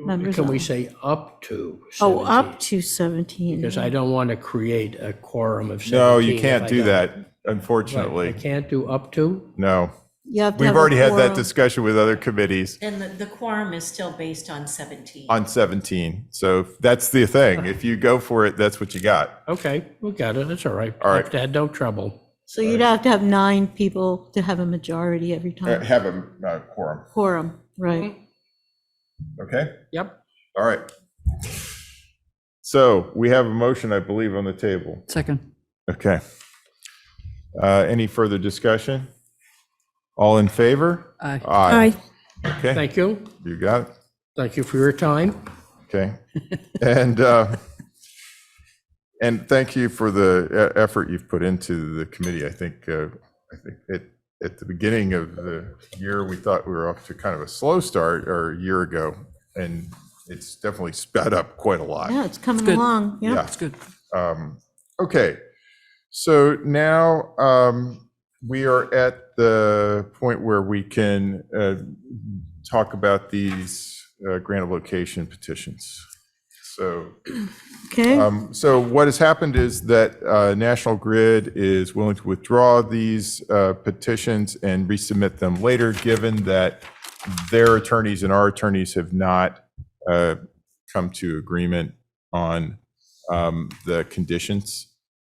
members. Can we on. say up to 17? Oh, up to 17. Because I don't want to create a quorum of 17. No, you if can't I do don't- that, Right, unfortunately. I can't do up to? No. You have to We've have a already had that quorum. discussion with other committees And the quorum is still based on 17. on 17. So that's the thing. If you go for it, that's what you got. Okay, we got it, that's all right. All right. I've had no trouble. So you'd have to have 9 people to have a majority every time. Have a quorum. Quorum, right. Okay? Yep. All right. So we have a motion, I believe, on the table. Second. Okay. Any further discussion? All in favor? Aye. Aye. Okay, Thank you. you got it. Thank you for your time. Okay. And thank you for the effort you've put into the committee. I think at the beginning of the year, we thought we were off to kind of a slow start, or a year ago, and it's definitely sped up quite a lot. Yeah, it's coming good. along, yeah. That's good. Okay, so now we are at the point where we can talk about these grant of location petitions. So, Okay, so what has happened is that National Grid is willing to withdraw these petitions and resubmit them later, given that their attorneys and our attorneys have not come to agreement on the conditions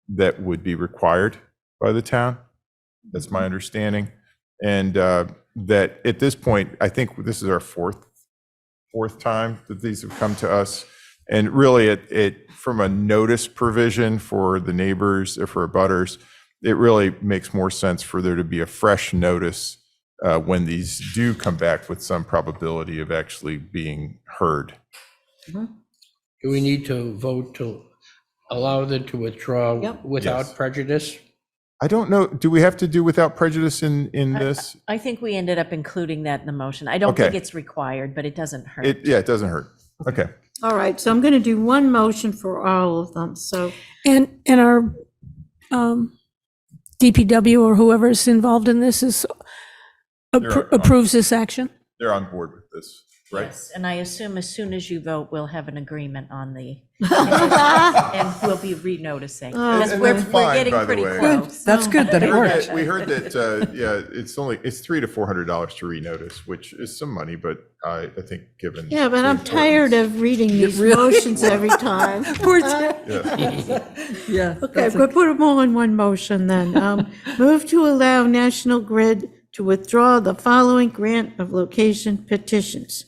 that would be required by the town. That's my understanding. And that at this point, I think this is our fourth time that these have come to us. And really, it from a notice provision for the neighbors, or for abutters, it really makes more sense for there to be a fresh notice when these do come back with some probability of actually being heard. Do we need to vote to allow them to withdraw Yep. without Yes. prejudice? I don't know, do we have to do without prejudice in this? I think we ended up including that in the motion. I don't Okay. think it's required, but it doesn't hurt. Yeah, it doesn't hurt. Okay. all right, so I'm going to do one motion for all of them, so, And our DPW or whoever is involved in this is approves this action? They're on board with this, right? Yes, and I assume as soon as you vote, we'll have an agreement on the, and we'll be re-noticing. Because And we're that's fine, getting by the pretty way. close. That's good that it worked. We heard that, yeah, it's $300 to $400 to renotice, which is some money, but I think given. yeah, but the I'm tired of reading these really- motions every time. Yeah. Yeah. Okay, that's a- we'll put them all in one motion then. Move to allow National Grid to withdraw the following grant of location petitions.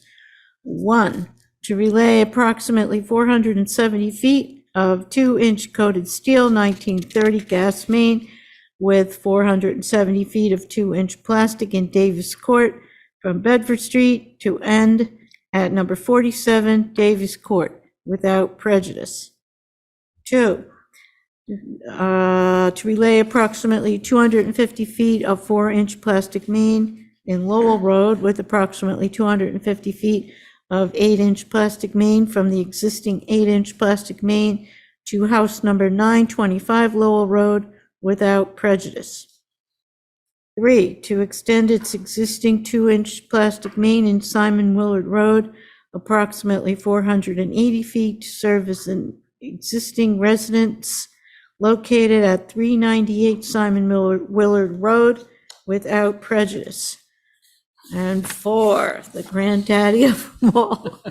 1, to relay approximately 470 feet of 2-inch coated steel 1930 gas main with 470 feet of 2-inch plastic in Davis Court from Bedford Street to end at number 47 Davis Court without prejudice. 2, to relay approximately 250 feet of 4-inch plastic main in Lowell Road with approximately 250 feet of 8-inch plastic main from the existing 8-inch plastic main to house number 925 Lowell Road without prejudice. 3, to extend its existing 2-inch plastic main in Simon Willard Road approximately 480 feet to serve as an existing residence located at 398 Simon Willard Road without prejudice. And 4, the granddaddy of them all,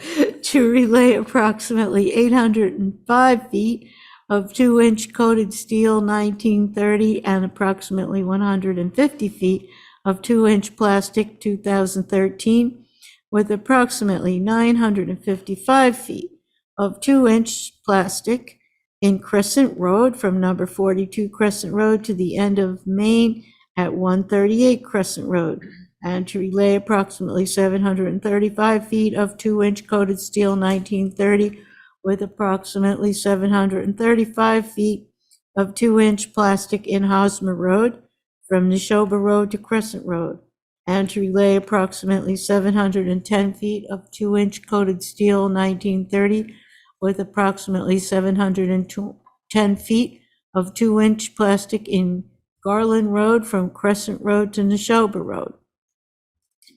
to relay approximately 805 feet of 2-inch coated steel 1930 and approximately 150 feet of 2-inch plastic 2013, with approximately 955 feet of 2-inch plastic in Crescent Road from number 42 Crescent Road to the end of Main at 138 Crescent Road, and to relay approximately 735 feet of 2-inch coated steel 1930 with approximately 735 feet of 2-inch plastic in Hosmer Road from Neshoba Road to Crescent Road, and to relay approximately 710 feet of 2-inch coated steel 1930 with approximately 710 feet of 2-inch plastic in Garland Road from Crescent Road to Neshoba Road,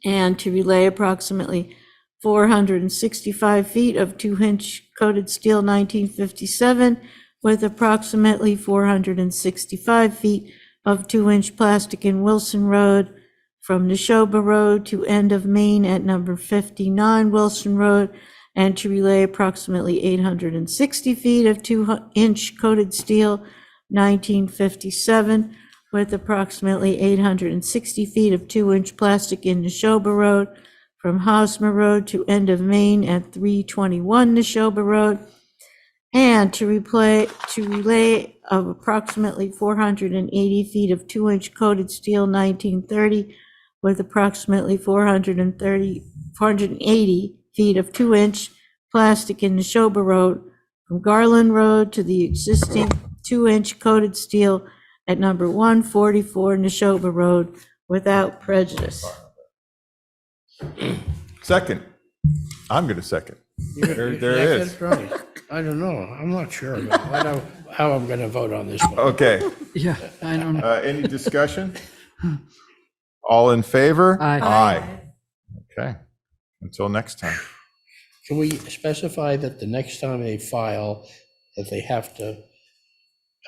and to relay approximately 465 feet of 2-inch coated steel 1957 with approximately 465 feet of 2-inch plastic in Wilson Road from Neshoba Road to end of Main at number 59 Wilson Road, and to relay approximately 860 feet of 2-inch coated steel 1957 with approximately 860 feet of 2-inch plastic in Neshoba Road from Hosmer Road to end of Main at 321 Neshoba Road, and to relay of approximately 480 feet of 2-inch coated steel 1930 with approximately 480 feet of 2-inch plastic in Neshoba Road from Garland Road to the existing 2-inch coated steel at number 144 Neshoba Road without prejudice. Second. I'm going to second. There it is. Right. I don't know. I'm not sure about how I'm going to vote on this one. Okay. Yeah, I don't know. Any discussion? All in favor? Aye. Aye. Okay. Until next time. Can we specify that the next time they file, that they have to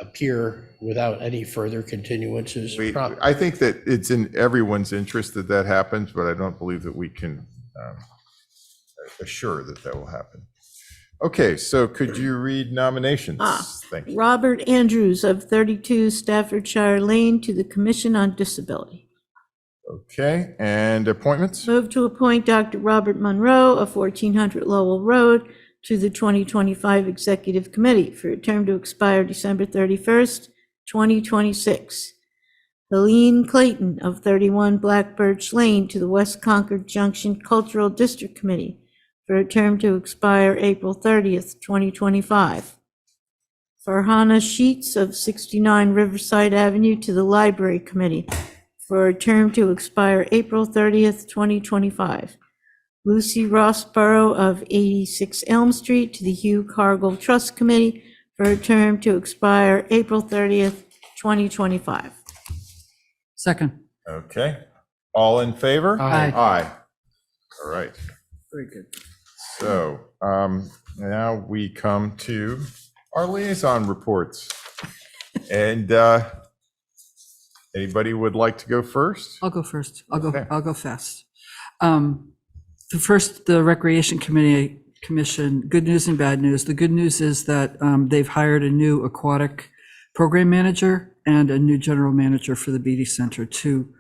appear without any further continuances? I think that it's in everyone's interest that that happens, but I don't believe that we can assure that that will happen. Okay, so could you read nominations? Thank you. Robert Andrews of 32 Staffordshire Lane to the Commission on Disability. Okay, and appointments? Move to appoint Dr. Robert Monroe of 1400 Lowell Road to the 2025 Executive Committee for a term to expire December 31st, 2026. Helene Clayton of 31 Black Birch Lane to the West Concord Junction Cultural District Committee for a term to expire April 30th, 2025. Farhana Sheets of 69 Riverside Avenue to the Library Committee for a term to expire April 30th, 2025. Lucy Rossborough of 86 Elm Street to the Hugh Cargill Trust Committee for a term to expire April 30th, 2025. Second. Okay. All in favor? Aye. Aye. All right. Very good. So now we come to our liaison reports. And anybody would like to go first? I'll go first. Okay. I'll go fast. The Recreation Commission, good news and bad news. The good news is that they've hired a new aquatic program manager and a new general manager for the Beatty Center, two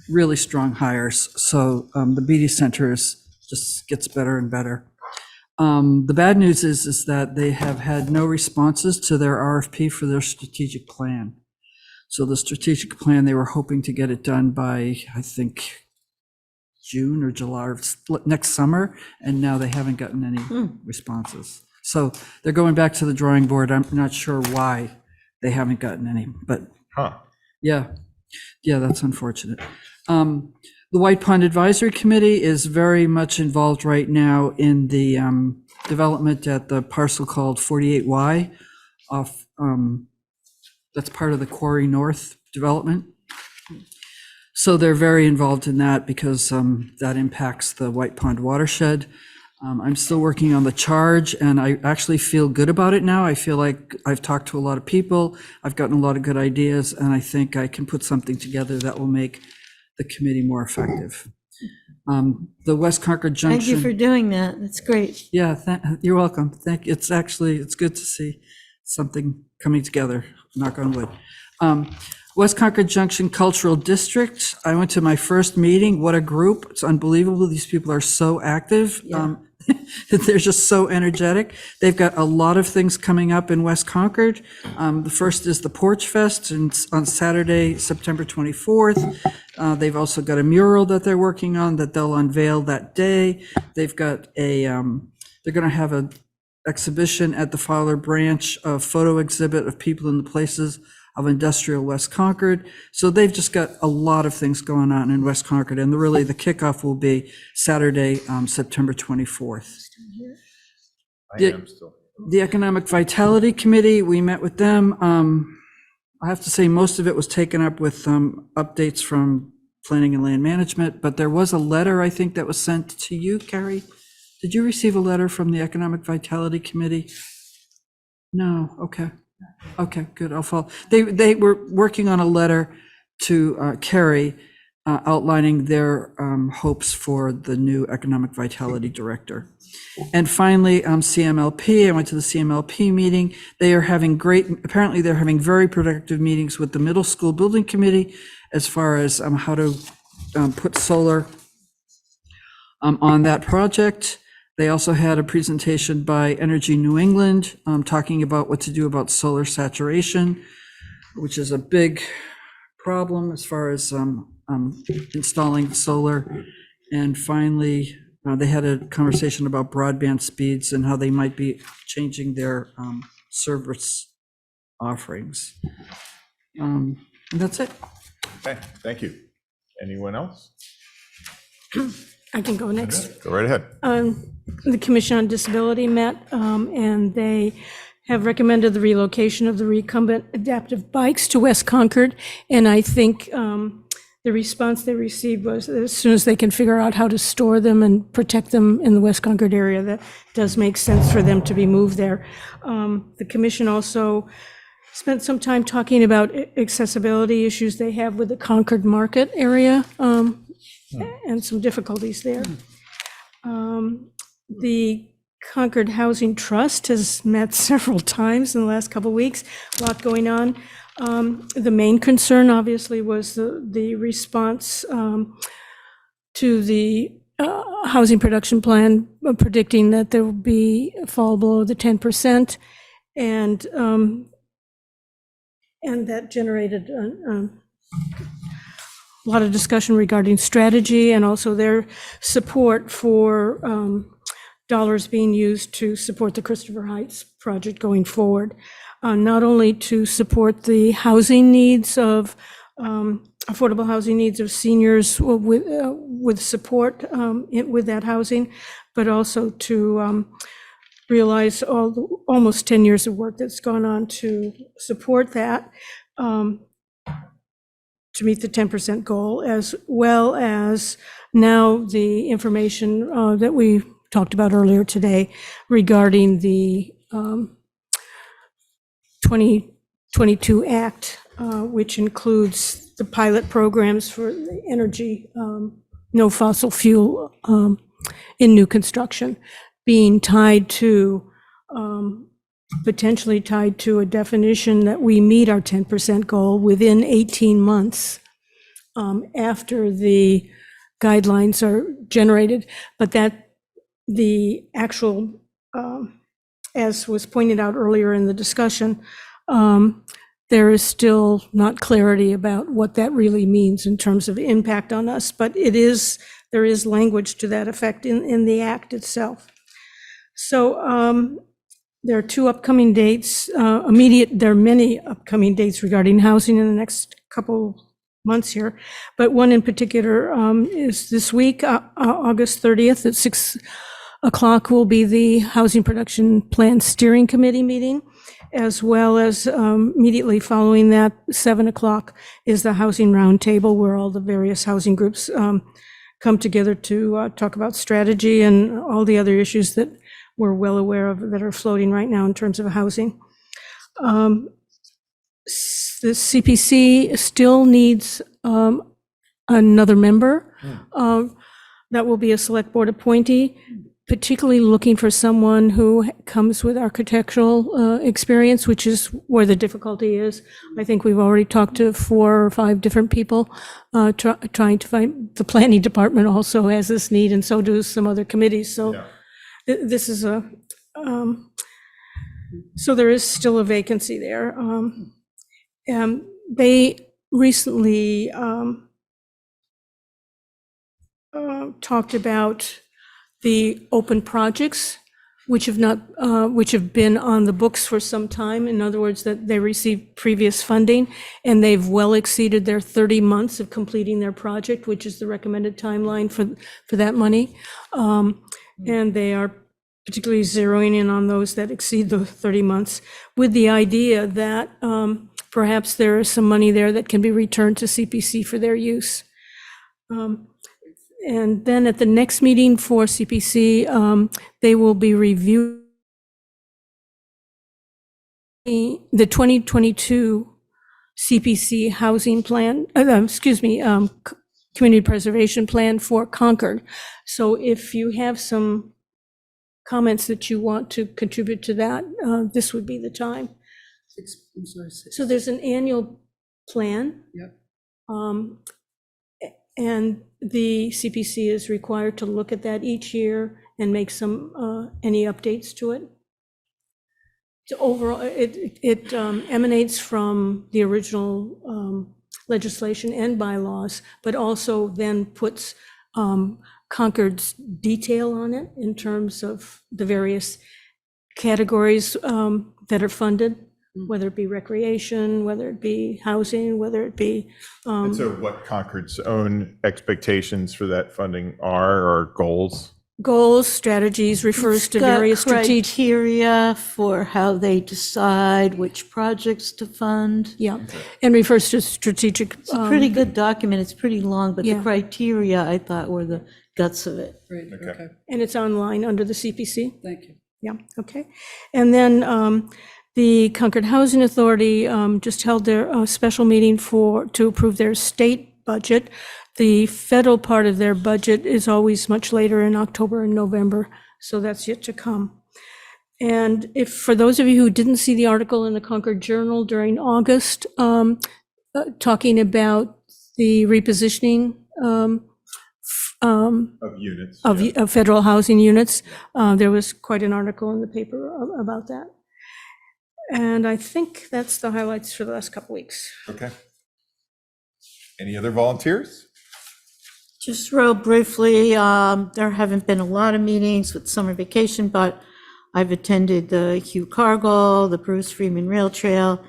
really strong hires. So the Beatty Center just gets better and better. The bad news is that they have had no responses to their RFP for their strategic plan. So the strategic plan, they were hoping to get it done by, I think, June or July next summer, and now they haven't gotten any responses. So they're going back to the drawing board. I'm not sure why they haven't gotten any, but yeah, that's unfortunate. The White Pond Advisory Committee is very much involved right now in the development at the parcel called 48Y off, that's part of the Quarry North development. So they're very involved in that because that impacts the White Pond watershed. I'm still working on the charge, and I actually feel good about it now. I feel like I've talked to a lot of people, I've gotten a lot of good ideas, and I think I can put something together that will make the committee more effective. The West Concord Thank you Junction. for doing that. That's great. Yeah, you're welcome. It's good to see something coming together, knock on wood. West Concord Junction Cultural District, I went to my first meeting. What a group. It's unbelievable. These people are so active. They're just so energetic. They've got a lot of things coming up in West Concord. The first is the Porch Fest on Saturday, September 24th. They've also got a mural that they're working on that they'll unveil that day. They've got they're going to have an exhibition at the Fowler Branch, a photo exhibit of people in the places of industrial West Concord. So they've just got a lot of things going on in West Concord, and really the kickoff will be Saturday, September 24th. The Economic Vitality Committee, we met with them. I have to say most of it was taken up with updates from Planning and Land Management, but there was a letter, I think, that was sent to you, Carrie. Did you receive a letter from the Economic Vitality Committee? No, okay. Okay, good, I'll follow. They were working on a letter to Carrie outlining their hopes for the new Economic Vitality Director. And finally, CMLP, I went to the CMLP meeting. They are having apparently they're having very productive meetings with the Middle School Building Committee as far as how to put solar on that project. They also had a presentation by Energy New England talking about what to do about solar saturation, which is a big problem as far as installing solar. And finally, they had a conversation about broadband speeds and how they might be changing their service offerings. And that's it. Okay, thank you. Anyone else? I can go next. Go right ahead. The Commission on Disability met, and they have recommended the relocation of the recumbent adaptive bikes to West Concord. And I think the response they received was that as soon as they can figure out how to store them and protect them in the West Concord area, that does make sense for them to be moved there. The Commission also spent some time talking about accessibility issues they have with the Concord Market area and some difficulties there. The Concord Housing Trust has met several times in the last couple of weeks, a lot going on. The main concern obviously was the response to the housing production plan predicting that there will be a fall below the 10%, and that generated a lot of discussion regarding strategy and also their support for dollars being used to support the Christopher Heights project going forward, not only to support the housing needs of affordable housing needs of seniors with support with that housing, but also to realize almost 10 years of work that's gone on to support that, to meet the 10% goal, as well as now the information that we talked about earlier today regarding the 2022 Act, which includes the pilot programs for the energy, no fossil fuel in new construction, being tied to, potentially tied to a definition that we meet our 10% goal within 18 months after the guidelines are generated, but that the actual, as was pointed out earlier in the discussion, there is still not clarity about what that really means in terms of impact on us, but there is language to that effect in the Act itself. So there are two upcoming dates, there are many upcoming dates regarding housing in the next couple months here, but one in particular is this week, August 30th at 6 o'clock will be the Housing Production Plan Steering Committee meeting, as well as immediately following that, 7 o'clock is the Housing Roundtable, where all the various housing groups come together to talk about strategy and all the other issues that we're well aware of that are floating right now in terms of housing. The CPC still needs another member. that will be a select board appointee, particularly looking for someone who comes with architectural experience, which is where the difficulty is. I think we've already talked to 4 or 5 different people trying to find, the planning department also has this need, and so do some other committees. So this is so there is still a vacancy there. They recently talked about the open projects, which have been on the books for some time. In other words, that they received previous funding and they've well exceeded their 30 months of completing their project, which is the recommended timeline for that money. And they are particularly zeroing in on those that exceed the 30 months, with the idea that perhaps there is some money there that can be returned to CPC for their use. And then at the next meeting for CPC, they will be reviewing the 2022 CPC housing plan, community preservation plan for Concord. So if you have some comments that you want to contribute to that, this would be the time. So there's an annual plan. Yep. And the CPC is required to look at that each year and make any updates to it. So overall, it emanates from the original legislation and bylaws, but also then puts Concord's detail on it in terms of the various categories that are funded, whether it be recreation, whether it be housing, whether it be. And so what Concord's own expectations for that funding are, or goals? Goals, strategies, refers to various strategic. Criteria for how they decide which projects to fund. Yeah, and refers to strategic. It's a pretty good document. It's pretty long, but Yeah. the criteria, I thought, were the guts of it. Great, okay, And it's online under the CPC. thank you. Yeah, okay. And then the Concord Housing Authority just held their special meeting to approve their state budget. The federal part of their budget is always much later in October and November, so that's yet to come. And if, for those of you who didn't see the article in the Concord Journal during August, talking about the repositioning Of units. of federal housing units, there was quite an article in the paper about that. And I think that's the highlights for the last couple weeks. Okay. Any other volunteers? Just real briefly, there haven't been a lot of meetings with summer vacation, but I've attended the Hugh Cargill, the Bruce Freeman Rail Trail,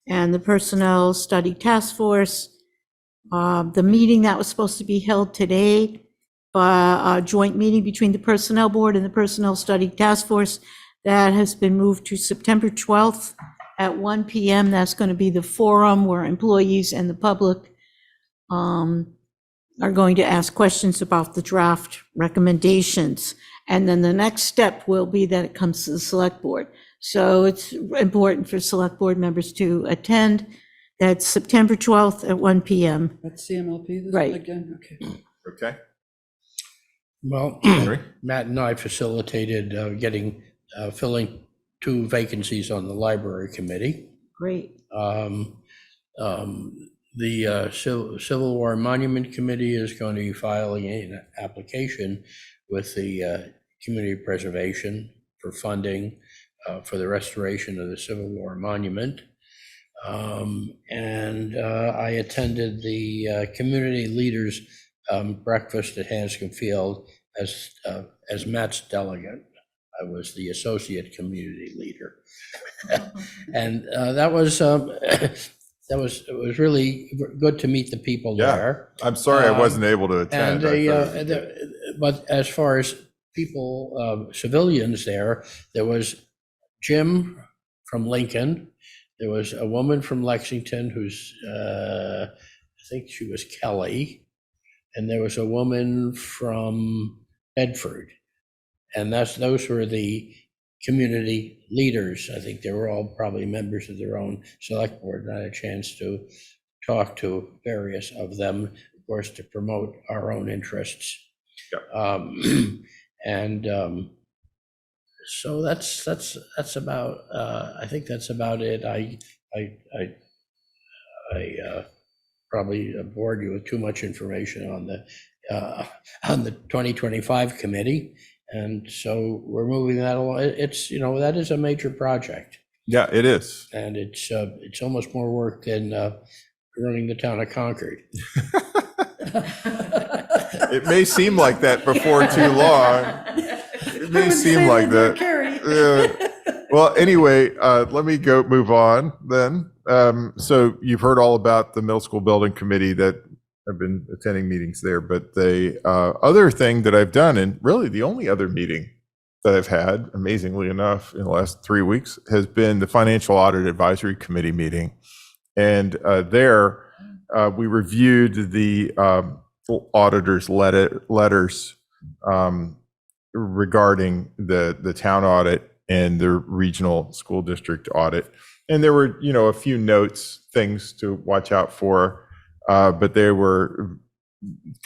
and the Personnel Study Task Force. The meeting that was supposed to be held today, a joint meeting between the Personnel Board and the Personnel Study Task Force, that has been moved to September 12th at 1 p.m. That's going to be the forum where employees and the public are going to ask questions about the draft recommendations. And then the next step will be that it comes to the select board. So it's important for select board members to attend. That's September 12th at 1 p.m. That's CMLP this Right. again? Okay. Okay. Well, Matt and I facilitated filling 2 vacancies on the library committee. Great. The Civil War Monument Committee is going to be filing an application with the community preservation for funding for the restoration of the Civil War Monument. And I attended the community leaders breakfast at Hanscom Field as Matt's delegate. I was the associate community leader. And it was really good to meet the people there. I'm sorry I wasn't able to attend. But as far as people, civilians there was Jim from Lincoln. There was a woman from Lexington who's, I think she was Kelly. And there was a woman from Bedford. And those were the community leaders. I think they were all probably members of their own select board. And I had a chance to talk to various of them, of course, to promote our own interests. And so that's about, I think that's about it. I probably bored you with too much information on the 2025 committee. And so we're moving that along. It's, that is a major project. Yeah, it is. And it's almost more work than running the town of Concord. It may seem like that before too long. It may seem like that. Yeah. Well, anyway, let me move on then. So you've heard all about the middle school building committee that I've been attending meetings there, but the other thing that I've done, and really the only other meeting that I've had, amazingly enough, in the last 3 weeks, has been the Financial Audit Advisory Committee meeting. And there we reviewed the auditor's letters regarding the town audit and the regional school district audit. And there were, a few notes, things to watch out for, but they were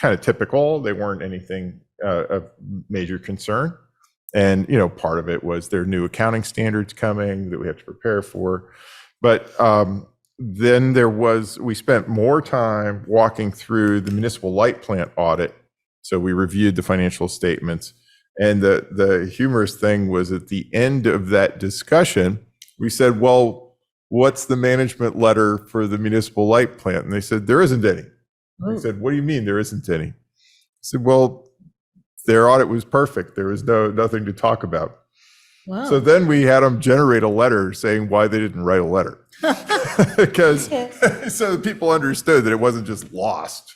kind of typical. They weren't anything of major concern. And, part of it was their new accounting standards coming that we have to prepare for. But then we spent more time walking through the municipal light plant audit. So we reviewed the financial statements. And the humorous thing was at the end of that discussion, we said, well, what's the management letter for the municipal light plant? And they said, there isn't any. I said, what do you mean there isn't any? I said, well, their audit was perfect. There was nothing to talk about. Wow. So then we had them generate a letter saying why they didn't write a letter. Because so people understood that it wasn't just lost.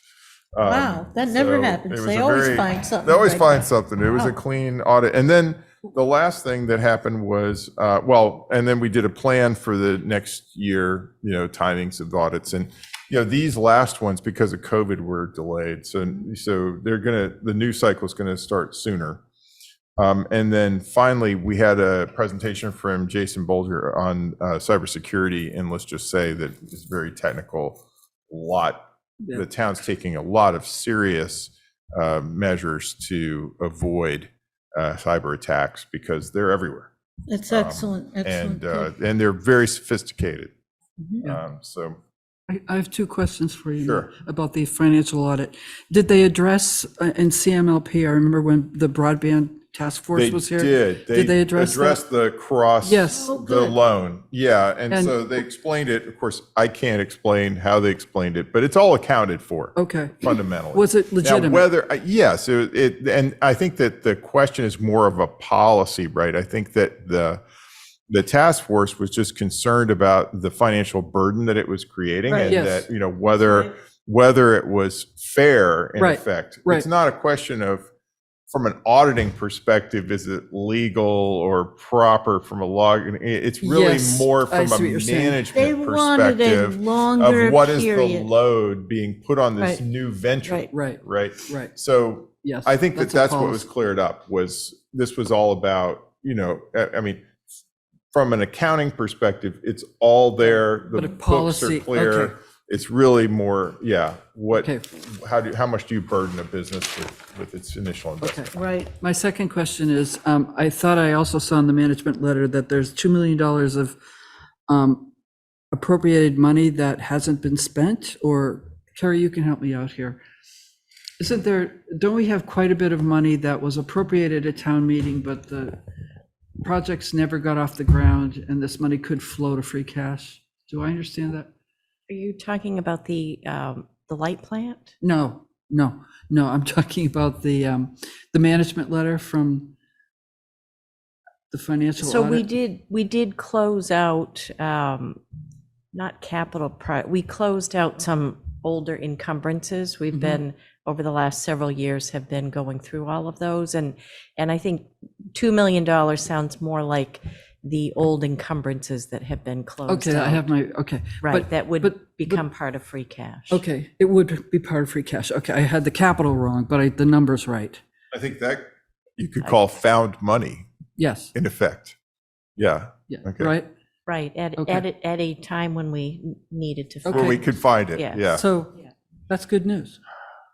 Wow, that never so happens. it was They a always very- find something. They always like find that. something. It was a Wow. clean audit. And then the last thing that happened was, and then we did a plan for the next year, timings of audits. And, these last ones, because of COVID, were delayed. So the new cycle is going to start sooner. And then finally, we had a presentation from Jason Bolger on cybersecurity. And let's just say that it's very technical. The town's taking a lot of serious measures to avoid cyber attacks because they're everywhere. That's excellent, excellent. Good. And they're very sophisticated. Yeah. So I have two questions for you Sure. about the financial audit. Did they address in CMLP, I remember when the broadband task force they was here? did. Did they address that? the cross, Yes. Oh, the good. loan? Yeah, and And- so they explained it. Of course, I can't explain how they explained it, but it's all accounted for. Okay. Fundamentally. Was it Now, legitimate? whether, yes, and I think that the question is more of a policy, right? I think that the task force was just concerned about the financial burden that it was creating, Right. and Yes. that, whether it was fair in Right. effect. Right. It's not a question of, from an auditing perspective, is it legal or proper from a log? It's really Yes, more I from see a what you're saying. They management wanted a perspective longer of what is the period. load being put on this Right. new venture, Right. Right, right? right. So Yes. I think that's a that's what was policy. cleared up, this was all about, I mean, from an accounting perspective, it's all there. The But a books policy, are clear. okay. It's really more, Okay. how much do you burden a business with its initial investment? Okay. Right. My second question is, I thought I also saw in the management letter that there's $2 million of appropriated money that hasn't been spent, or Carrie, you can help me out here. Don't we have quite a bit of money that was appropriated at town meeting, but the projects never got off the ground and this money could flow to free cash? Do I understand that? Are you talking about the light plant? No, I'm talking about the management letter from the financial So audit. we did close out, not we closed out some older encumbrances. We've been, over the last several years, have been going through all of those. And I think $2 million sounds more like the old encumbrances that have been closed Okay, out. I have my, okay. Right, but- that would but- become part of free cash. Okay, it would be part of free cash. Okay, I had the capital wrong, but the number's right. I think that you could call found money, Yes, in effect. Yeah, yeah, Okay. right? Right, Okay. at a time when we needed to. Okay. where we could find it, Yeah. yeah. So that's good news.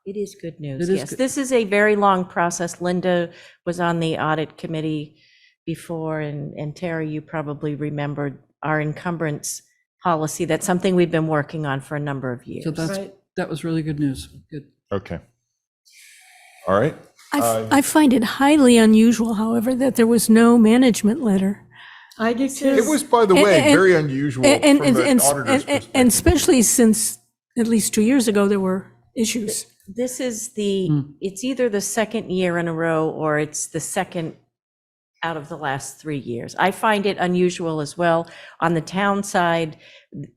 It is good news, It is yes. good. This is a very long process. Linda was on the audit committee before, and Terry, you probably remembered our encumbrance policy. That's something we've been working on for a number of years. So that was really good news. Good. Okay. All right. I find it highly unusual, however, that there was no management letter. I do too. It was, by the way, very unusual from an auditor's perspective. And especially since at least 2 years ago, there were issues. This is it's either the second year in a row or it's the second out of the last 3 years. I find it unusual as well. On the town side,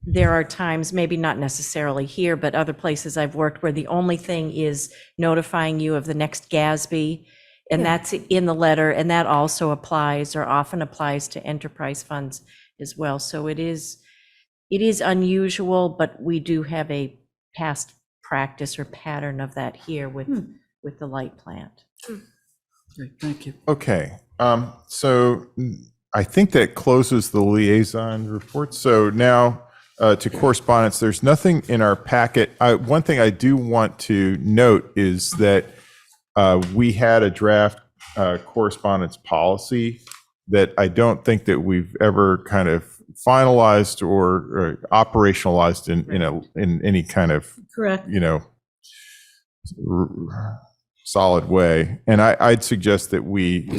there are times, maybe not necessarily here, but other places I've worked where the only thing is notifying you of the next GASB, and that's in the letter, and that also applies or often applies to enterprise funds as well. So it is unusual, but we do have a past practice or pattern of that here with the light plant. Great, thank you. Okay, so I think that closes the liaison report. So now to correspondence, there's nothing in our packet. One thing I do want to note is that we had a draft correspondence policy that I don't think that we've ever kind of finalized or operationalized in any kind of, Correct. solid way. And I'd suggest that we,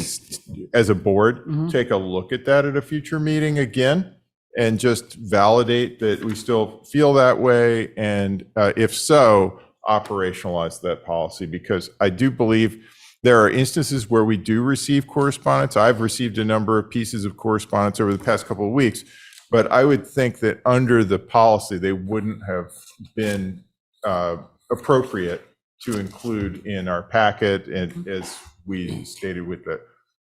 as a board, take a look at that at a future meeting again and just validate that we still feel that way. And if so, operationalize that policy, because I do believe there are instances where we do receive correspondence. I've received a number of pieces of correspondence over the past couple of weeks, but I would think that under the policy, they wouldn't have been appropriate to include in our packet, and as we stated with the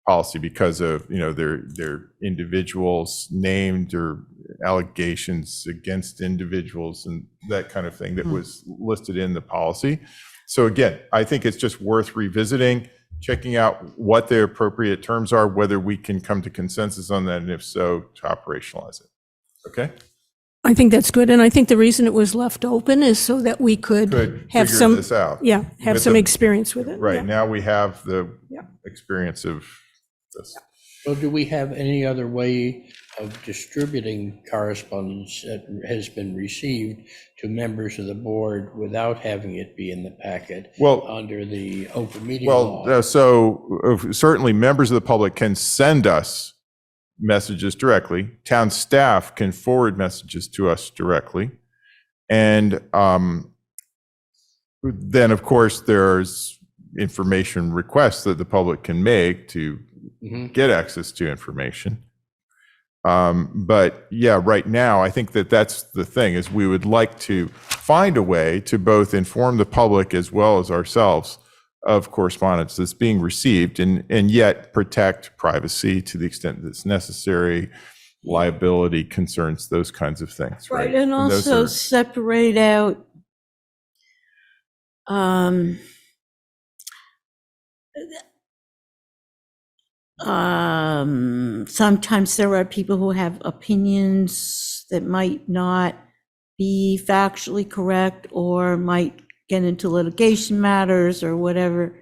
policy, because of their individuals named or allegations against individuals and that kind of thing that was listed in the policy. So again, I think it's just worth revisiting, checking out what the appropriate terms are, whether we can come to consensus on that, and if so, to operationalize it. Okay? I think that's good, and I think the reason it was left open is so that we could have figure some, this out. have With some the- experience with it. Right, yeah. now we have the experience of this. So do we have any other way of distributing correspondence that has been received to members of the board without having it be in the packet under the open meeting law? So certainly members of the public can send us messages directly. Town staff can forward messages to us directly. And then, of course, there's information requests that the public can make to get access to information. But yeah, right now, I think that that's the thing, is we would like to find a way to both inform the public as well as ourselves of correspondence that's being received, and yet protect privacy to the extent that's necessary, liability concerns, those kinds of things, right? And those also are- separate out sometimes there are people who have opinions that might not be factually correct or might get into litigation matters or whatever.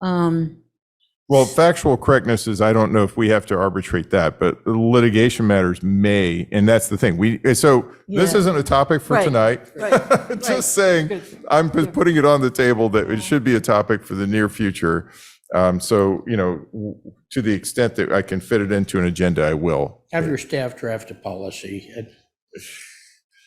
Well, factual correctness is, I don't know if we have to arbitrate that, but litigation matters may, and that's the thing. This Yeah. isn't a topic for Right, tonight. right, Just saying, I'm just putting it on the table that it should be a topic for the near future. So, to the extent that I can fit it into an agenda, I will. Have your staff draft a policy.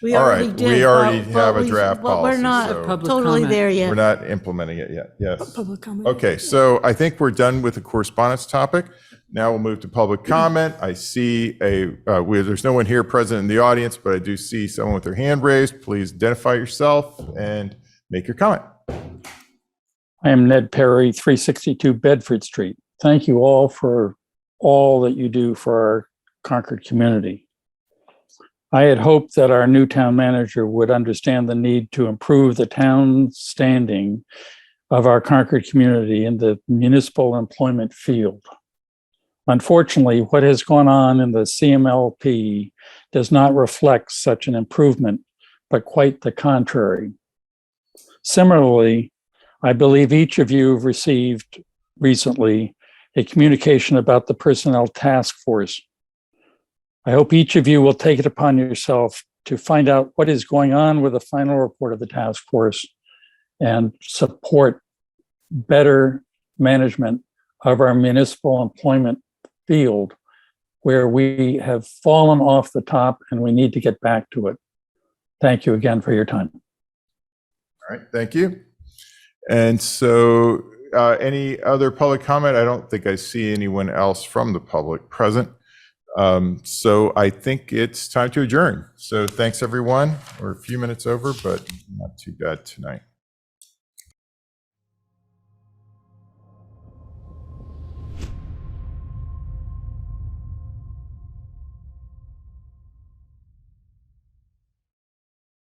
We All already right, did, we already but have a we- draft but policy, we're not so- Public totally comment. there yet. We're not implementing it yet, yes. Public comment. Okay, so I think we're done with the correspondence topic. Now we'll move to public comment. I see there's no one here present in the audience, but I do see someone with their hand raised. Please identify yourself and make your comment. I am Ned Perry, 362 Bedford Street. Thank you all for all that you do for our Concord community. I had hoped that our new town manager would understand the need to improve the town's standing of our Concord community in the municipal employment field. Unfortunately, what has gone on in the CMLP does not reflect such an improvement, but quite the contrary. Similarly, I believe each of you have received recently a communication about the Personnel Task Force. I hope each of you will take it upon yourself to find out what is going on with the final report of the task force and support better management of our municipal employment field, where we have fallen off the top and we need to get back to it. Thank you again for your time. All right, thank you. And so any other public comment? I don't think I see anyone else from the public present. So I think it's time to adjourn. So thanks, everyone. We're a few minutes over, but not too bad tonight.